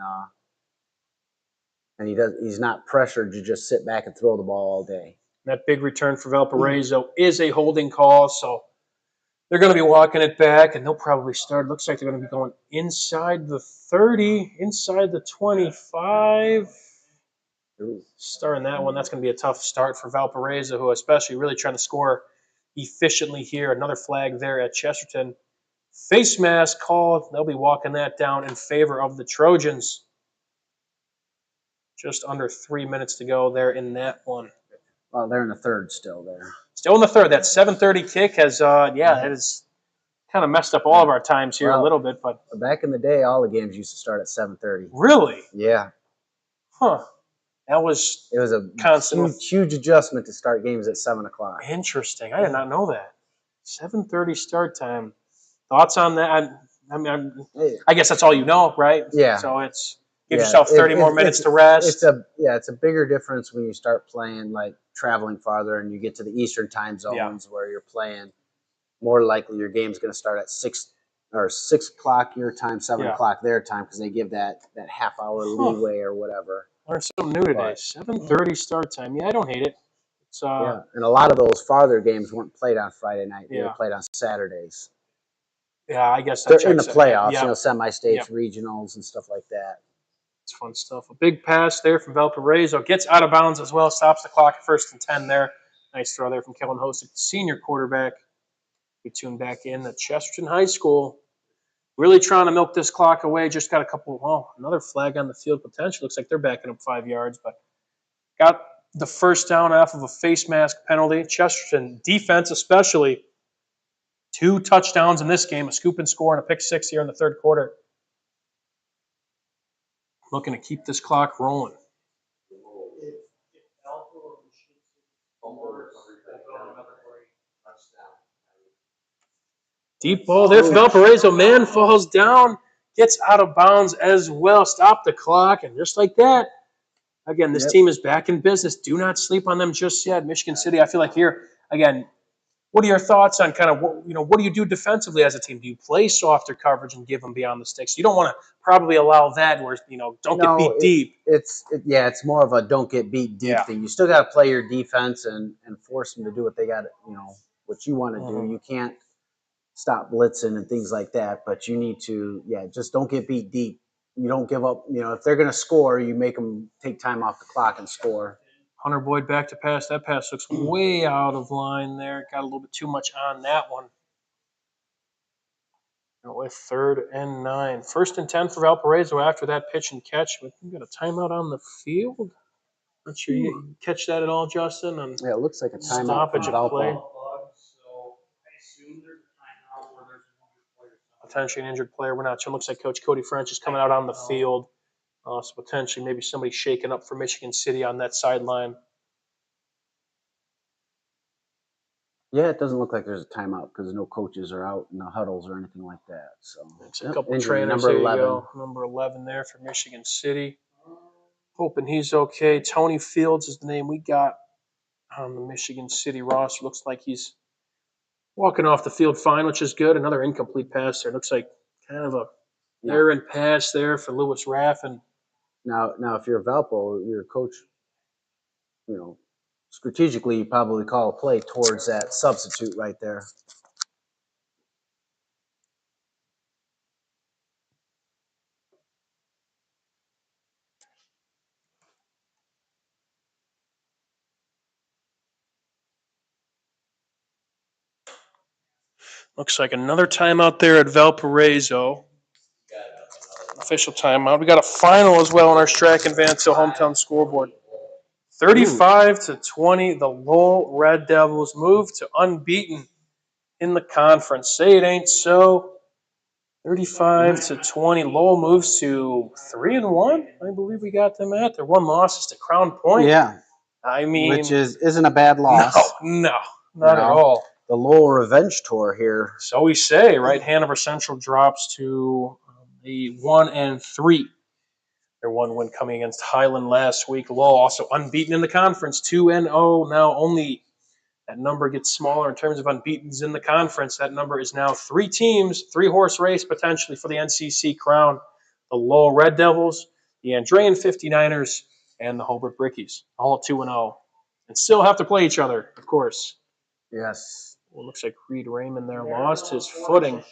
B: he's not pressured to just sit back and throw the ball all day.
A: That big return for Valparaiso is a holding call, so they're going to be walking it back, and they'll probably start. Looks like they're going to be going inside the 30, inside the 25. Starting that one, that's going to be a tough start for Valparaiso, who especially really trying to score efficiently here. Another flag there at Chesterton. Face mask call. They'll be walking that down in favor of the Trojans. Just under 3 minutes to go there in that one.
B: Well, they're in the third still there.
A: Still in the third. That 7:30 kick has, it has kind of messed up all of our times here a little bit. But
B: back in the day, all the games used to start at 7:30.
A: Really?
B: Yeah.
A: Huh. It was
B: a
A: constant
B: huge adjustment to start games at 7 o'clock.
A: Interesting. I did not know that. 7:30 start time. Thoughts on that? I guess that's all you know, right?
B: Yeah.
A: So it's give yourself 30 more minutes to rest.
B: It's a bigger difference when you start playing like traveling farther and you get to the Eastern time zones where you're playing. More likely your game's going to start at 6 o'clock your time, 7 o'clock their time because they give that half hour leeway or whatever.
A: Learned something new today. 7:30 start time. Yeah, I don't hate it. It's
B: and a lot of those farther games weren't played on Friday night. They were played on Saturdays.
A: Yeah, I guess
B: they're in the playoffs,
A: yeah.
B: Semi-states, regionals, and stuff like that.
A: It's fun stuff. A big pass there from Valparaiso. Gets out of bounds as well. Stops the clock at 1st and 10 there. Nice throw there from Kellen Hosick, senior quarterback. We tune back in at Chesterton High School. Really trying to milk this clock away. Just got another flag on the field potential. Looks like they're backing up 5 yards, but got the first down off of a face mask penalty. Chesterton defense especially. 2 touchdowns in this game, a scoop and score and a pick 6 here in the third quarter. Looking to keep this clock rolling. Deep ball there for Valparaiso. Man falls down, gets out of bounds as well. Stop the clock, and just like that, again, this team is back in business. Do not sleep on them just yet. Michigan City, I feel like here, again, What are your thoughts on kind of what do you do defensively as a team? Do you play softer coverage and give them beyond the sticks? You don't want to probably allow that where don't get beat deep.
B: It's more of a don't get beat deep thing. You still got to play your defense and force them to do what they got. What you want to do. You can't stop blitzing and things like that, but you need to just don't get beat deep. You don't give up. If they're going to score, you make them take time off the clock and score.
A: Hunter Boyd back to pass. That pass looks way out of line there. Got a little bit too much on that one. With 3rd and 9. 1st and 10 for Valparaiso after that pitch and catch. But we got a timeout on the field. Not sure you catch that at all, Justin. And
B: it looks like a timeout.
A: Stoppage of play. Potentially an injured player. We're not sure. Looks like Coach Cody French is coming out on the field. So potentially maybe somebody shaking up for Michigan City on that sideline.
B: Yeah, it doesn't look like there's a timeout because no coaches are out in the huddles or anything like that. So
A: a couple trainers. Number 11. Number 11 there for Michigan City. Hoping he's okay. Tony Fields is the name we got on the Michigan City roster. Looks like he's walking off the field fine, which is good. Another incomplete pass there. Looks like kind of a errant pass there for Lewis Raff. And
B: now if you're Valpo, your coach, strategically, you probably call a play towards that substitute right there.
A: Looks like another timeout there at Valparaiso. Official timeout. We got a final as well on our Strack and Vanceville hometown scoreboard. 35-20, the Lowell Red Devils move to unbeaten in the conference. Say it ain't so. 35-20, Lowell moves to 3-1. I believe we got them at. Their one loss is to Crown Point.
B: Yeah,
A: I mean,
B: which isn't a bad loss.
A: No, not at all.
B: The Lowell revenge tour here.
A: So we say, right? Hanover Central drops to the 1-3. Their one win coming against Highland last week. Lowell also unbeaten in the conference, 2-0. Now only that number gets smaller in terms of unbeatens in the conference. That number is now 3 teams, 3-horse race potentially for the NCC crown. The Lowell Red Devils, the Andrean 59ers, and the Hobart Brickies, all 2-0. And still have to play each other, of course.
B: Yes.
A: Well, looks like Reed Raymond there lost his footing.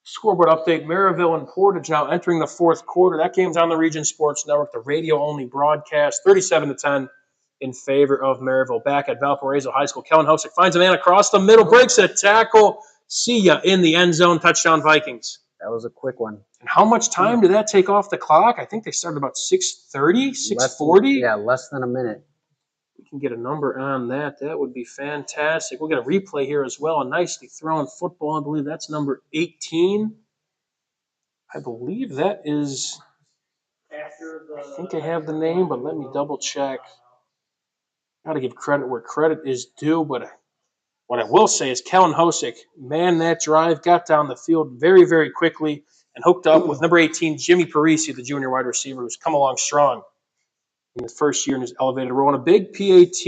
A: Scoreboard update, Maryville and Portage now entering the 4th quarter. That game's on the Region Sports Network, the radio-only broadcast, 37-10 in favor of Maryville. Back at Valparaiso High School, Kellen Hosick finds a man across the middle, breaks a tackle. See ya in the end zone, touchdown Vikings.
B: That was a quick one.
A: And how much time did that take off the clock? I think they started about 6:30, 6:40.
B: Less than a minute.
A: We can get a number on that. That would be fantastic. We'll get a replay here as well. A nicely thrown football. I believe that's number 18. I believe that is, I think I have the name, but let me double check. Got to give credit where credit is due, but what I will say is Kellen Hosick, man, that drive, got down the field very, very quickly and hooked up with number 18, Jimmy Parisi, the junior wide receiver, who's come along strong in his first year in his elevated role. And a big PAT.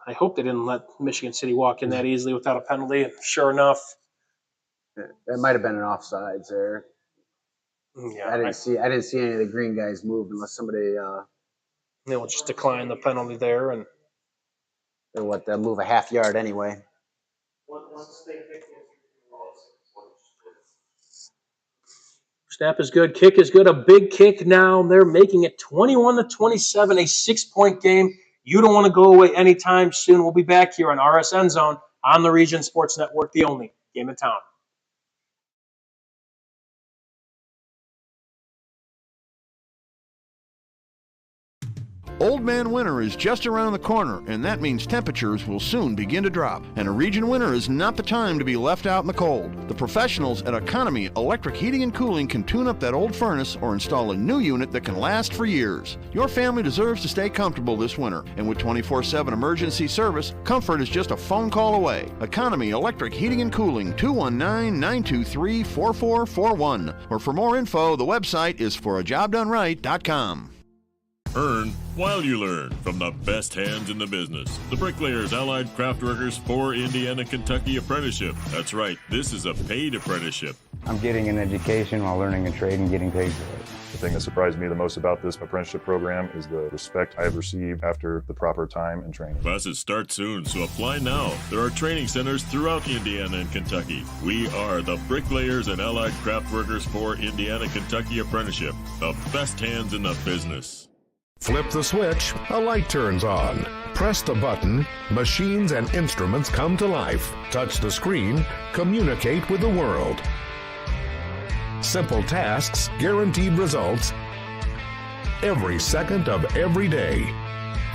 A: I hope they didn't let Michigan City walk in that easily without a penalty. And sure enough,
B: that might have been an offsides there.
A: Yeah,
B: I didn't see any of the green guys move unless somebody
A: they'll just decline the penalty there, and
B: they'll move a half yard anyway.
A: Snap is good, kick is good, a big kick now. They're making it 21-27, a 6-point game. You don't want to go away anytime soon. We'll be back here on RSN Zone on the Region Sports Network, the only game in town.
N: Old Man Winter is just around the corner, and that means temperatures will soon begin to drop. And a region winter is not the time to be left out in the cold. The professionals at Economy Electric Heating and Cooling can tune up that old furnace or install a new unit that can last for years. Your family deserves to stay comfortable this winter, and with 24/7 emergency service, comfort is just a phone call away. Economy Electric Heating and Cooling, 219-923-4441. Or for more info, the website is forajobdoneright.com.
O: Earn while you learn from the best hands in the business. The Bricklayers Allied Craft Workers for Indiana, Kentucky Apprenticeship. That's right, this is a paid apprenticeship.
P: I'm getting an education while learning a trade and getting paid for it.
Q: The thing that surprised me the most about this apprenticeship program is the respect I have received after the proper time and training.
O: Classes start soon, so apply now. There are training centers throughout Indiana and Kentucky. We are the Bricklayers and Allied Craft Workers for Indiana, Kentucky Apprenticeship. The best hands in the business.
R: Flip the switch, a light turns on. Press the button, machines and instruments come to life. Touch the screen, communicate with the world. Simple tasks, guaranteed results, every second of every day.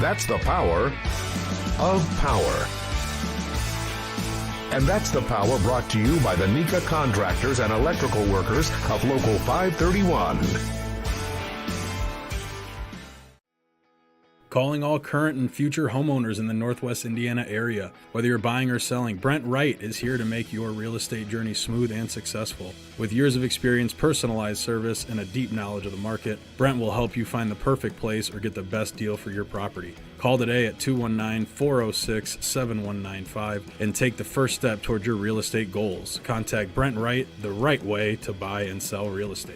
R: That's the power of power. And that's the power brought to you by the NECA contractors and electrical workers of Local 531.
S: Calling all current and future homeowners in the Northwest Indiana area. Whether you're buying or selling, Brent Wright is here to make your real estate journey smooth and successful. With years of experience, personalized service, and a deep knowledge of the market, Brent will help you find the perfect place or get the best deal for your property. Call today at 219-406-7195 and take the first step toward your real estate goals. Contact Brent Wright, the right way to buy and sell real estate.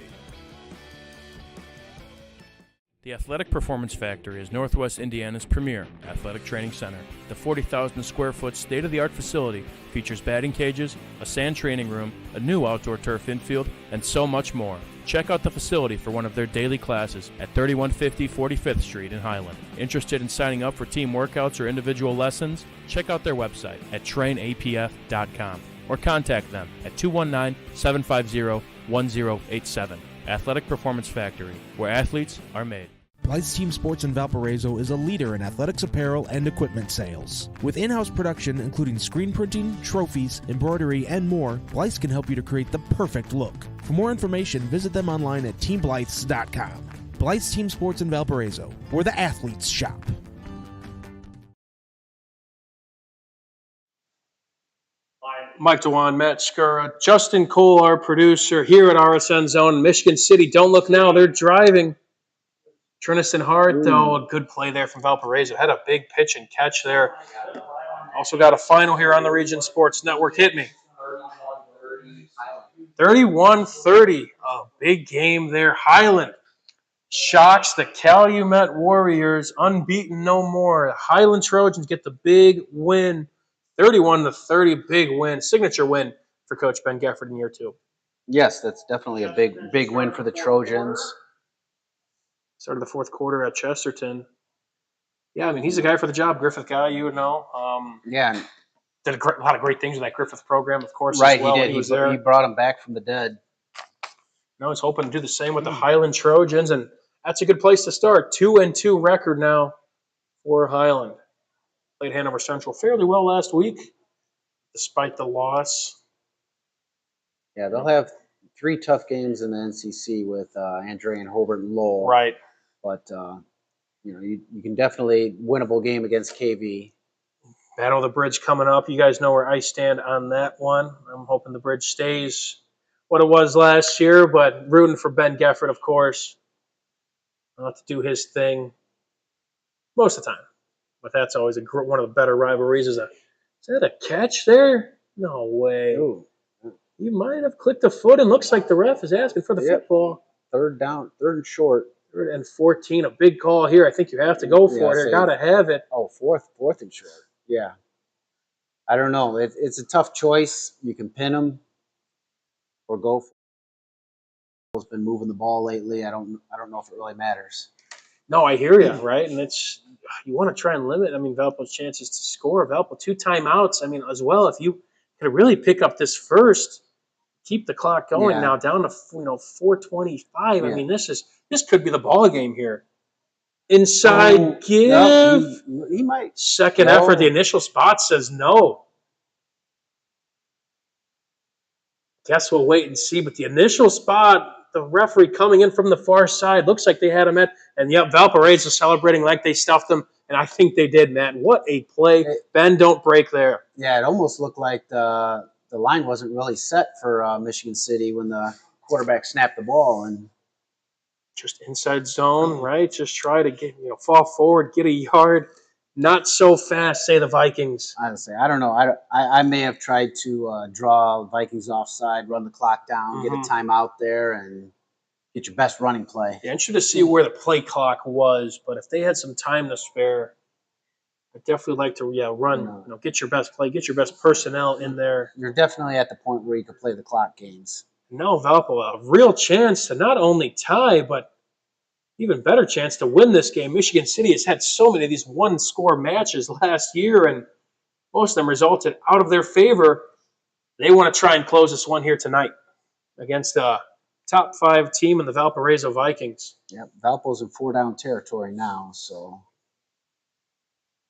T: The Athletic Performance Factory is Northwest Indiana's premier athletic training center. The 40,000 square foot state-of-the-art facility features batting cages, a sand training room, a new outdoor turf infield, and so much more. Check out the facility for one of their daily classes at 3150 45th Street in Highland. Interested in signing up for team workouts or individual lessons? Check out their website at trainapf.com or contact them at 219-750-1087. Athletic Performance Factory, where athletes are made.
U: Blythe's Team Sports in Valparaiso is a leader in athletics apparel and equipment sales. With in-house production including screen printing, trophies, embroidery, and more, Blythe's can help you to create the perfect look. For more information, visit them online at teamblythes.com. Blythe's Team Sports in Valparaiso, where the athletes shop.
A: Mike DeWan, Matt Skura, Justin Cole, our producer here at RSN Zone, Michigan City. Don't look now, they're driving. Trinniston Hart, though, a good play there from Valparaiso. Had a big pitch and catch there. Also got a final here on the Region Sports Network. Hit me. 31-30, a big game there. Highland shocks the Calumet Warriors, unbeaten no more. The Highland Trojans get the big win. 31-30, big win, signature win for Coach Ben Gafford in year two.
B: Yes, that's definitely a big win for the Trojans.
A: Started the fourth quarter at Chesterton. Yeah, I mean, he's the guy for the job. Griffith guy, you would know.
B: Yeah.
A: Did a lot of great things with that Griffith program, of course.
B: Right,
A: as well.
B: he did.
A: He was there.
B: He brought him back from the dead.
A: Now he's hoping to do the same with the Highland Trojans, and that's a good place to start. 2-2 record now for Highland. Played Hanover Central fairly well last week, despite the loss.
B: Yeah, they'll have 3 tough games in the NCC with Andre and Hobart and Lowell.
A: Right.
B: But, you can definitely winnable game against KV.
A: Battle of the Bridge coming up. You guys know where I stand on that one. I'm hoping the Bridge stays what it was last year, but rooting for Ben Gafford, of course. I'll have to do his thing most of the time. But that's always one of the better rivalries. Is that a catch there? No way.
B: Ooh.
A: You might have clicked a foot, and looks like the ref is asking for the football.
B: Third down, third and short.
A: 3rd and 14, a big call here. I think you have to go for it. Got to have it.
B: Oh, fourth and short. Yeah. I don't know. It's a tough choice. You can pin them or go for it. He's been moving the ball lately. I don't know if it really matters.
A: No, I hear you, right? And you want to try and limit, Valpo's chances to score. Valpo 2 timeouts, as well. If you could really pick up this first, keep the clock going now down to 4:25.
B: Yeah.
A: This could be the ball game here. Inside give.
B: No, he might.
A: Second effort. The initial spot says no. Guess we'll wait and see. But the initial spot, the referee coming in from the far side, looks like they had him at. And Valparaiso celebrating like they stuffed him. And I think they did, Matt. What a play. Ben, don't break there.
B: Yeah, it almost looked like the line wasn't really set for Michigan City when the quarterback snapped the ball. And
A: Just inside zone, right? Just try to get, fall forward, get a yard. Not so fast, say the Vikings.
B: Honestly, I don't know. I may have tried to draw Vikings offside, run the clock down, get a timeout there, and get your best running play.
A: Yeah, interested to see where the play clock was, but if they had some time to spare, I'd definitely like to run. Get your best play, get your best personnel in there.
B: You're definitely at the point where you can play the clock games.
A: No, Valpo, a real chance to not only tie, but even better chance to win this game. Michigan City has had so many of these one-score matches last year, and most of them resulted out of their favor. They want to try and close this one here tonight against a top 5 team in the Valparaiso Vikings.
B: Yep, Valpo's in 4-down territory now, so.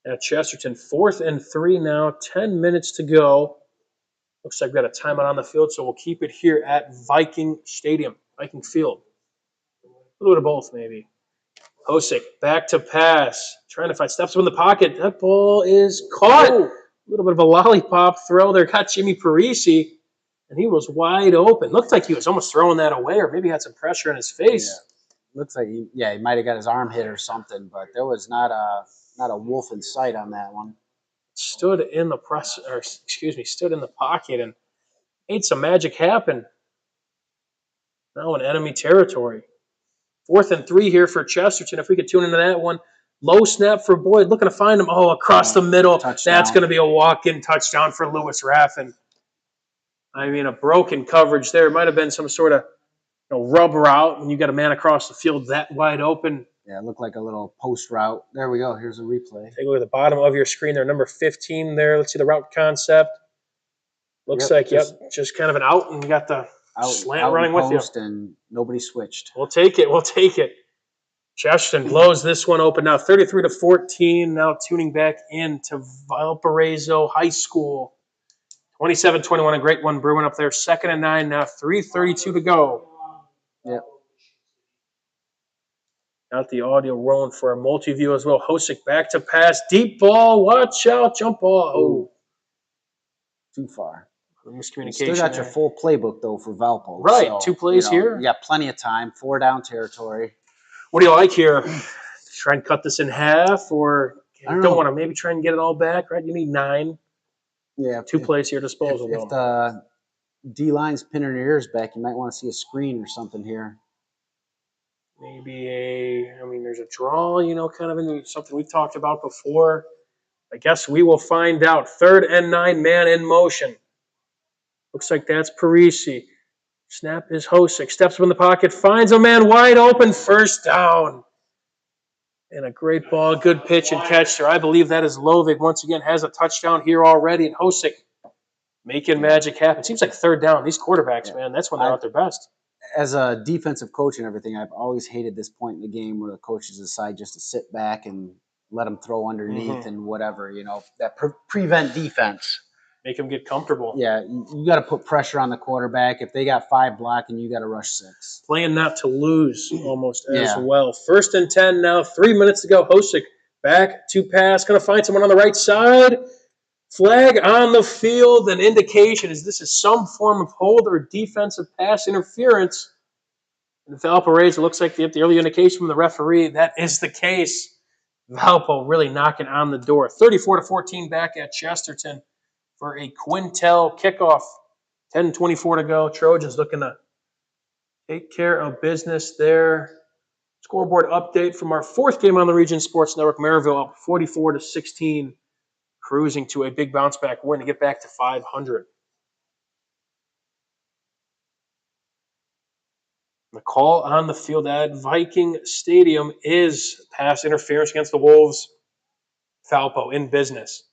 A: At Chesterton, 4th and 3 now, 10 minutes to go. Looks like we've got a timeout on the field, so we'll keep it here at Viking Stadium, Viking Field. A little bit of both, maybe. Hosick, back to pass. Trying to find steps in the pocket. That ball is caught. A little bit of a lollipop throw there. Got Jimmy Parisi, and he was wide open. Looked like he was almost throwing that away, or maybe had some pressure in his face.
B: Yeah. Looks like he might have got his arm hit or something, but there was not a wolf in sight on that one.
A: Stood in the pocket and made some magic happen. Now in enemy territory. 4th and 3 here for Chesterton. If we could tune into that one. Low snap for Boyd. Looking to find him. Oh, across the middle.
B: Touchdown.
A: That's going to be a walk-in touchdown for Lewis Raffin. I mean, a broken coverage there. It might have been some sort of rub route when you got a man across the field that wide open.
B: Yeah, it looked like a little post route. There we go. Here's a replay.
A: Take a look at the bottom of your screen there. Number 15 there. Let's see the route concept. Looks like, just kind of an out, and you got the slant running with you.
B: And nobody switched.
A: We'll take it. Chesterton blows this one open now, 33-14. Now tuning back into Valparaiso High School. 27-21, a great one brewing up there. 2nd and 9 now, 3:32 to go.
B: Yep.
A: Got the audio rolling for our multi-view as well. Hosick back to pass. Deep ball. Watch out. Jump ball. Oh.
B: Too far.
A: Miscommunication.
B: You still got your full playbook, though, for Valpo.
A: Right.
B: So,
A: 2 plays here.
B: You got plenty of time. 4-down territory.
A: What do you like here? Try and cut this in half, or you don't want to maybe try and get it all back, right? You need 9.
B: Yeah.
A: 2 plays here disposal.
B: If the D-line's pinning their ears back, you might want to see a screen or something here.
A: Maybe there's a draw, kind of in something we've talked about before. I guess we will find out. 3rd and 9, man in motion. Looks like that's Parisi. Snap is Hosick. Steps up in the pocket, finds a man wide open, 1st down. And a great ball, good pitch and catch there. I believe that is Lovig. Once again, has a touchdown here already. And Hosick making magic happen. Seems like 3rd down. These quarterbacks, man, that's when they're at their best.
B: As a defensive coach and everything, I've always hated this point in the game where the coaches decide just to sit back and let them throw underneath and whatever, that prevent defense.
A: Make them get comfortable.
B: Yeah, you got to put pressure on the quarterback. If they got 5 blocking, you got to rush 6.
A: Playing not to lose almost as well. 1st and 10 now, 3 minutes to go. Hosick back to pass. Going to find someone on the right side. Flag on the field. An indication is this is some form of hold or defensive pass interference. And Valparaiso looks like the early indication from the referee. That is the case. Valpo really knocking on the door. 34-14 back at Chesterton for a Quintel kickoff. 10:24 to go. Trojans looking to take care of business there. Scoreboard update from our 4th game on the Region Sports Network. Maryville up 44-16, cruising to a big bounce back win to get back to 500. The call on the field at Viking Stadium is pass interference against the Wolves. Valpo in business.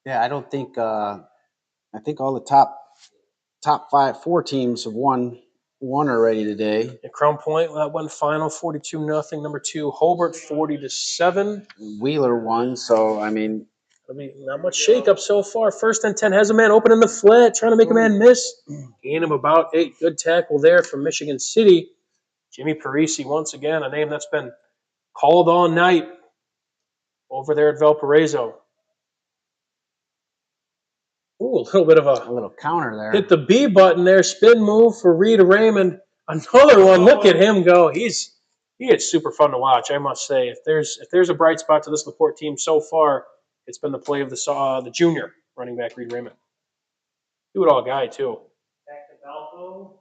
B: Yeah, I don't think. I think all the top 4 teams have won already today.
A: At Crown Point, that one final 42-0. Number 2, Hobart 40-7.
B: Wheeler won, so I mean,
A: not much shakeup so far. 1st and 10 has a man open in the flat, trying to make a man miss. Gain of about 8. Good tackle there from Michigan City. Jimmy Parisi, once again, a name that's been called all night over there at Valparaiso. Ooh, a little bit of
B: A little counter there.
A: hit the B button there. Spin move for Rita Raymond. Another one. Look at him go. He is super fun to watch, I must say. If there's a bright spot to this LaPorte team so far, it's been the play of the junior running back Reed Raymond. Do it all guy too.
G: Back to Valpo.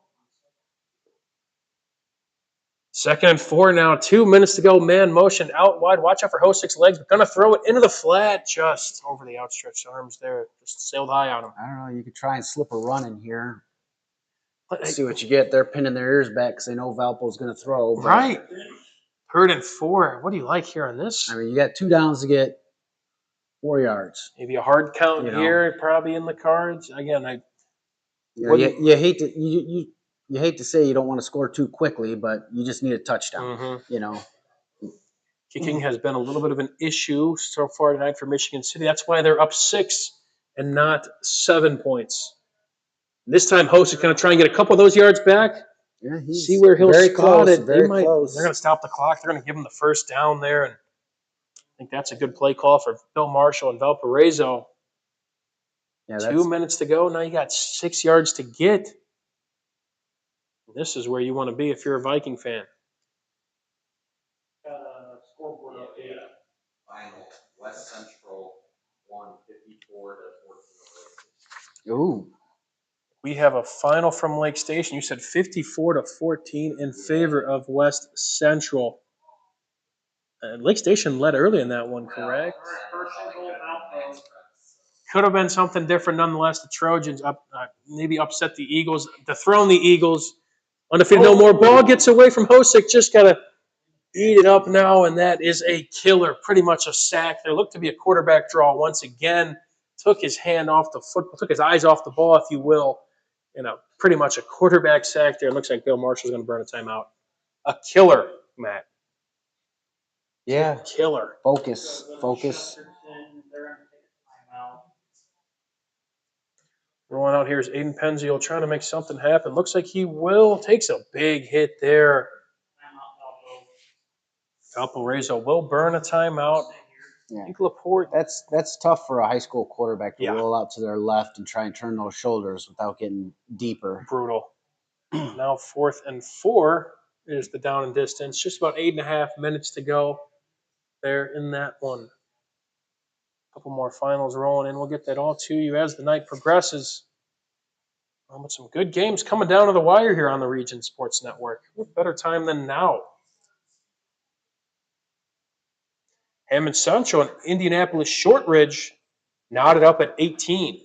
A: 2nd and 4 now. 2 minutes to go. Man motion out wide. Watch out for Hosick's legs. But gonna throw it into the flat, just over the outstretched arms there. Just sailed high on him.
B: I don't know. You could try and slip a run in here. See what you get. They're pinning their ears back because they know Valpo's going to throw.
A: Right. 3rd and 4. What do you like here on this?
B: I mean, you got 2 downs to get 4 yards.
A: Maybe a hard count here, probably in the cards. Again,
B: you hate to you hate to say you don't want to score too quickly, but you just need a touchdown.
A: Kicking has been a little bit of an issue so far tonight for Michigan City. That's why they're up 6 and not 7 points. This time, Host is going to try and get a couple of those yards back.
B: Yeah,
A: see where he'll spot it.
B: Very
A: close. They're going to stop the clock. They're going to give him the first down there, and I think that's a good play call for Bill Marshall and Valparaiso.
B: Yeah,
A: 2 minutes to go. Now you got 6 yards to get. This is where you want to be if you're a Viking fan.
G: Scoreboard update.
B: Final West Central 154 to 14.
A: Ooh. We have a final from Lake Station. You said 54 to 14 in favor of West Central. Lake Station led early in that one, correct?
G: First and goal, Valpo.
A: Could have been something different nonetheless. The Trojans maybe upset the Eagles, dethrone the Eagles. Undefeated no more. Ball gets away from Hosick. Just got to eat it up now, and that is a killer. Pretty much a sack. There looked to be a quarterback draw once again. Took his hand off the football, took his eyes off the ball, if you will. Pretty much a quarterback sack there. It looks like Bill Marshall's going to burn a timeout. A killer, Matt.
B: Yeah.
A: Killer.
B: Focus.
G: They're going to take a timeout.
A: Rolling out here is Aiden Penziel trying to make something happen. Looks like he will. Takes a big hit there. Valparaiso will burn a timeout.
B: Yeah.
A: I think LaPorte.
B: That's tough for a high school quarterback to roll out to their left and try and turn those shoulders without getting deeper.
A: Brutal. Now 4th and 4 is the down and distance. Just about 8.5 minutes to go there in that one. A couple more finals rolling in. We'll get that all to you as the night progresses. But some good games coming down to the wire here on the Region Sports Network. What better time than now? Hammond Central and Indianapolis Shortridge knotted up at 18.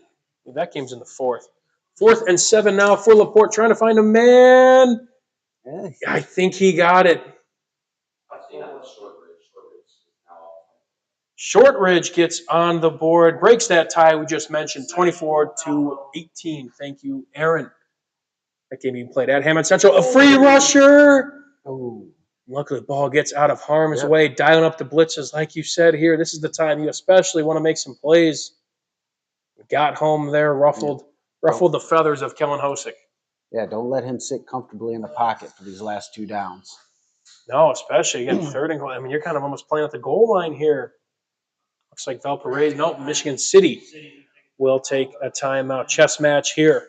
A: That game's in the 4th. 4th and 7 now for LaPorte, trying to find a man.
B: Yeah.
A: I think he got it. Shortridge gets on the board, breaks that tie we just mentioned, 24 to 18. Thank you, Aaron. That game being played at Hammond Central. A free rusher.
B: Oh.
A: Luckily, the ball gets out of harm's way, dialing up the blitzes. Like you said here, this is the time you especially want to make some plays. Got home there, ruffled the feathers of Kellen Hosick.
B: Yeah, don't let him sit comfortably in the pocket for these last 2 downs.
A: No, especially, again, 3rd and goal. I mean, you're kind of almost playing at the goal line here. Looks like Valparaiso. No, Michigan City will take a timeout. Chess match here.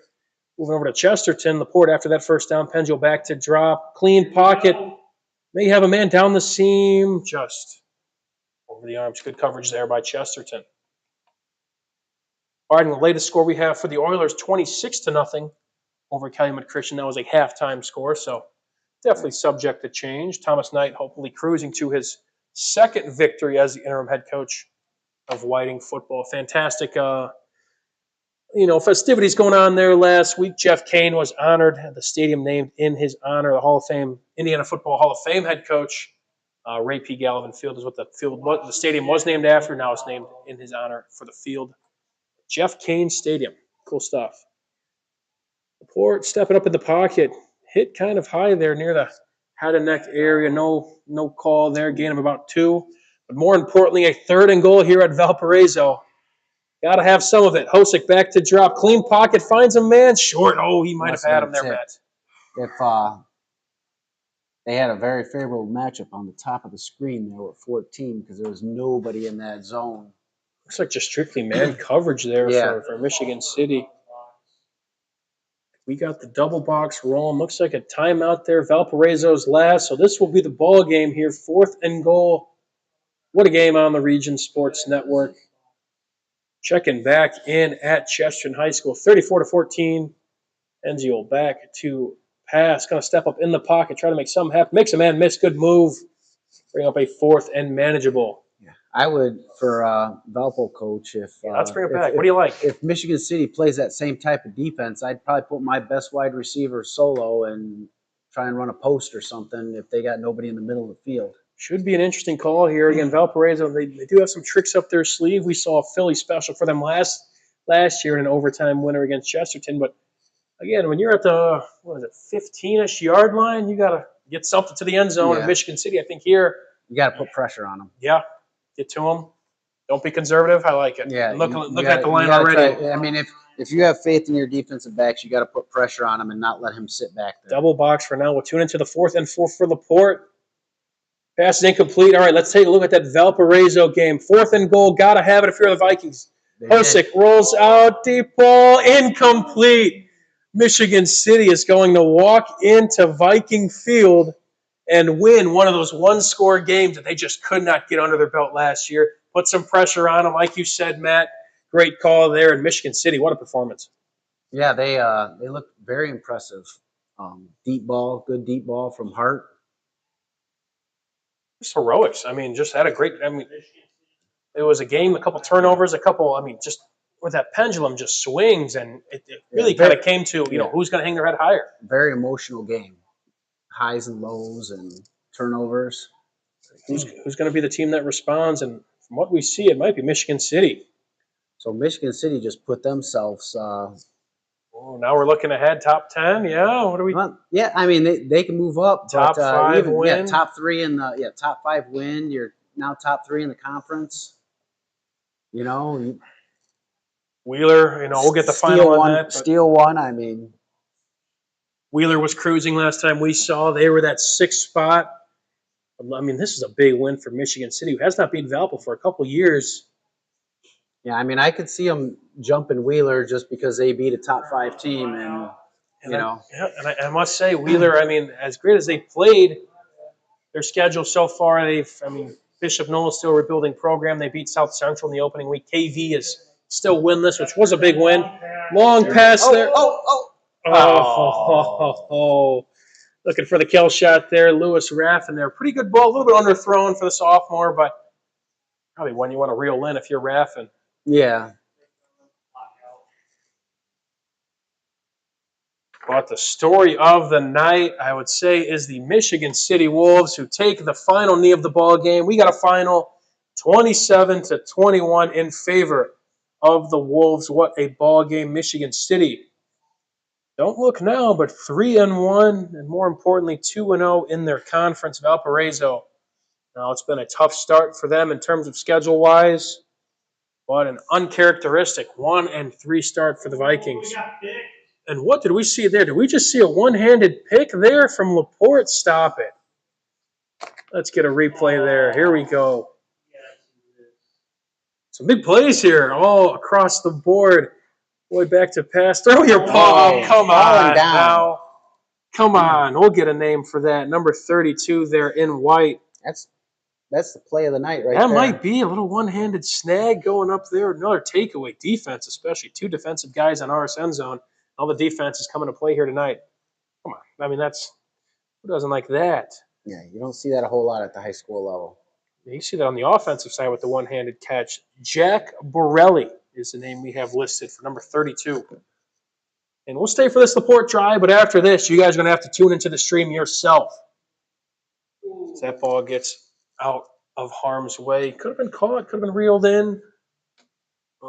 A: Moving over to Chesterton. LaPorte after that first down. Penziel back to drop. Clean pocket. May have a man down the seam. Just over the arms. Good coverage there by Chesterton. All right, and the latest score we have for the Oilers, 26-0 over Calumet Christian. That was a halftime score, so definitely subject to change. Thomas Knight hopefully cruising to his 2nd victory as the interim head coach of Whiting football. Fantastic, festivities going on there last week. Jeff Kane was honored, had the stadium named in his honor. The Hall of Fame, Indiana Football Hall of Fame head coach, Ray P. Gallivan Field is what the stadium was named after. Now it's named in his honor for the field. Jeff Kane Stadium. Cool stuff. LaPorte stepping up in the pocket. Hit kind of high there near the head and neck area. No call there. Gain of about 2. But more importantly, a 3rd and goal here at Valparaiso. Got to have some of it. Hosick back to drop. Clean pocket. Finds a man short. Oh, he might have had him there, Matt.
B: If they had a very favorable matchup on the top of the screen there with 14 because there was nobody in that zone.
A: Looks like just strictly man coverage there for Michigan City. We got the double box rolling. Looks like a timeout there. Valparaiso's last. So this will be the ball game here. 4th and goal. What a game on the Region Sports Network. Checking back in at Chesterton High School. 34-14. Enzio back to pass. Going to step up in the pocket. Try to make something happen. Makes a man miss. Good move. Bring up a 4th and manageable.
B: I would, for Valpo coach, if
A: let's bring it back. What do you like?
B: If Michigan City plays that same type of defense, I'd probably put my best wide receiver solo and try and run a post or something if they got nobody in the middle of the field.
A: Should be an interesting call here. Again, Valparaiso, they do have some tricks up their sleeve. We saw a Philly special for them last year in an overtime winner against Chesterton. But again, when you're at the 15-ish yard line, you got to get something to the end zone. In Michigan City, I think here
B: you got to put pressure on them.
A: Yeah. Get to them. Don't be conservative. I like it.
B: Yeah.
A: Looking at the line already.
B: I mean, if you have faith in your defensive backs, you got to put pressure on them and not let him sit back there.
A: Double box for now. We'll tune into the 4th and 4 for Laporte. Pass is incomplete. All right, let's take a look at that Valparaiso game. 4th and goal. Got to have it if you're the Vikings. Hosick rolls out. Deep ball. Incomplete. Michigan City is going to walk into Viking Field and win one of those one-score games that they just could not get under their belt last year. Put some pressure on them, like you said, Matt. Great call there in Michigan City. What a performance!
B: Yeah, they look very impressive. Deep ball, good deep ball from Hart.
A: Just heroics. I mean, just had a great. I mean, it was a game, a couple turnovers, just where that pendulum just swings, and it really kind of came to who's going to hang their head higher.
B: Very emotional game. Highs and lows and turnovers.
A: Who's going to be the team that responds? And from what we see, it might be Michigan City.
B: So Michigan City just put themselves.
A: Now we're looking ahead, top 10. Yeah, what are we?
B: Yeah, I mean they can move up.
A: Top 5 win.
B: Yeah, top 3 in the top 5 win. You're now top 3 in the conference. Wheeler.
A: We'll get the final on that.
B: Steal one. I mean.
A: Wheeler was cruising last time we saw. They were that 6th spot. I mean, this is a big win for Michigan City, who has not beaten Valpo for a couple years.
B: Yeah, I mean, I could see them jumping Wheeler just because they beat a top 5 team, and
A: I must say, Wheeler. I mean, as great as they played, their schedule so far, Bishop Noll's still a rebuilding program. They beat South Central in the opening week. KV is still winless, which was a big win. Long pass there. Oh, looking for the kill shot there. Lewis Raff in there. Pretty good ball. A little bit underthrown for the sophomore, but probably one you want to reel in if you're Raffin.
B: Yeah.
A: But the story of the night, I would say, is the Michigan City Wolves, who take the final knee of the ball game. We got a final 27-21 in favor of the Wolves. What a ball game. Michigan City, don't look now, but 3-1, and more importantly, 2-0 in their conference. Valparaiso, now it's been a tough start for them in terms of schedule-wise, but an uncharacteristic 1-3 start for the Vikings. And what did we see there? Did we just see a one-handed pick there from Laporte? Stop it. Let's get a replay there. Here we go. Some big plays here all across the board. Boy, back to pass. Throw your ball. Come on now. Come on. We'll get a name for that. Number 32 there in white.
B: That's the play of the night right
A: there.
B: That
A: might be a little one-handed snag going up there. Another takeaway defense, especially 2 defensive guys on RSNZONE. All the defense is coming to play here tonight. Come on. I mean, who doesn't like that?
B: Yeah, you don't see that a whole lot at the high school level.
A: You see that on the offensive side with the one-handed catch. Jack Borelli is the name we have listed for number 32. And we'll stay for this Laporte drive, but after this, you guys are going to have to tune into the stream yourself. As that ball gets out of harm's way. Could have been caught, could have been reeled in.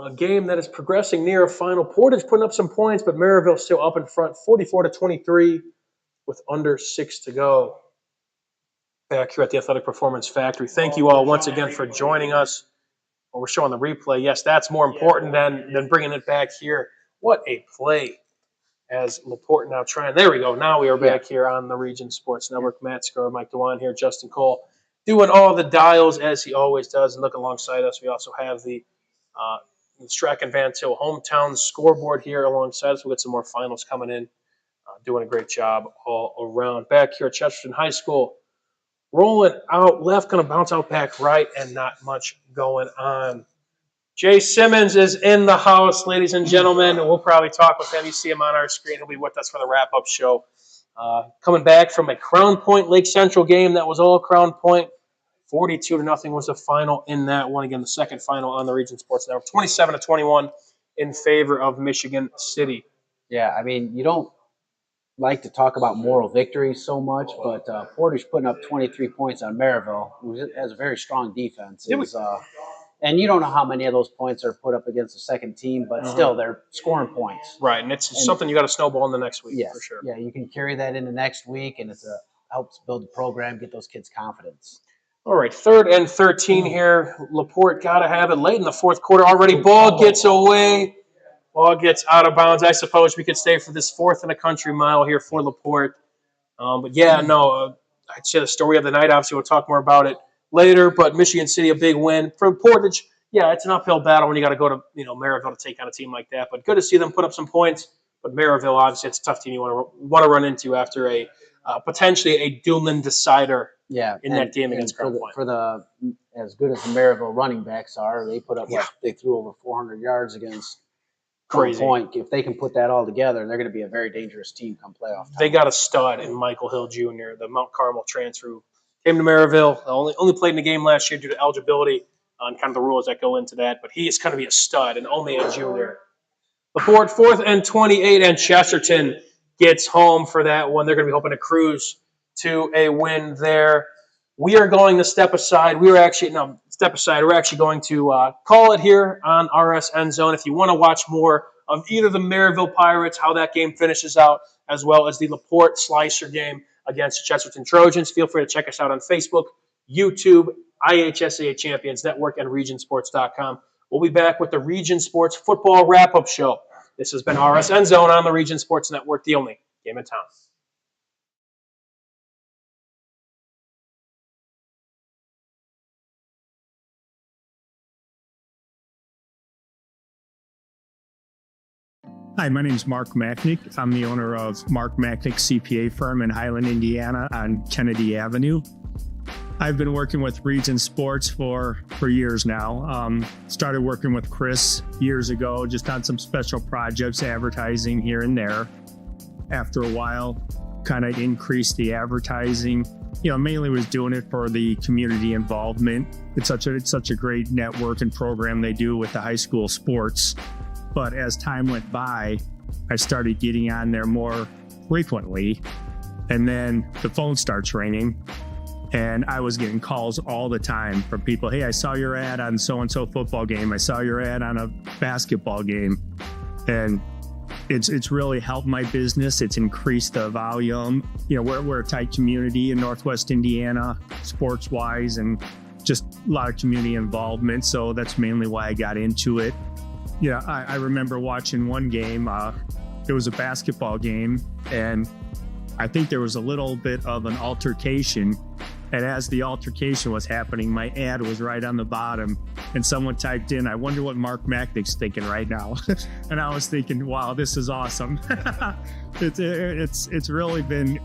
A: A game that is progressing near a final. Portage putting up some points, but Maryville still up in front, 44-23 with under 6 to go. Back here at the Athletic Performance Factory. Thank you all once again for joining us. We're showing the replay. Yes, that's more important than bringing it back here. What a play as Laporte now trying. There we go. Now we are back here on the Region Sports Network. Matt Skura, Mike DeWan here, Justin Cole doing all the dials as he always does. And look alongside us, we also have the The Strack and Van Til hometown scoreboard here alongside us. We'll get some more finals coming in. Doing a great job all around. Back here at Chesterton High School, rolling out left, going to bounce out back right, and not much going on. Jay Simmons is in the house, ladies and gentlemen. We'll probably talk with him. You see him on our screen. He'll be with us for the wrap-up show. Coming back from a Crown Point Lake Central game that was all Crown Point. 42-0 was the final in that one. Again, the second final on the Region Sports Network. 27-21 in favor of Michigan City.
B: Yeah, I mean, you don't like to talk about moral victories so much, but Portage putting up 23 points on Maryville, who has a very strong defense. And you don't know how many of those points are put up against the second team, but still they're scoring points.
A: Right, and it's something you got to snowball in the next week for sure.
B: Yeah, you can carry that into next week, and it helps build the program, get those kids confidence.
A: All right, 3rd and 13 here. LaPorte got to have it late in the fourth quarter already. Ball gets away. Ball gets out of bounds. I suppose we could stay for this 4th and a country mile here for LaPorte. But yeah, no, I'd say the story of the night. Obviously, we'll talk more about it later. But Michigan City, a big win for Portage. Yeah, it's an uphill battle when you got to go to Maryville to take on a team like that. But good to see them put up some points. But Maryville, obviously, it's a tough team you want to run into after a potentially a Doolin decider.
B: Yeah,
A: in that game against Crown Point.
B: For the as good as the Maryville running backs are, they put up they threw over 400 yards against Crown Point. If they can put that all together, they're going to be a very dangerous team come playoff time.
A: They got a stud in Michael Hill Jr., the Mount Carmel transfer, came to Maryville. Only played in the game last year due to eligibility and kind of the rules that go into that. But he is going to be a stud and only a junior. LaPorte 4th and 28, and Chesterton gets home for that one. They're going to be hoping to cruise to a win there. We are going to step aside. We're actually going to call it here on RSN Zone. If you want to watch more of either the Maryville Pirates, how that game finishes out, as well as the LaPorte Slicer game against the Chesterton Trojans, feel free to check us out on Facebook, YouTube, IHSAA Champions Network, and RegionSports.com. We'll be back with the Region Sports Football Wrap-Up Show. This has been RSN Zone on the Region Sports Network, the only game in town.
F: Hi, my name is Mark Machnick. I'm the owner of Mark Machnick CPA firm in Highland, Indiana on Kennedy Avenue. I've been working with Region Sports for years now. Started working with Chris years ago, just on some special projects, advertising here and there. After a while, kind of increased the advertising. Mainly was doing it for the community involvement. It's such a great network and program they do with the high school sports. But as time went by, I started getting on there more frequently. And then the phone starts ringing. And I was getting calls all the time from people. Hey, I saw your ad on so-and-so football game. I saw your ad on a basketball game. And it's really helped my business. It's increased the volume. We're a tight community in Northwest Indiana, sports-wise, and just a lot of community involvement. So that's mainly why I got into it. Yeah, I remember watching one game. It was a basketball game, and I think there was a little bit of an altercation. And as the altercation was happening, my ad was right on the bottom, and someone typed in, "I wonder what Mark Machnick's thinking right now." And I was thinking, "Wow, this is awesome." It's really been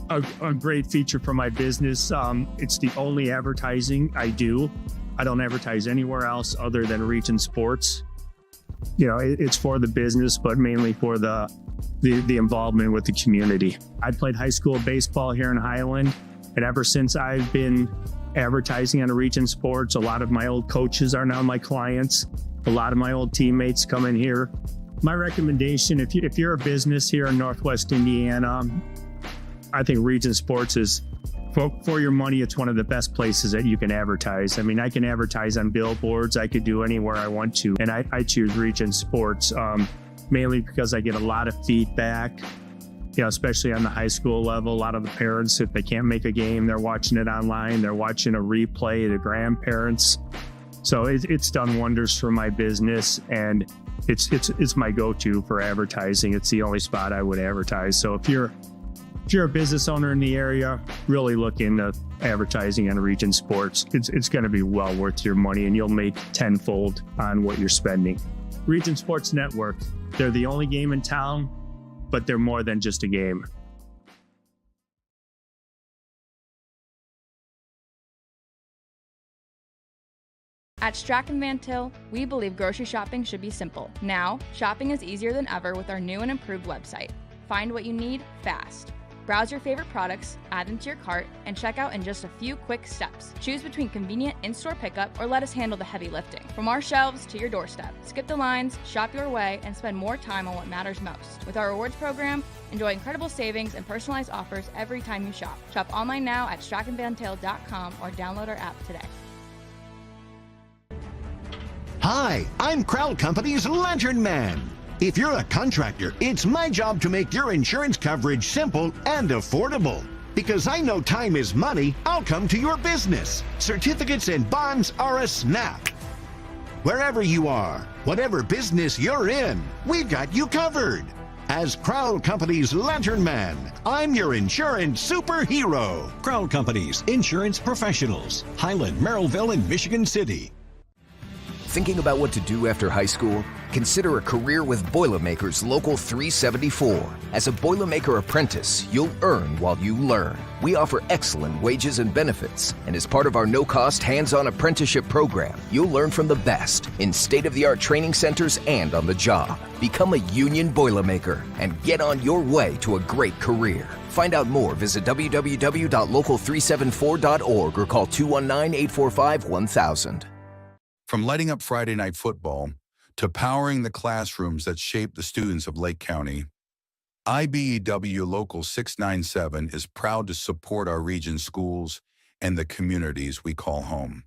F: a great feature for my business. It's the only advertising I do. I don't advertise anywhere else other than Region Sports. It's for the business, but mainly for the involvement with the community. I played high school baseball here in Highland, and ever since I've been advertising on Region Sports, a lot of my old coaches are now my clients. A lot of my old teammates come in here. My recommendation, if you're a business here in Northwest Indiana, I think Region Sports is, for your money, it's one of the best places that you can advertise. I mean, I can advertise on billboards. I could do anywhere I want to. And I choose Region Sports mainly because I get a lot of feedback, especially on the high school level. A lot of the parents, if they can't make a game, they're watching it online. They're watching a replay, the grandparents. So it's done wonders for my business, and it's my go-to for advertising. It's the only spot I would advertise. So if you're If you're a business owner in the area, really look into advertising on Region Sports. It's going to be well worth your money, and you'll make tenfold on what you're spending. Region Sports Network, they're the only game in town, but they're more than just a game.
H: At Strachan Van Til, we believe grocery shopping should be simple. Now, shopping is easier than ever with our new and improved website. Find what you need fast. Browse your favorite products, add them to your cart, and check out in just a few quick steps. Choose between convenient in-store pickup or let us handle the heavy lifting. From our shelves to your doorstep, skip the lines, shop your way, and spend more time on what matters most. With our rewards program, enjoy incredible savings and personalized offers every time you shop. Shop online now at strachanvantil.com or download our app today.
I: Hi, I'm Crowd Company's Lantern Man. If you're a contractor, it's my job to make your insurance coverage simple and affordable. Because I know time is money, I'll come to your business. Certificates and bonds are a snap. Wherever you are, whatever business you're in, we've got you covered. As Crowd Company's Lantern Man, I'm your insurance superhero.
J: Crowd Companies, insurance professionals. Highland, Merrillville, and Michigan City.
K: Thinking about what to do after high school? Consider a career with Boilermakers Local 374. As a Boilermaker apprentice, you'll earn while you learn. We offer excellent wages and benefits, and as part of our no-cost hands-on apprenticeship program, you'll learn from the best in state-of-the-art training centers and on the job. Become a union Boilermaker and get on your way to a great career. Find out more, visit www.local374.org or call 219-845-1000.
L: From lighting up Friday night football to powering the classrooms that shape the students of Lake County, IBEW Local 697 is proud to support our region's schools and the communities we call home.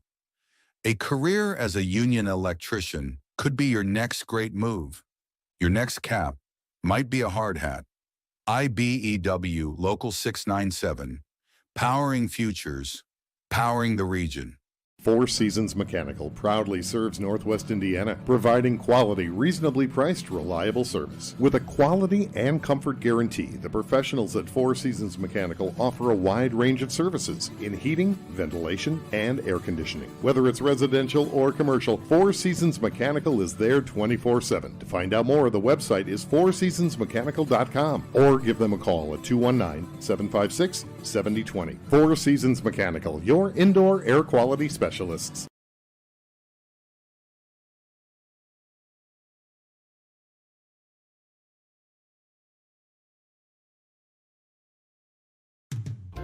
L: A career as a union electrician could be your next great move. Your next cap might be a hard hat. IBEW Local 697, powering futures, powering the region.
M: Four Seasons Mechanical proudly serves Northwest Indiana, providing quality, reasonably priced, reliable service. With a quality and comfort guarantee, the professionals at Four Seasons Mechanical offer a wide range of services in heating, ventilation, and air conditioning. Whether it's residential or commercial, Four Seasons Mechanical is there 24/7. To find out more, the website is fourseasonsmechanical.com or give them a call at 219-756-7020. Four Seasons Mechanical, your indoor air quality specialist.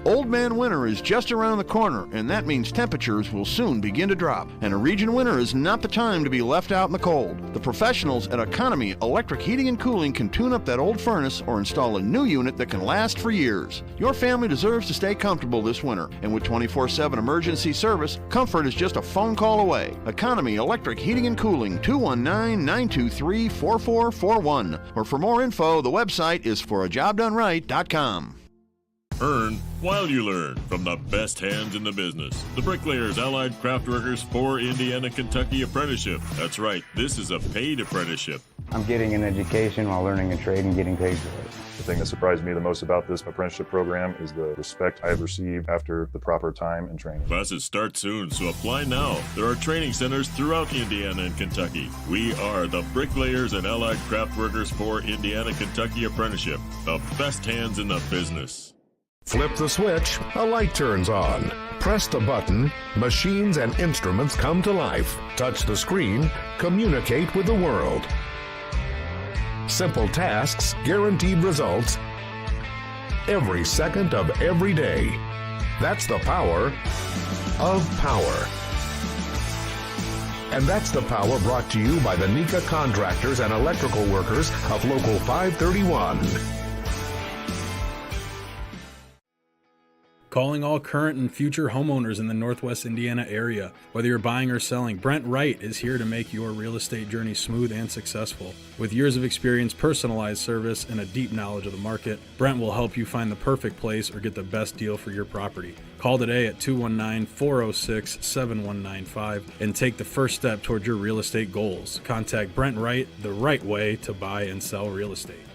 N: Old Man Winter is just around the corner, and that means temperatures will soon begin to drop. And a region winter is not the time to be left out in the cold. The professionals at Economy Electric Heating and Cooling can tune up that old furnace or install a new unit that can last for years. Your family deserves to stay comfortable this winter, and with 24/7 emergency service, comfort is just a phone call away. Economy Electric Heating and Cooling, 219-923-4441. Or for more info, the website is forajobdoneright.com.
O: Earn while you learn from the best hands in the business. The Bricklayers Allied Craft Workers for Indiana, Kentucky Apprenticeship. That's right, this is a paid apprenticeship.
P: I'm getting an education while learning a trade and getting paid for it.
Q: The thing that surprised me the most about this apprenticeship program is the respect I have received after the proper time and training.
O: Classes start soon, so apply now. There are training centers throughout Indiana and Kentucky. We are the Bricklayers and Allied Craft Workers for Indiana, Kentucky Apprenticeship. The best hands in the business.
R: Flip the switch, a light turns on. Press the button, machines and instruments come to life. Touch the screen, communicate with the world. Simple tasks, guaranteed results, every second of every day. That's the power of power. And that's the power brought to you by the NECA contractors and electrical workers of Local 531.
S: Calling all current and future homeowners in the Northwest Indiana area. Whether you're buying or selling, Brent Wright is here to make your real estate journey smooth and successful. With years of experience, personalized service, and a deep knowledge of the market, Brent will help you find the perfect place or get the best deal for your property. Call today at 219-406-7195 and take the first step toward your real estate goals. Contact Brent Wright, the right way to buy and sell real estate.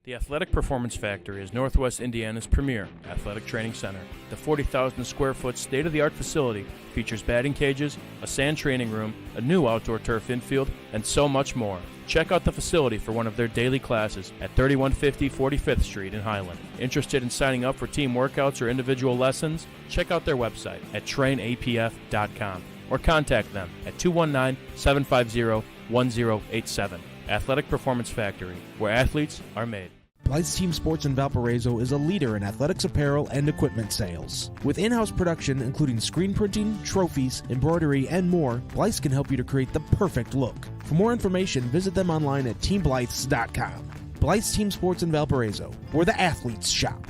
T: The Athletic Performance Factory is Northwest Indiana's premier athletic training center. The 40,000 square foot state-of-the-art facility features batting cages, a sand training room, a new outdoor turf infield, and so much more. Check out the facility for one of their daily classes at 3150 45th Street in Highland. Interested in signing up for team workouts or individual lessons? Check out their website at trainapf.com or contact them at 219-750-1087. Athletic Performance Factory, where athletes are made.
U: Blythe's Team Sports in Valparaiso is a leader in athletics apparel and equipment sales. With in-house production including screen printing, trophies, embroidery, and more, Blythe's can help you to create the perfect look. For more information, visit them online at teamblythes.com. Blythe's Team Sports in Valparaiso, where the athletes shop.